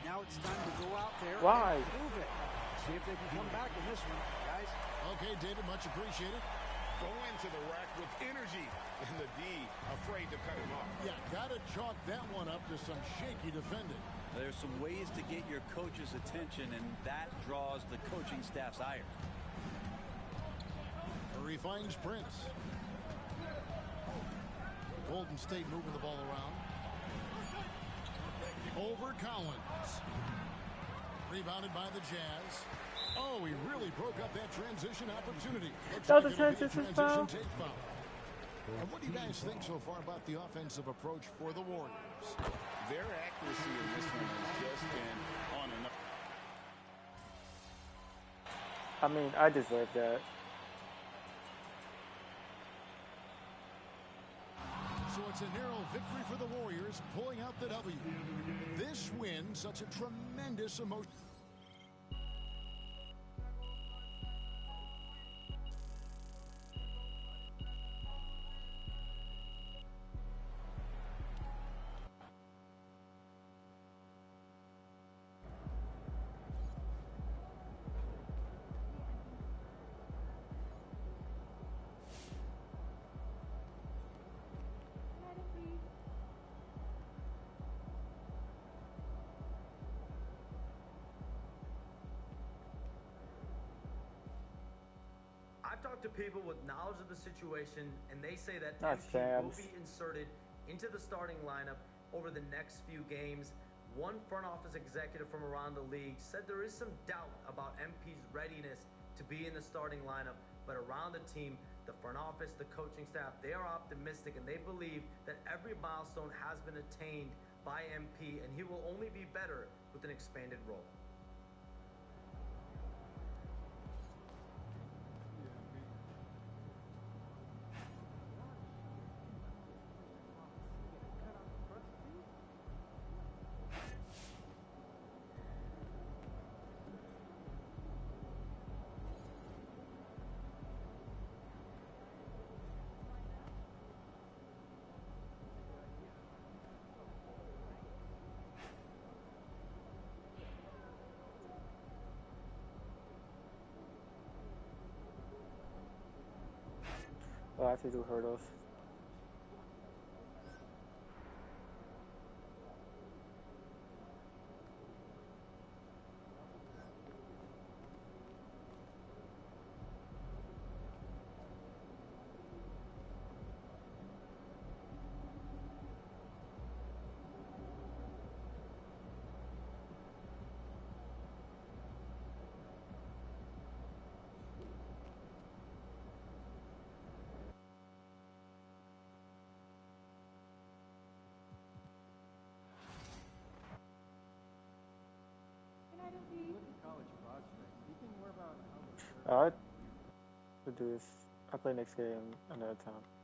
Now it's time to go out there and prove it. See if they can come back in this one, guys. Okay, David, much appreciated. Go into the rack with energy. And the D, afraid to cut him off. Yeah, got to chalk that one up to some shaky defending. There's some ways to get your coach's attention, and that draws the coaching staff's ire. Curry finds Prince. Golden State moving the ball around. Over Collins. Rebounded by the Jazz. Oh, he really broke up that transition opportunity. That was a transition foul. And what do you guys think so far about the offensive approach for the Warriors? Their accuracy in this one has just been on and up. I mean, I deserve that. So it's a narrow victory for the Warriors, pulling out the W. This win, such a tremendous emotion. I've talked to people with knowledge of the situation, and they say that Not MP Sam's. will be inserted into the starting lineup over the next few games. One front office executive from around the league said there is some doubt about MP's readiness to be in the starting lineup, but around the team, the front office, the coaching staff, they are optimistic, and they believe that every milestone has been attained by MP, and he will only be better with an expanded role. Oh, I have to do hurdles. Alright. We'll do this. I'll play next game another time.